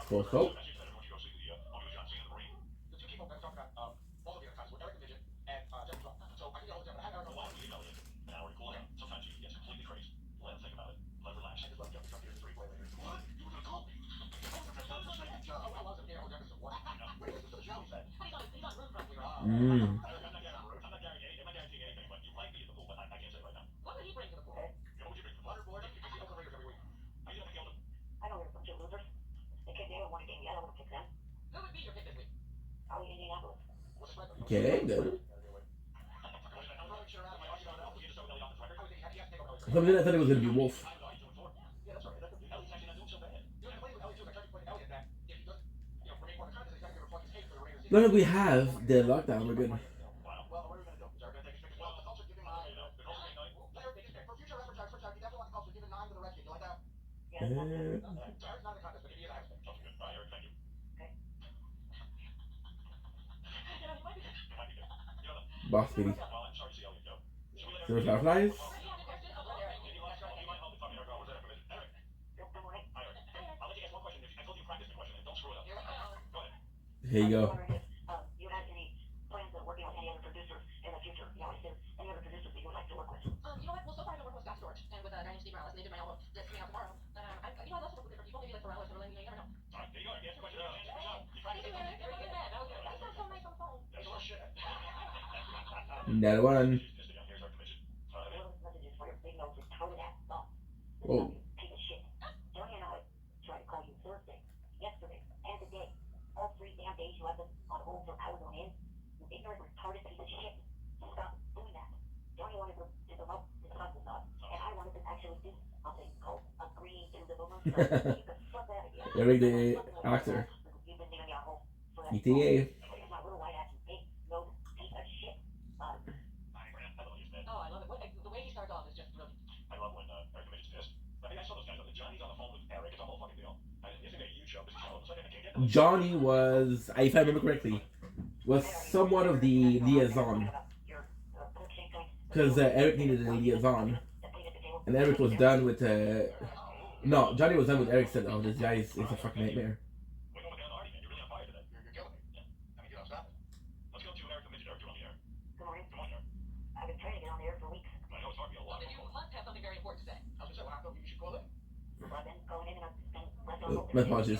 Close up. Mm. Okay, good. Something I thought it was gonna be Wolf. No, no, we have the lockdown. We're good. Boss baby. Zero fireflies. Here you go. That one. Whoa. Eric the actor. ETA. Johnny was, if I remember correctly, was somewhat of the liaison. Because Eric needed a liaison. And Eric was done with, no, Johnny was done with Eric said, oh, this guy is a fucking nightmare. Oh, my apologies.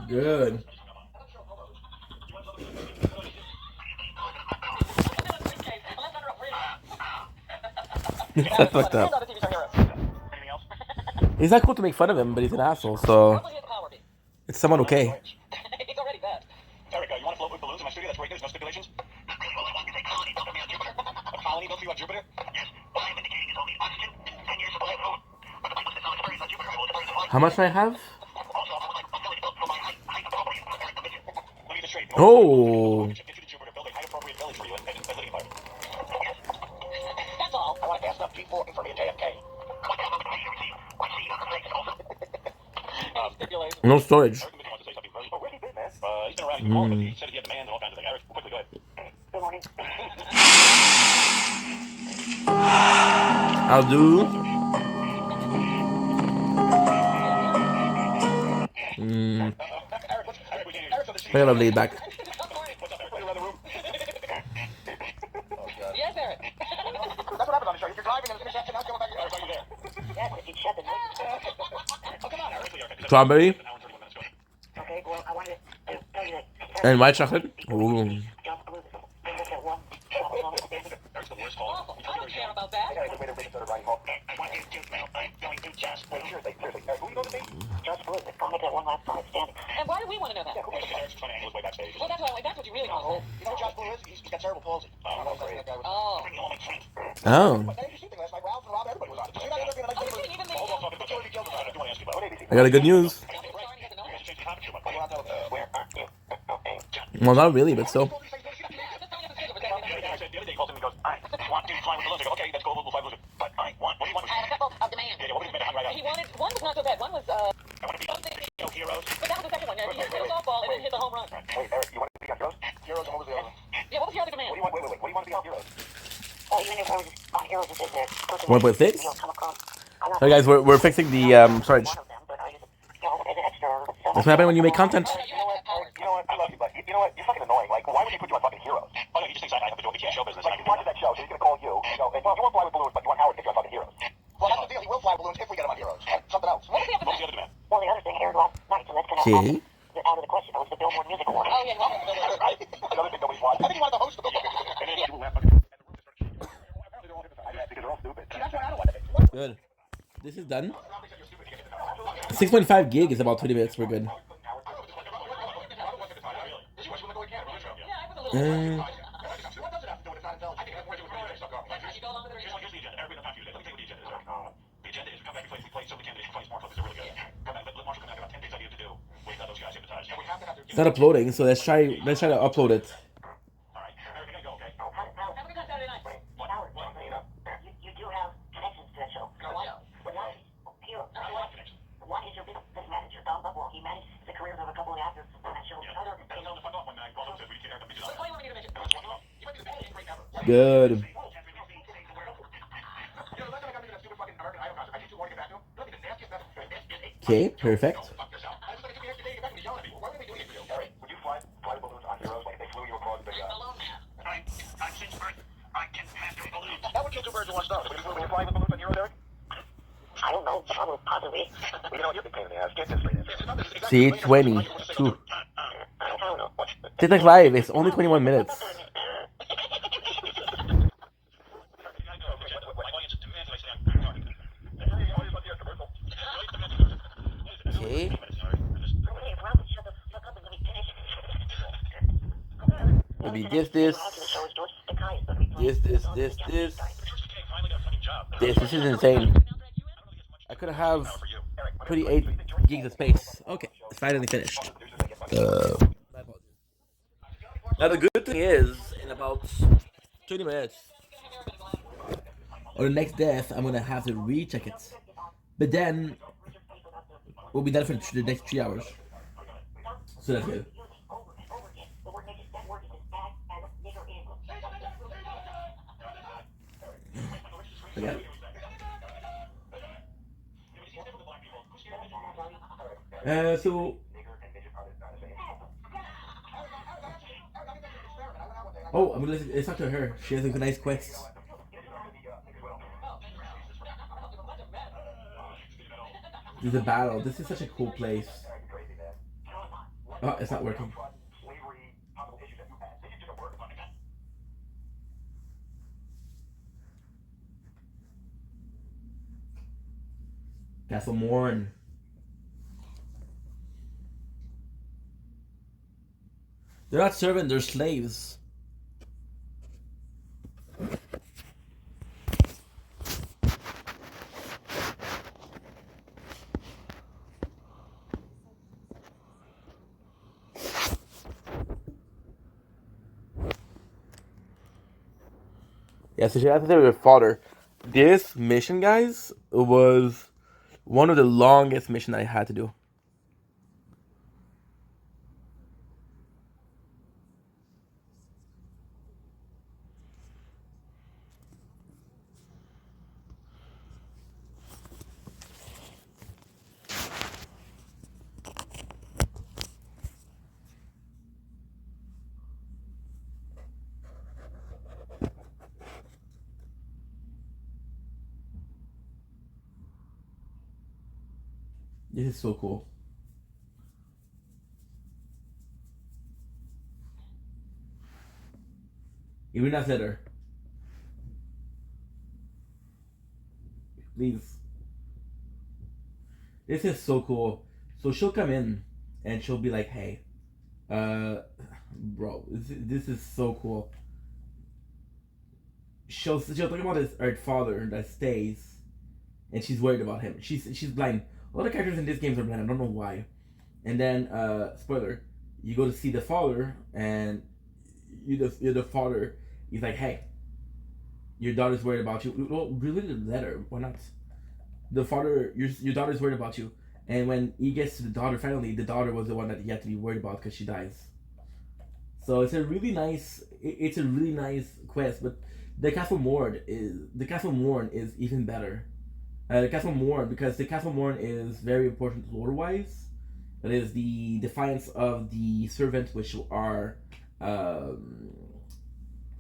Good. That's fucked up. He's not cool to make fun of him, but he's an asshole, so it's somewhat okay. He's already bad. Erica, you want to float with balloons in my studio? That's right, there's no stipulations. A colony built for you on Jupiter? How much do I have? Oh. That's all. I want to pass up P4 for me at JFK. No storage. He's been around long, but he said he had demand and all kinds of things. Eric, quickly, go ahead. Good morning. I'll do. I gotta lay back. Yes, Eric. That's what happened on the show. You're driving and finish after not going back. Eric, are you there? Yes, if you shut the noise. Oh, come on, Eric. Strawberry. Okay, well, I wanted to tell you that. And white chocolate. Ooh. Eric's the worst call. don't care about that. I got a good way to reconsider writing home. I want you to know I'm going to just blue. Seriously. Eric, who are you going to see? Just blue. I'll make that one last time standing. And why do we want to know that? Yeah, who cares? Eric's trying to angle his way backstage. Well, that's what you really want to know. You know what Josh Blue is? He's got cerebral palsy. Oh, great. Oh. Oh. I got a good news. Well, not really, but still. He wanted one was not so bad. One was something. Heroes. But that was the second one. He hit a softball and then hit the home run. Wait, Eric, you want to be on Heroes? Heroes, and what was the other one? Yeah, what was the other demand? What do you want? Wait. What do you want to be on Heroes? Oh, even if I was on Heroes, it's there. Want to put fix? Sorry guys, we're fixing the storage. That's what happens when you make content. You know what? I love you, but you know what? You're fucking annoying. Like, why would he put you on fucking Heroes? Oh no, he just thinks I have to do the show business. Like, he watches that show, so he's gonna call you. And you won't fly with balloons, but you want Howard to get you on fucking Heroes. Well, that's the deal. He will fly balloons if we get him on Heroes. Something else. What was the other demand? Well, the other thing aired last night, so that's gonna Okay. get out of the question. It was the Billboard Music Award. Oh yeah, right. Another thing nobody's watched. I think he wanted to host the Billboard Music Award. And then you laugh. Because they're all stupid. That's why I don't want to. Good. This is done. 6.5 gig is about 20 minutes. We're good. It's not uploading, so let's try to upload it. Good. Okay, perfect. See, 22. TikTok Live, it's only 21 minutes. Okay. Maybe this. This is insane. I could have 28 gigs of space. Okay, it's finally finished. Now the good thing is, in about 20 minutes, or the next death, I'm gonna have to recheck it. But then, we'll be done for the next 3 hours. So that's good. Okay. So. Oh, I'm gonna let's talk to her. She has a nice quest. There's a battle. This is such a cool place. Oh, it's not working. Castle Morn. They're not servants, they're slaves. Yeah, so she had to say with her father. This mission, guys, was one of the longest missions I had to do. This is so cool. Irina's letter. please. This is so cool. So she'll come in and she'll be like, hey, bro, this is so cool. She'll talk about her father that stays, and she's worried about him. She's blind. A lot of characters in this game are blind. I don't know why. And then, spoiler, you go to see the father, and you're the father. He's like, hey, your daughter's worried about you. Well, read the letter. Why not? The father, your daughter's worried about you. And when he gets to the daughter, finally, the daughter was the one that he had to be worried about because she dies. So it's a really nice quest. But the Castle Morn is even better. The Castle Morn, because the Castle Morn is very important lore-wise. That is the defiance of the servant, which are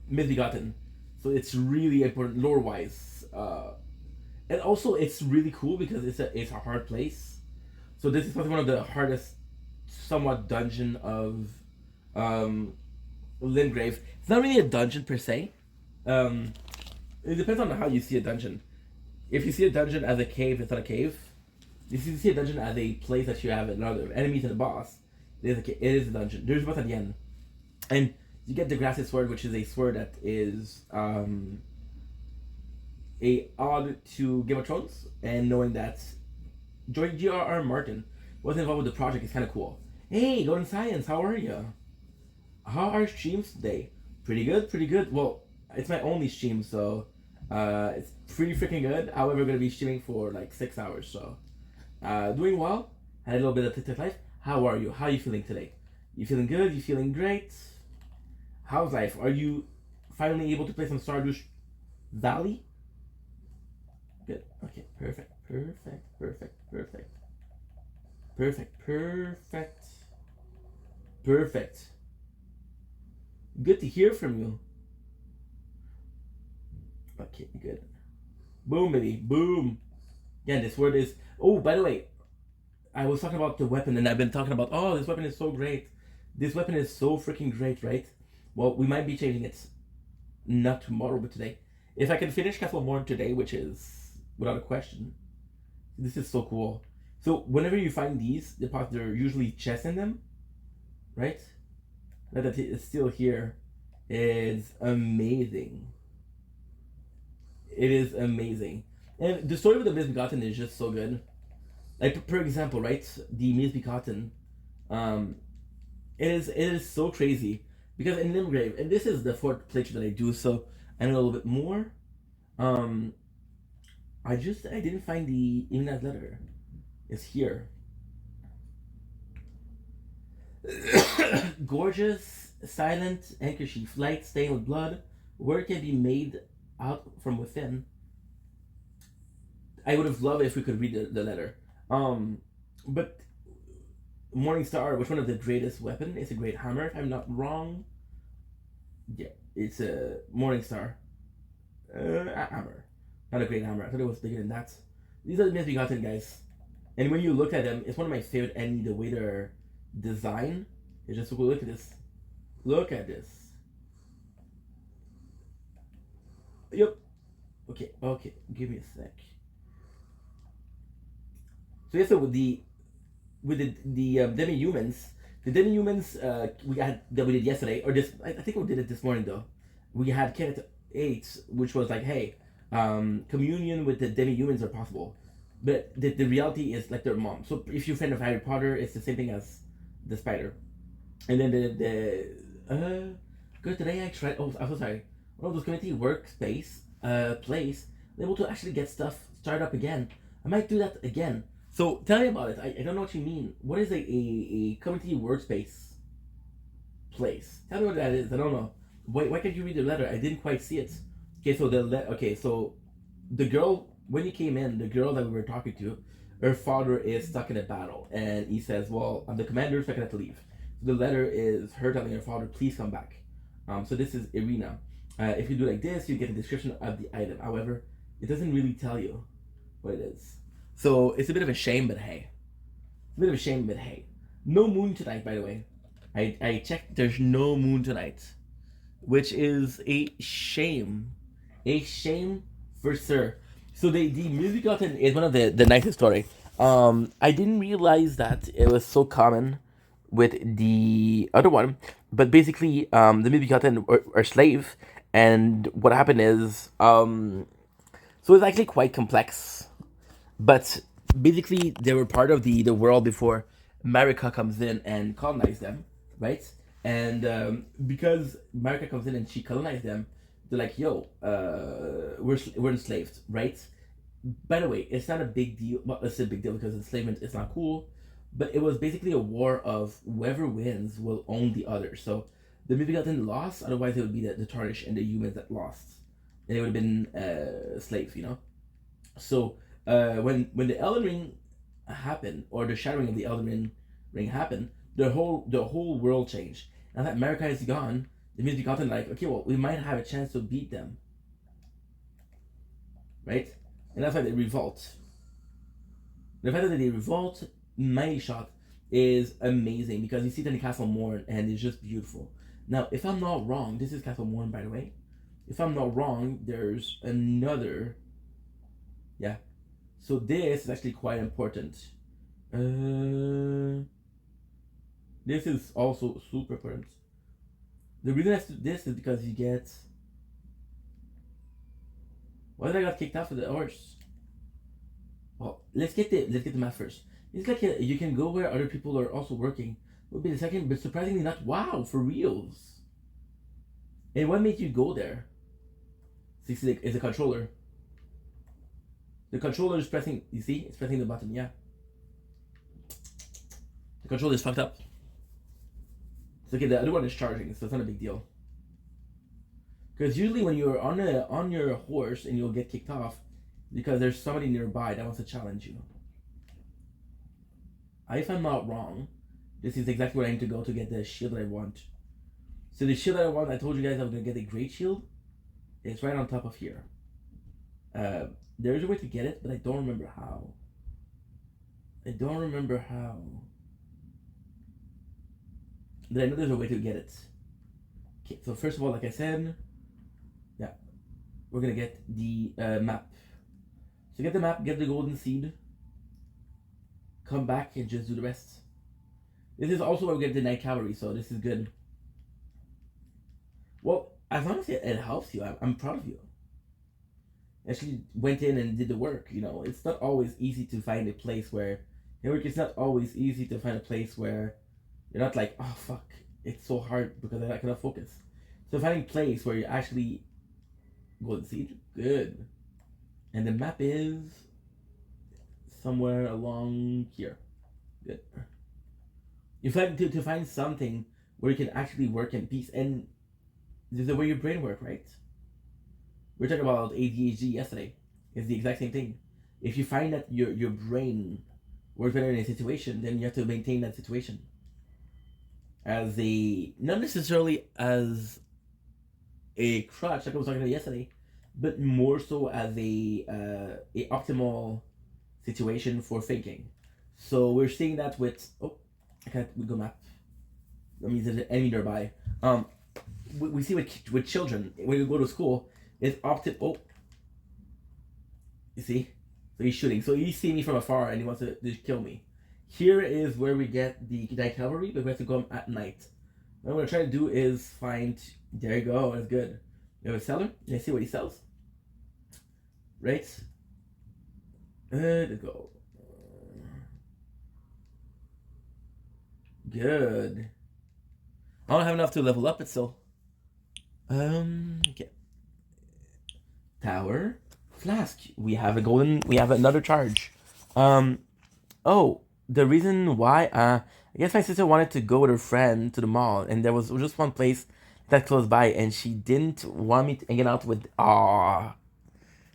misbegotten. So it's really important lore-wise. And also, it's really cool because it's a hard place. So this is probably one of the hardest, somewhat dungeon of Limgrave. It's not really a dungeon per se. It depends on how you see a dungeon. If you see a dungeon as a cave, it's not a cave. If you see a dungeon as a place that you have another enemies and a boss, it is a dungeon. There's a boss at the end. And you get the Grassy Sword, which is a sword that is a ode to Game of Thrones, and knowing that George R.R. Martin was involved with the project is kind of cool. Hey, Golden Science, how are you? How are streams today? Pretty good, pretty good. Well, it's my only stream, so it's pretty freaking good. However, we're going to be streaming for like 6 hours, so doing well. Had a little bit of TikTok life. How are you? How are you feeling today? You feeling good? You feeling great? How's life? Are you finally able to play some Stardew Valley? Good. Okay, perfect. Perfect. Good to hear from you. Okay, good. Boom, baby. Boom. Yeah, this word is... Oh, by the way, I was talking about the weapon, and I've been talking about, oh, this weapon is so great. This weapon is so freaking great, right? Well, we might be changing it. Not tomorrow, but today. If I can finish Castle Morn today, which is without a question. This is so cool. So whenever you find these deposits, there are usually chests in them, right? That it's still here is amazing. It is amazing. And the story of the Misbegotten is just so good. Like, for example, right? The Misbegotten, it is so crazy. Because in Limgrave, and this is the fourth playthrough that I do, so I know a little bit more. I didn't find the Ignaz letter. It's here. Gorgeous, silent handkerchief, light stained with blood, word can be made out from within. I would have loved if we could read the letter. But Morningstar, which one of the greatest weapon? It's a great hammer, if I'm not wrong. Yeah, it's a Morningstar. A hammer. Not a great hammer. I thought it was bigger than that. These are the Misbegotten, guys. And when you look at them, it's one of my favorite enemies, the way they're designed. It's just so cool. Look at this. Look at this. Yep. Okay. Give me a sec. So yeah, so with the demi-humans, the demi-humans we did yesterday, or this, I think we did it this morning though. We had Kenneth 8, which was like, hey, communion with the demi-humans are possible. But the reality is like their mom. So if you're a fan of Harry Potter, it's the same thing as the spider. And then good today I tried, oh, I'm so sorry. One of those community workspace place, able to actually get stuff started up again. I might do that again. So tell me about it. I don't know what you mean. What is a community workspace place? Tell me what that is. I don't know. Why can't you read the letter? I didn't quite see it. Okay, so the girl, when you came in, the girl that we were talking to, her father is stuck in a battle, and he says, well, I'm the commander, so I have to leave. So the letter is her telling her father, please come back. So this is Irina. If you do like this, you get a description of the item. However, it doesn't really tell you what it is. So it's a bit of a shame, but hey. No moon tonight, by the way. I checked, there's no moon tonight. Which is a shame. A shame for sure. So the music button is one of the nicest story. I didn't realize that it was so common with the other one, but basically, the music button are slaves, and what happened is, so it's actually quite complex, but basically they were part of the world before America comes in and colonized them, right? And because America comes in and she colonized them, they're like, yo, we're enslaved, right? By the way, it's not a big deal. Well, it's a big deal because enslavement is not cool, but it was basically a war of whoever wins will own the other. So the Mizbegotten lost, otherwise it would be the Tarnish and the humans that lost, and it would have been slaves, you know. So when the Elden Ring happened, or the shattering of the Elden Ring happened, the whole world changed. Now that America is gone, the Mizbegotten like, okay, well, we might have a chance to beat them, right? And that's why they revolt. The fact that they revolt, Mighty Shot, is amazing because you see it in Castle Morn and it's just beautiful. Now, if I'm not wrong, this is Castle Morn, by the way. If I'm not wrong, there's another. Yeah. So this is actually quite important. This is also super important. The reason I do this is because you get. Why did I got kicked out for the horse? Well, let's get the map first. It's like you can go where other people are also working. Would be the second, but surprisingly not. Wow, for reals. And what made you go there? See, it's a controller. The controller is pressing. You see, it's pressing the button. Yeah. The controller is fucked up. It's okay. The other one is charging, so it's not a big deal. Because usually when you're on your horse and you'll get kicked off because there's somebody nearby that wants to challenge you. If I'm not wrong, this is exactly where I need to go to get the shield that I want. So the shield that I want, I told you guys I was going to get a great shield. It's right on top of here. There's a way to get it, but I don't remember how. But I know there's a way to get it. Okay, so first of all, like I said, yeah, we're gonna get the map. So get the map, get the golden seed, come back and just do the rest. This is also where we get the Night Cavalry, so this is good. Well, as long as it helps you, I'm proud of you. Actually went in and did the work, you know. It's not always easy to find a place where, it's not always easy to find a place where you're not like, oh fuck, it's so hard because I cannot focus. So finding a place where you actually golden seed, good. And the map is somewhere along here. Good. You find to find something where you can actually work in peace, and this is the way your brain works, right? We were talking about ADHD yesterday. It's the exact same thing. If you find that your brain works better in a situation, then you have to maintain that situation. As not necessarily as a crutch, like I was talking about yesterday, but more so as a optimal situation for thinking. So we're seeing that with I can't go map. That means there's an enemy nearby. We see with children when you go to school, it's you see, so he's shooting. So he's seeing me from afar and he wants to kill me. Here is where we get the Night Cavalry, but we have to go at night. What I'm gonna try to do is find. There you go. That's good. You have a seller. Let's see what he sells. Right. Let's go. Good. I don't have enough to level up it still. Okay. Tower. Flask. We have another charge. Oh, the reason why, I guess my sister wanted to go with her friend to the mall, and there was just one place that's close by, and she didn't want me to hang out with,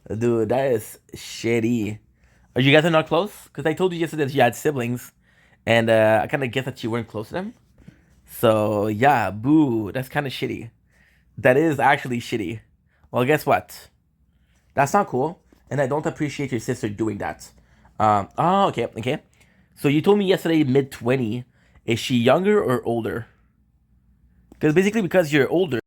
dude, that is shitty. Are you guys not close? Because I told you yesterday that you had siblings, and I kind of guess that you weren't close to them. So, yeah, boo, that's kind of shitty. That is actually shitty. Well, guess what? That's not cool, and I don't appreciate your sister doing that. Okay. So you told me yesterday mid-20. Is she younger or older? Because basically, because you're older,